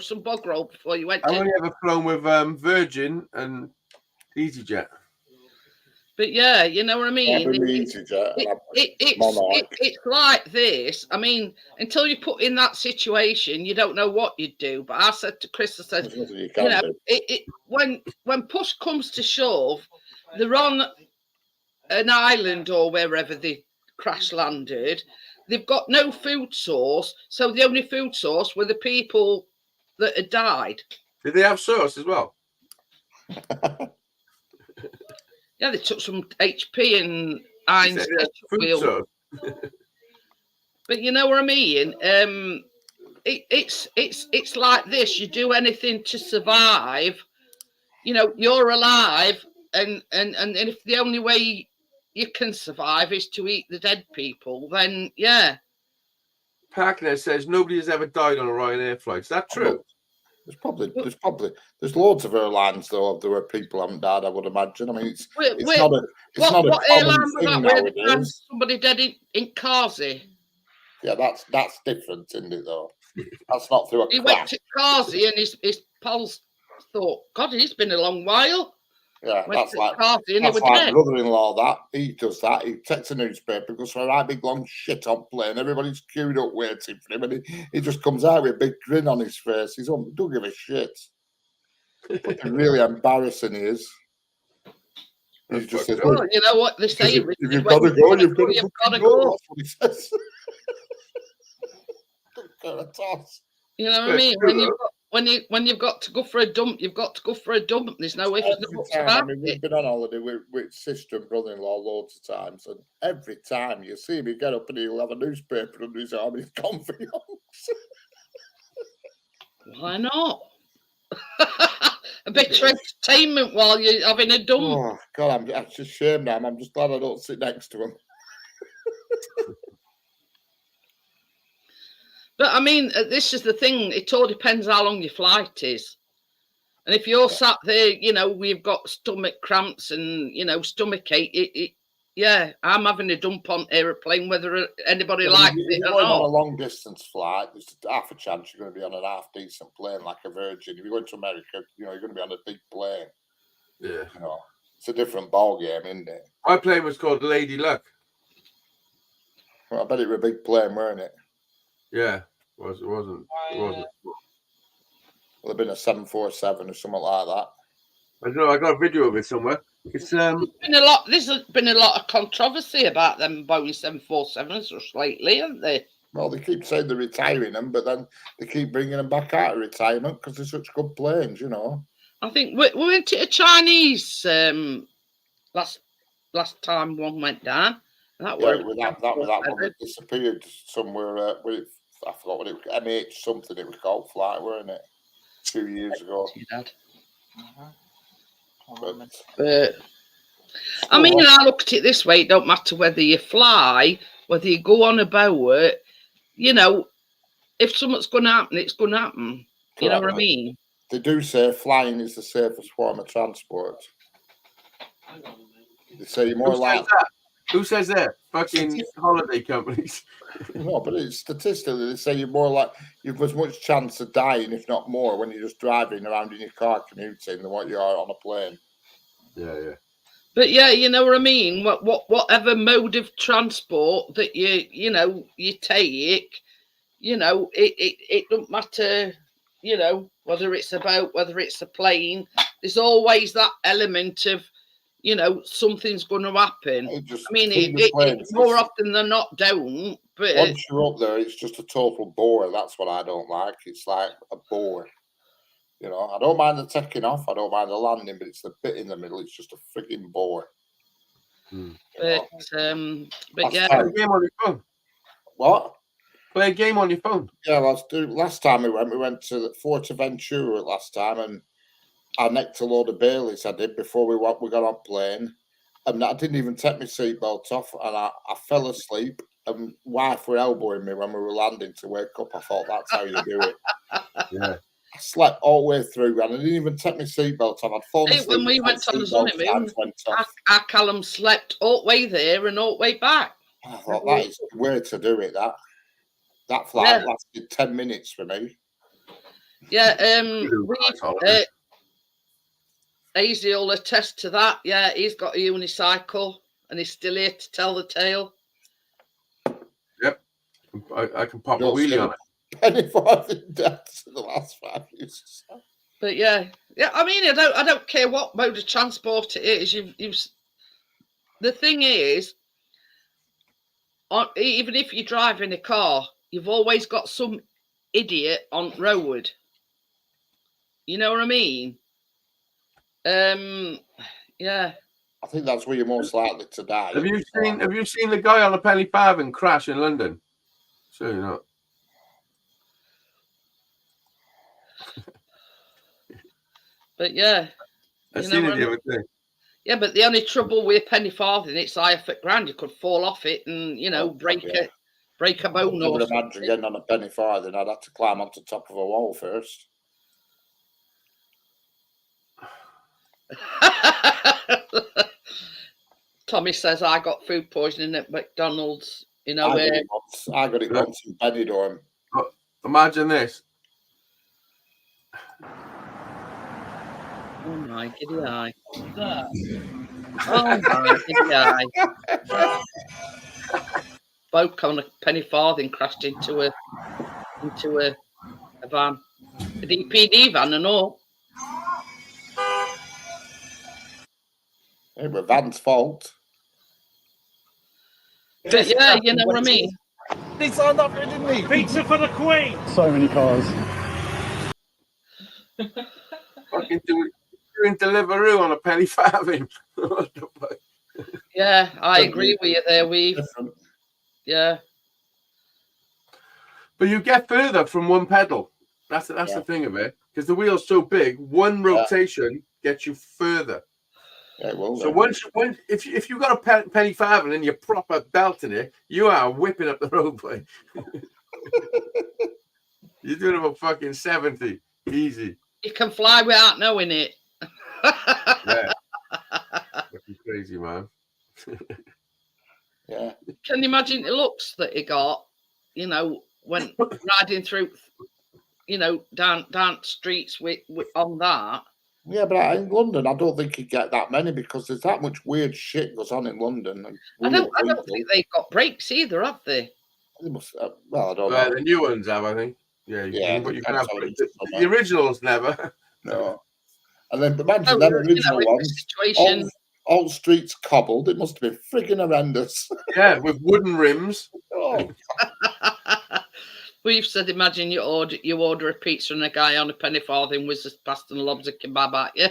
some bog roll before you went. I've only ever flown with Virgin and EasyJet. But yeah, you know what I mean. I've been EasyJet. It's like this. I mean, until you put in that situation, you don't know what you'd do. But I said to Chris, I said, There's nothing you can do. when push comes to shove, they're on an island or wherever they crash landed. They've got no food source, so the only food source were the people that had died. Did they have sauce as well? Yeah, they took some HP and Heinz Food wheel. sauce. But you know what I mean? It's like this. You do anything to survive. You're alive, and if the only way you can survive is to eat the dead people, then yeah. Parkner says nobody has ever died on a Ryanair flight. Is that true? There's loads of airlines though where people haven't died. I would imagine. I mean, it's What not a airline common was thing that where they found nowadays. somebody dead in Kazi? Yeah, that's different, isn't it? Though that's not through a He went crash. to Kazi and his pals thought, God, he's been a long while. Yeah, Went that's to like Kazi and he was my dead. brother-in-law. That he does that. He takes a newspaper, goes for a right big long shit on plane. Everybody's queued up waiting for him, and he just comes out with a big grin on his face. He's don't give a shit. Really embarrassing he is. He just says, Well, you know what they say. if you've got to go, you've got to go. go. That's what he says. Got a toss. You know what I It's mean? true, When you've got to go for a dump, you've got to go for a dump. There's no ifs, no Every buts time, about I mean, we've it. been on holiday with sister and brother-in-law loads of times, and every time you see me get up and he'll have a newspaper under his arm, he's gone for yonks. Why not? A bit of entertainment while you're having a dump. Oh God, I'm just ashamed now. I'm just glad I don't sit next to him. But I mean, this is the thing. It all depends how long your flight is. And if you're sat there, you know, we've got stomach cramps and, you know, stomach ache, yeah, I'm having a dump on aeroplane, whether anybody Yeah, likes if it you're or going on a not. long distance flight, there's half a chance you're going to be on an half decent plane like a Virgin. If you're going to America, you know, you're going to be on a big plane. Yeah. You know, it's a different ball game, isn't it? My plane was called Lady Luck. Well, I bet it was a big plane, weren't it? Yeah. It wasn't. It wasn't. Would have been a 747 or something like that. I don't know. I got a video of it somewhere. It's There's been a lot of controversy about them Boeing 747s just lately, haven't they? Well, they keep saying they're retiring them, but then they keep bringing them back out of retirement because they're such good planes, you know. I think we went to a Chinese last time one went down. That Yeah, was that one that disappeared somewhere. I forgot what it was. MH something it was called, flight, weren't it? 2 years ago. Dad. But I mean, I look at it this way: it don't matter whether you fly, whether you go on a boat. You know, if something's going to happen, it's going to happen. You know what I mean? They do say flying is the safest form of transport. They say you're more likely. Who says that? Fucking holiday companies. No, but it's statistically they say you've as much chance of dying, if not more, when you're just driving around in your car commuting than what you are on a plane. Yeah. But yeah, you know what I mean. Whatever mode of transport that you take, you know, it don't matter. You know, whether it's a boat, whether it's a plane, there's always that element of, you know, something's going to happen. I mean, it more often than not don't. But once you're up there, it's just a total bore. That's what I don't like. It's like a bore. You know, I don't mind the taking off. I don't mind the landing, but it's the bit in the middle. It's just a freaking bore. But yeah. Play a game on your phone. What? Play a game on your phone. Yeah, last time we went to Fuerteventura last time, and I necked a load of Baileys I did before we got on plane, and I didn't even take my seatbelt off, and I fell asleep, and wife were elbowing me when we were landing to wake up. I thought that's how you do it. Yeah. I slept all the way through, and I didn't even take my seatbelt off. I'd fallen asleep. When we went on the honeymoon, our Callum slept all the way there and all the way back. I thought that is the way to do it. That flight lasted 10 minutes for me. Yeah, Hazy will attest to that. Yeah, he's got a unicycle and he's still here to tell the tale. Yep, I can pop a wheelie on it. Penny farthing deaths in the last 5 years. But yeah. I mean, I don't care what mode of transport it is. The thing is, even if you drive in a car, you've always got some idiot on road. You know what I mean? Yeah. I think that's where you're most likely to die. Have you seen the guy on a penny farthing crash in London? Sure you're not. But yeah. I seen it the other day. Yeah, but the only trouble with a penny farthing, it's higher foot ground. You could fall off it and, you know, break a bone. I would imagine getting on a penny farthing, I'd have to climb onto top of a wall first. Tommy says I got food poisoning at McDonald's. You know, I got it once in Benidorm. Imagine this. Oh my giddy eye! Oh my giddy eye! Bloke on a penny farthing crashed into a van, a DPD van and all. It was Van's fault. But yeah, you know what I mean. He signed up for it, didn't he? Pizza for the Queen. So many cars. Fucking doing Deliveroo on a penny farthing. What the fuck? Yeah, I agree with you there, Weave. Different. Yeah. But you get further from one pedal. That's Yeah. the thing of it. Because the wheel's so big, one rotation gets you further. Yeah, it will. So then. if you got a penny farthing and you're proper belting it, you are whipping up the roadway. You're doing about fucking 70. Easy. You can fly without knowing it. Yeah. Fucking crazy, man. Yeah. Can you imagine the looks that he got, you know, when riding through, you know, down streets with on that? Yeah, but in London, I don't think you get that many because there's that much weird shit goes on in London. And I don't weird think they've got brakes either, have they? They must, well, I don't know. The new ones have, I think. Yeah, Yeah, but you they can have can't tell the originals never. No. And then imagine Oh, them you original know, ones. situation. All streets cobbled. It must have been frigging horrendous. Yeah, with wooden rims. Oh, We've said, imagine you order a pizza and a guy on a penny farthing whizzes past and lobs a kebab at you.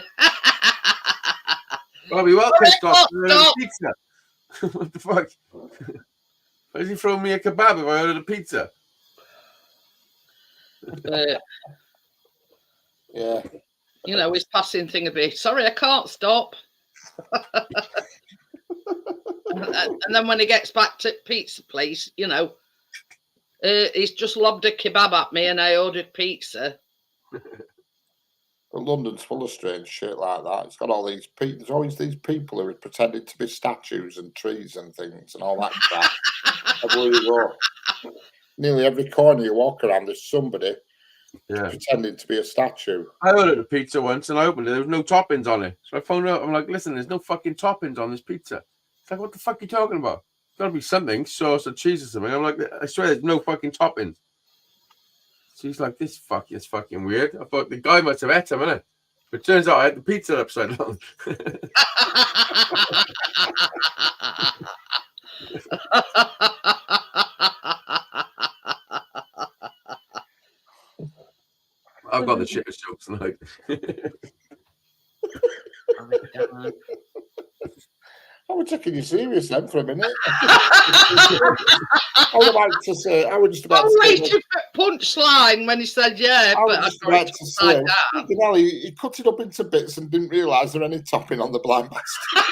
Well, we well pissed off Stop. pizza. What the fuck? Why is he throwing me a kebab if I ordered a pizza? yeah. You know, his passing thing a bit. Sorry, I can't stop. and then when he gets back to pizza place, you know, he's just lobbed a kebab at me and I ordered pizza. But London's full of strange shit like that. It's got all these people. There's always these people who are pretending to be statues and trees and things and all that crap. Everywhere you go. Nearly every corner you walk around, there's somebody pretending to be a statue. I ordered a pizza once and I opened it. There was no toppings on it. So I phoned up. I'm like, listen, there's no fucking toppings on this pizza. It's like, what the fuck are you talking about? It's got to be something, sauce or cheese or something. I'm like, I swear there's no fucking toppings. She's like, this is fucking weird. I thought the guy must have ate them, innit? But it turns out I had the pizza upside down. I've got the shittest jokes tonight. I was taking you serious then for a minute. I would like to say, I was just about I'm to say, waiting for punchline when he said yeah, I but was I just got about it to say, upside down. you know, he cut it up into bits and didn't realise there any topping on the blind bastard.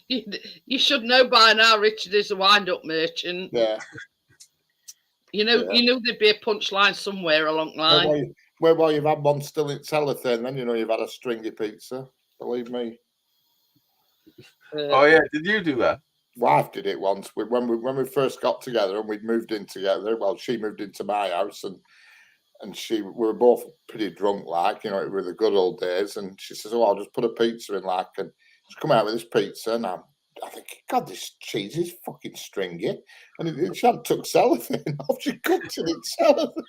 You should know by now Richard is a wind-up merchant. Yeah. You know there'd be a punchline somewhere along the line. Well, you've had one still in cellophane, then you know you've had a stringy pizza. Believe me. Oh yeah, did you do that? Wife did it once. When we first got together and we'd moved in together. Well, she moved into my house and we were both pretty drunk, like, you know, it were the good old days. And she says, "Oh, I'll just put a pizza in, like," and she's come out with this pizza, and I think, God, this cheese is fucking stringy. And she hadn't took cellophane off. She cooked it in cellophane.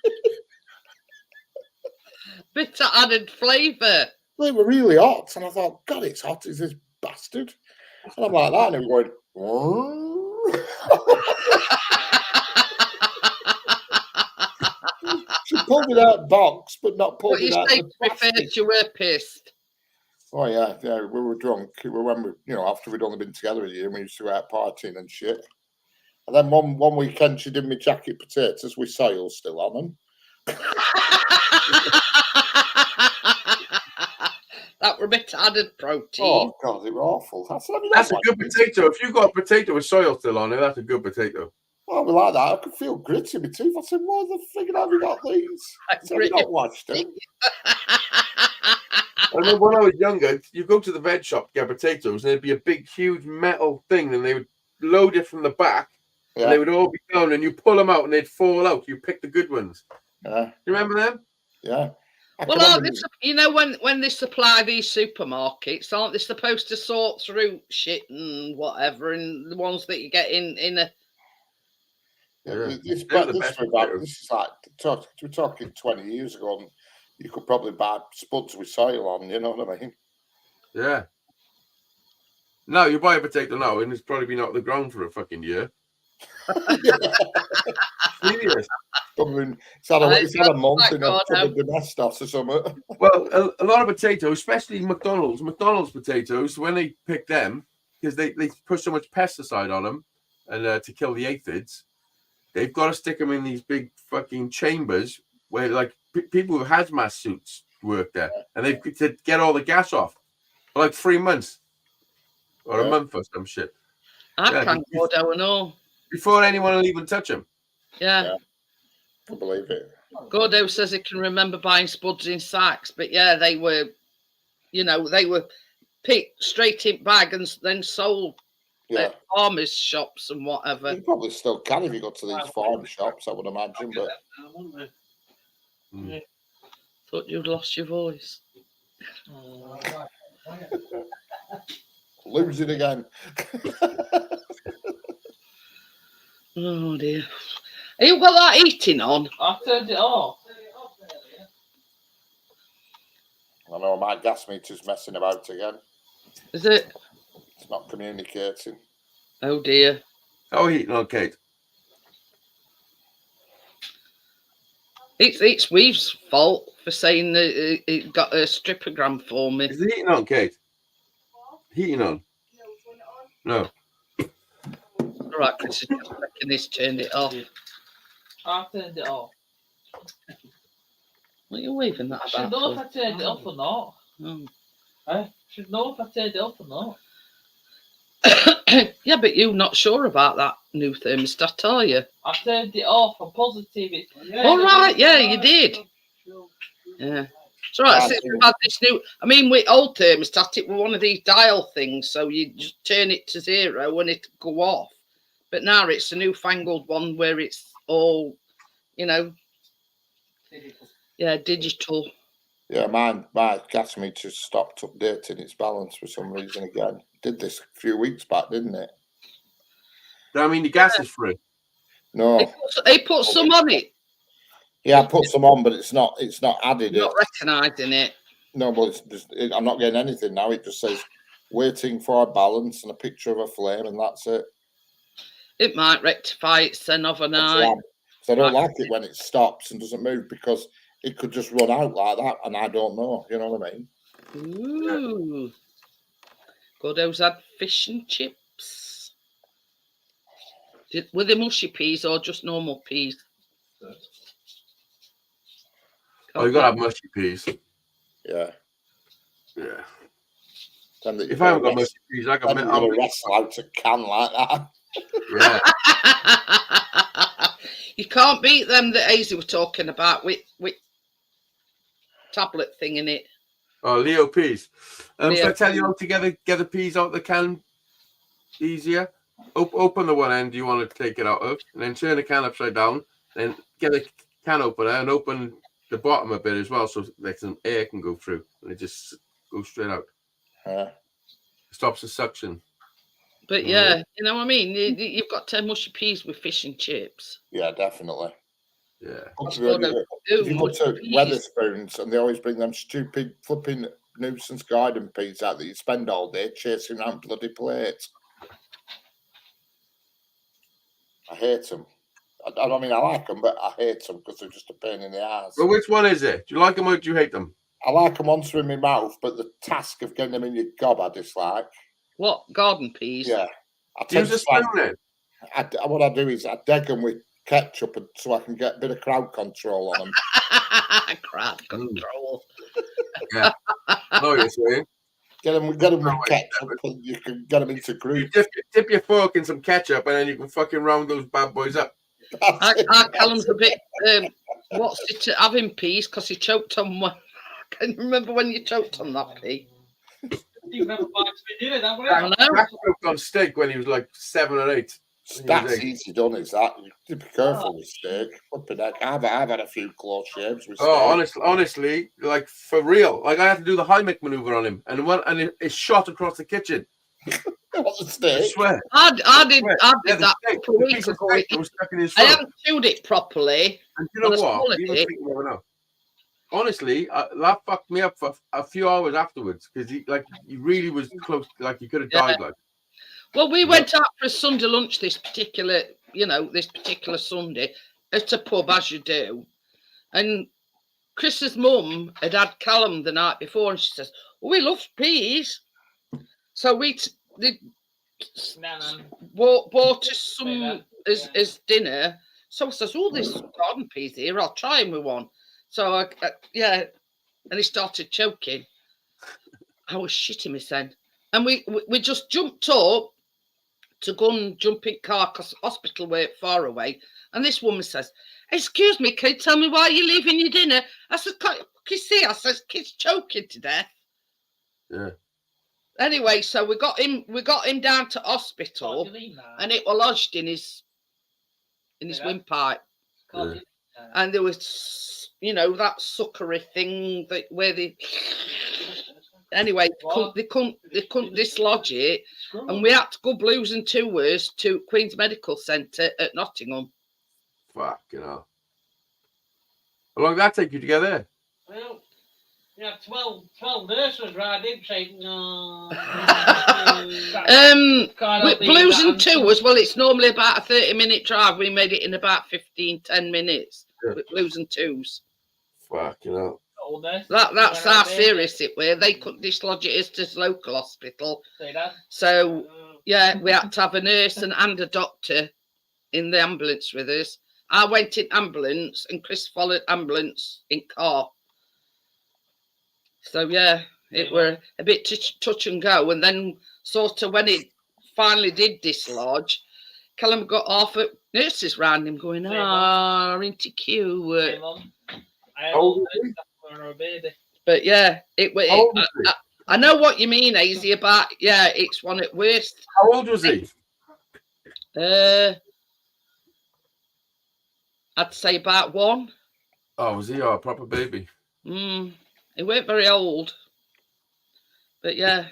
Bit of added flavour. They were really hot, and I thought, God, it's hot, is this bastard? And I'm like that, and it going, she pulled it out box, but not pulled What you it out say the to be fair, plastic. you were pissed. Oh yeah, we were drunk. It were when we, you know, after we'd only been together a year, we used to go out partying and shit. And then one weekend, she did me jacket potatoes with sails still on them. That were a bit added protein. Oh God, they were awful. That's a good potato. If you got a potato with soil still on it, that's a good potato. Well, we like that. I could feel grit in my teeth. I said, "Why the frig have you got these? Have you not washed them?" I remember when I was younger, you go to the veg shop to get potatoes, and there'd be a big, huge metal thing, and they would load it from the back, and they would all be down, and you pull them out, and they'd fall out. You pick the good ones. Yeah. You remember them? Yeah. Well, you know, when they supply these supermarkets, aren't they supposed to sort through shit and whatever, and the ones that you get in a... This is like, we're talking 20 years ago, and you could probably buy spuds with soil on, you know what I mean? Yeah. Now you buy a potato now, and it's probably been out of the ground for a fucking year. Serious. It's had a month Thank in God, the domestos or something. Well, a lot of potatoes, especially McDonald's potatoes, when they pick them, because they put so much pesticide on them and to kill the aphids, they've got to stick them in these big fucking chambers where like people with hazmat suits work there, and they to get all the gas off for like 3 months or a month or some shit. I can't go down and all. Before anyone will even touch them. Yeah. I believe it. Gordo says he can remember buying spuds in sacks, but yeah, they were picked straight in bag and then sold at farmers' shops and whatever. You probably still can if you go to these farm shops, I would imagine, but Thought you'd lost your voice. lose it again. Oh dear. Have you got that heating on? I turned it off. I know my gas meter's messing about again. Is it? It's not communicating. Oh dear. How are you eating on, Kate? It's Weave's fault for saying that it got a stripogram for me. Is the heating on, Kate? Heating on? No. All right, Chris is just making this turned it off. I turned it off. What are you waving that I should about? know if I turned it off or not. Oh. I should know if I turned it off or not. Yeah, but you're not sure about that new thermostat, are you? I turned it off. I'm positive it's. All right, yeah, you did. Yeah. It's all right. Since we've had this new, I mean, with old thermostat, it was one of these dial things, so you just turn it to 0 and it'll go off. But now it's a newfangled one where it's all, digital. Yeah, digital. Yeah, my gas meter stopped updating its balance for some reason again. Did this a few weeks back, didn't it? I mean, the gas is free. No. They put some on it. Yeah, I put some on, but it's not added. Not recognising it. No, but I'm not getting anything now. It just says waiting for a balance and a picture of a flame, and that's it. It might rectify it then overnight. So I don't like it when it stops and doesn't move because it could just run out like that, and I don't know. You know what I mean? Ooh. Gordo's had fish and chips. Were they mushy peas or just normal peas? Oh, you got to have mushy peas. Yeah. Yeah. If I haven't got mushy peas, I got a wrestle out a can like that. Yeah. You can't beat them that Hazy were talking about with tablet thing in it. Oh, Leo peas. Leo If I tell you how to get the peas out the can easier, open the one end you want to take it out of, and then turn the can upside down, then get a can opener and open the bottom a bit as well so that some air can go through, and it just goes straight out. Stops the suction. But yeah, you know what I mean? You've got 10 mushy peas with fish and chips. Yeah, definitely. Yeah. If you go to Weatherspoons and they always bring them stupid flipping nuisance garden peas out that you spend all day chasing around bloody plates. I hate them. I mean, I like them, but I hate them because they're just a pain in the ass. Well, which one is it? Do you like them or do you hate them? I like them once in my mouth, but the task of getting them in your gob I dislike. What? Garden peas? Yeah. Use a spoon then. What I do is I deg them with ketchup so I can get a bit of crowd control on them. Crowd control. Yeah. I know what you're saying. Get them with ketchup and you can get them into groups. You dip your fork in some ketchup and then you can fucking round those bad boys up. Our Callum's a bit, what's it, having peas because he choked on one. Can you remember when you choked on that pea? You never liked me, did it? That way. I know. Jack choked on steak when he was like 7 or 8. That's easy done, is that? You have to be careful with steak. Flipping heck. I've had a few close shaves with steak. Oh, honestly, like for real. Like I had to do the Heimlich maneuver on him and it shot across the kitchen. What's the I steak? I swear. did that a couple of weeks ago. I haven't chewed it properly. And you know Well, what? it's Even thinking of it now. honestly, that fucked me up for a few hours afterwards because he really was close. Like he could have Yeah. died. Like, Well, we Yep. went out for a Sunday lunch this particular Sunday at a pub, as you do. And Chris's mum had Callum the night before, and she says, "Oh, we love peas." So they bought us some as dinner. So I says, "Oh, there's garden peas here. I'll try them with one." So and he started choking. I was shitting myself then, and we just jumped up to go and jump in car because hospital were far away. And this woman says, "Excuse me, can you tell me why you're leaving your dinner?" I said, "Can you see?" I says, "Kid's choking to death." yeah. Anyway, so we got him down to hospital, and it was lodged in his windpipe. Yeah. And there was, that suckery thing where they. Anyway, they couldn't dislodge it, and we had to go blues and tours to Queen's Medical Centre at Nottingham. Fuck, you know. How long did that take you to get there? Well, yeah, 12 nurses, right? Didn't take. No. With blues and tours, well, it's normally about a 30-minute drive. We made it in about 10 minutes with blues and twos. Fuck, you know. That's how serious it were. They couldn't dislodge it as to local hospital. So yeah, we had to have a nurse and a doctor in the ambulance with us. I went in ambulance and Chris followed ambulance in car. So yeah, it were a bit touch and go. And then sort of when it finally did dislodge, Callum got off at nurses round him going, into cute. But yeah, I know what you mean, Hazy, about, it's one at worst. How old was he? I'd say about 1. Oh, was he a proper baby? He weren't very old. But yeah.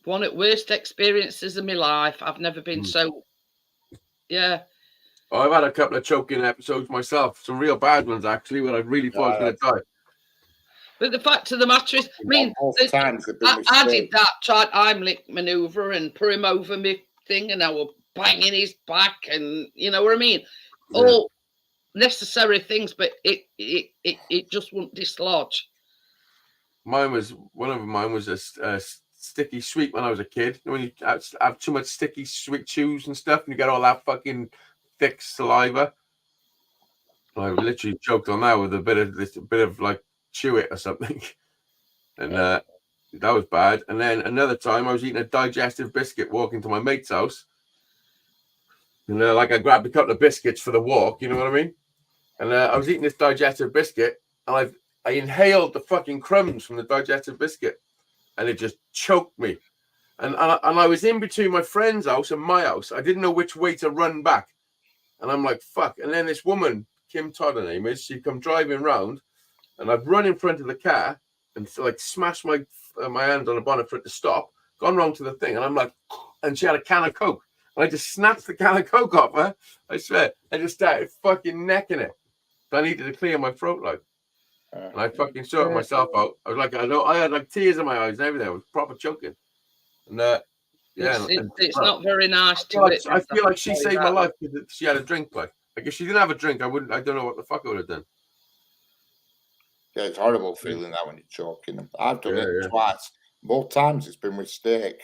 One at worst experiences of my life. I've never been so, yeah. I've had a couple of choking episodes myself. Some real bad ones, actually, when I really thought I was going to die. But the fact of the matter is, I mean, I did that, tried Heimlich manoeuvre and put him over me thing, and I was banging his back, and you know what I mean? Yeah. All necessary things, but it just wouldn't dislodge. One of mine was a sticky sweet when I was a kid. When you have too much sticky sweet chews and stuff, and you get all that fucking thick saliva. I literally choked on that with a bit of like chew it or something, and that was bad. And then another time I was eating a digestive biscuit walking to my mate's house, and like I grabbed a couple of biscuits for the walk, you know what I mean? And I was eating this digestive biscuit, and I inhaled the fucking crumbs from the digestive biscuit, and it just choked me. And I was in between my friend's house and my house. I didn't know which way to run back. And I'm like, fuck. And then this woman, Kim Todd, her name is, she come driving round, and I've run in front of the car and like smashed my hand on the bonnet for it to stop, gone wrong to the thing. And I'm like, and she had a can of Coke. And I just snapped the can of Coke off her. I swear. I just started fucking necking it. So I needed to clear my throat, like. And I fucking sorted myself out. I was like, I had like tears in my eyes and everything. I was proper choking. And it's not very nice to it. I feel like she saved my life because she had a drink. Like if she didn't have a drink, I don't know what the fuck I would have done. Yeah, it's horrible feeling that when you're choking. I've done it twice. Both times it's been with steak.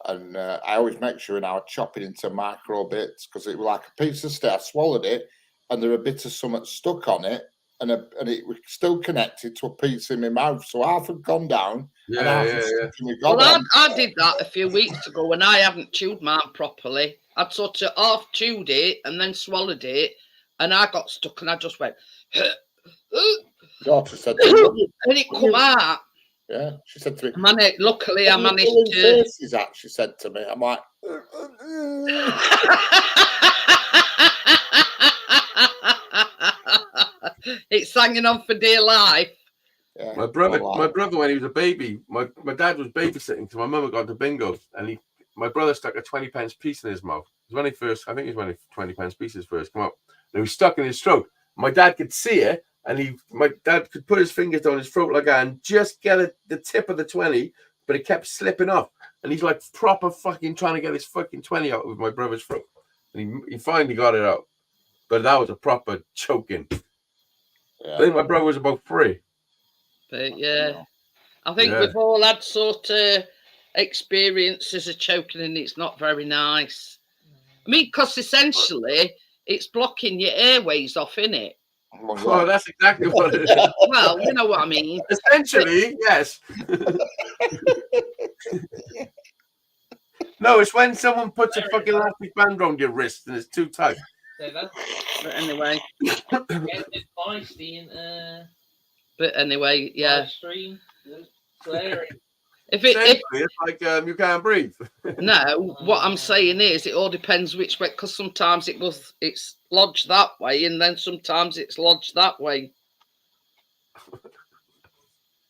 And I always make sure now I chop it into micro bits because it was like a piece of steak. I swallowed it and there were bits of something stuck on it. And it was still connected to a piece in my mouth. So half had gone down. Well, I did that a few weeks ago when I hadn't chewed mine properly. I'd sort of half chewed it and then swallowed it. And I got stuck and I just went, daughter said to me, and it come out. Yeah, she said to me. Luckily, I managed to. Faces that she said to me. I'm like. It's hanging on for dear life. Yeah, my brother, when he was a baby, my dad was babysitting, so my mum had gone to bingo, and my brother stuck a 20p piece in his mouth. It was when he 20p pieces first come out. And he was stuck in his throat, My dad could see it, and my dad could put his fingers down his throat like that and just get the tip of the 20, but it kept slipping off. And he's like proper fucking trying to get his fucking 20 out of my brother's throat. And he finally got it out. But that was a proper choking. Yeah. I think my brother was about 3. But yeah, I think Yeah. we've all had sort of experiences of choking, and it's not very nice. I mean, because essentially it's blocking your airways off, innit? Oh, that's exactly what it is. Well, you know what I mean. Essentially, yes. No, it's when someone puts a fucking elastic band around your wrist and it's too tight. But anyway, Get this feisty yeah. live stream. Swearing. If Essentially, it's like you can't breathe. no, what I'm saying is, it all depends which way. Because sometimes it's lodged that way, and then sometimes it's lodged that way.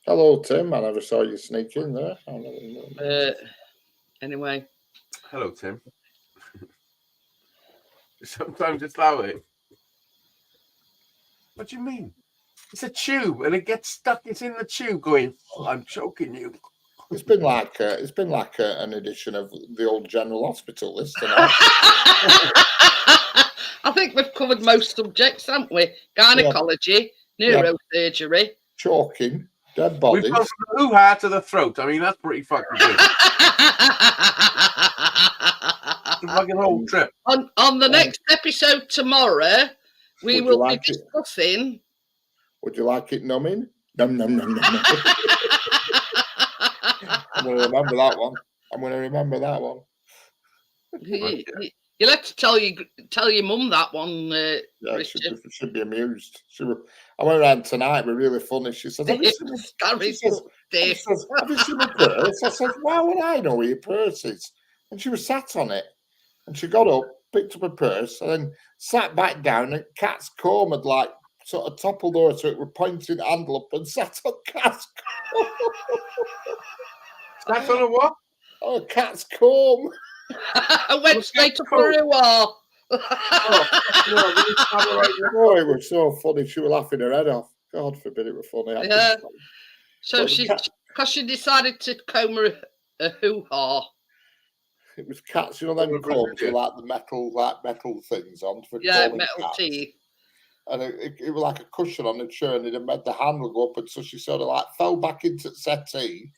Hello, Tim. I never saw you sneak in there. Anyway, Hello, Tim. Sometimes it's that way. What do you mean? It's a tube, and it gets stuck. It's in the tube, going, "Oh, I'm choking you." It's been like an edition of the old General Hospital list. I think we've covered most subjects, haven't we? Gynecology, neurosurgery, Choking, dead We've bodies. gone from the hoo-ha to the throat. I mean, that's pretty fucking good. It's a fucking whole trip. On the next episode tomorrow, we Would you will be like it? discussing. Would you like it numbing? Num num num num. I'm going to remember that one. You'll have to tell your mum that one, Yeah, Richard. she should be amused. I went around tonight. We're really funny. She says, "Have you seen this?" Gary's She says, Dave. "Have you seen my purse?" I said, "Why would I know where your purse is?" And she was sat on it. And she got up, picked up her purse, and then sat back down. And Cat's comb had like sort of toppled over to it with pointing handle up and sat on Cat's comb. That's on a what? Oh, Cat's comb. I went straight up for a while. Oh, it was so funny. She was laughing her head off. God forbid it was funny. Yeah. So But because she decided to comb a hoo-ha. It was Cats, you know, them combs with like the metal things on for Yeah, combing metal cats. teeth. And it was like a cushion on the chair, and it had made the handle go up, and so she sort of like fell back into the settee.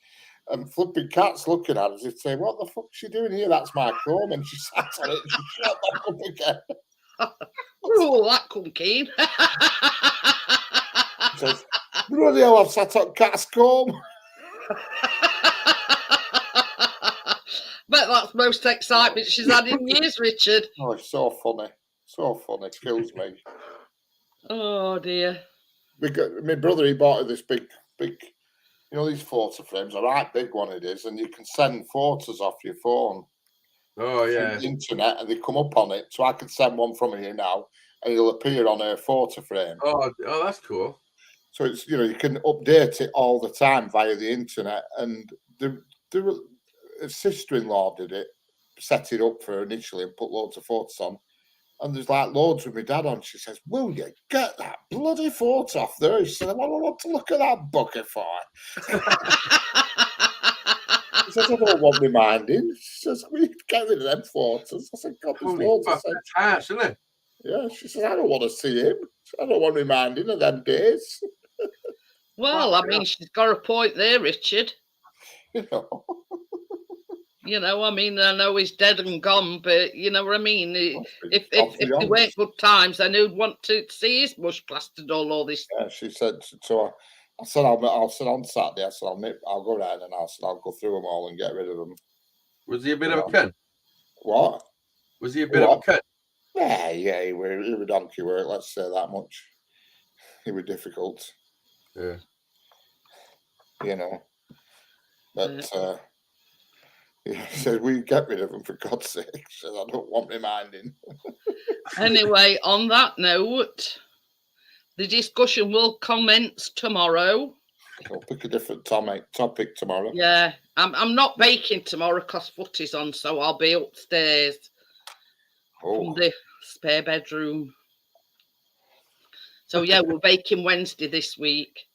And flipping Cat's looking at us, he'd say, "What the fuck's she doing here? That's my comb." And she sat on it and she shut back up again. Oh, that come keen. She says, "Bloody hell, I've sat on Cat's comb." Bet that's most excitement she's had in years, Richard. Oh, it's so funny. So funny. Kills me. Oh dear. My brother, he bought her this big, you know, these photo frames, a right big one it is, and you can send photos off your phone. Oh, through yeah. the internet, and they come up on it. So I can send one from here now, and it'll appear on her photo frame. Oh, that's cool. So it's, you know, you can update it all the time via the internet. And the sister-in-law did it, set it up for her initially, and put loads of photos on. And there's like loads with my dad on. She says, "Will you get that bloody photo off there?" She said, "Well, I want to look at that bucket for it." She says, "I don't want me minding." She says, "We get rid of them photos." I said, "God, there's Holy loads." fuck, that's harsh, isn't it? Yeah, she says, "I don't want to see him. I don't want me minding of them days." Well, I mean, she's got a point there, Richard. You know. You know, I mean, I know he's dead and gone, but you know what I mean? If they weren't good times, then who'd want to see his mush plastered all this? Yeah, she said, so I said, I'll sit on Saturday. I said, I'll go around and I'll go through them all and get rid of them. Was he a bit of a cunt? What? Was he a bit of a cunt? Yeah, he was donkey work, let's say that much. He was difficult. Yeah. You know. But he said, "We get rid of them for God's sake." She said, "I don't want me minding." Anyway, on that note, the discussion will commence tomorrow. We'll pick a different topic tomorrow. Yeah, I'm not baking tomorrow because footy's on, so I'll be upstairs from the spare bedroom. So yeah, we're baking Wednesday this week.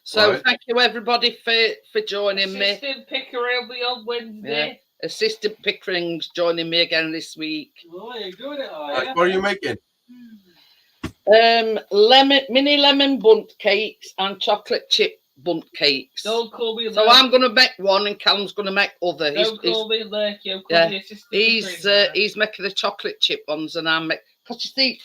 So Right. thank you everybody for joining me. Assistant Picker will be on Wednesday. Assistant Pickering's joining me again this week. Oh, you're doing it, are Right, you? what are you making? Mini lemon bundt cakes and chocolate chip bundt cakes. Don't call me So Lurk. I'm gonna make one and Callum's gonna make other. Don't call me Lurk. You call yeah, me assistant Pickering. He's making the chocolate chip ones and I'm making. Because you see,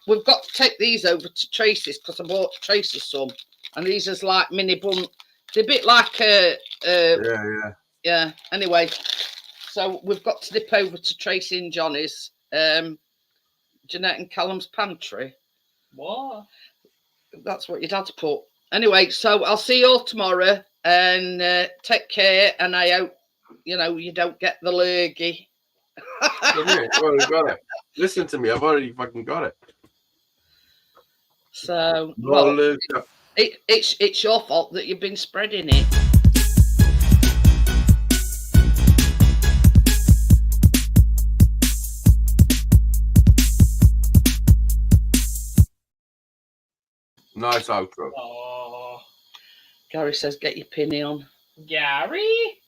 we've got to take these over to Tracy's because I bought Tracy some, and these is like mini bun. They're a bit like Yeah. Anyway, so we've got to dip over to Tracy and Johnny's, Jeanette and Callum's pantry. What? That's what your dad's put. Anyway, so I'll see you all tomorrow and take care. And I hope you don't get the lurgy. Come here. I've already got it. Listen to me. I've already fucking got it. So Well, it's your fault that you've been spreading it. nice outro. Oh, Gary says, get your pinny on. Gary?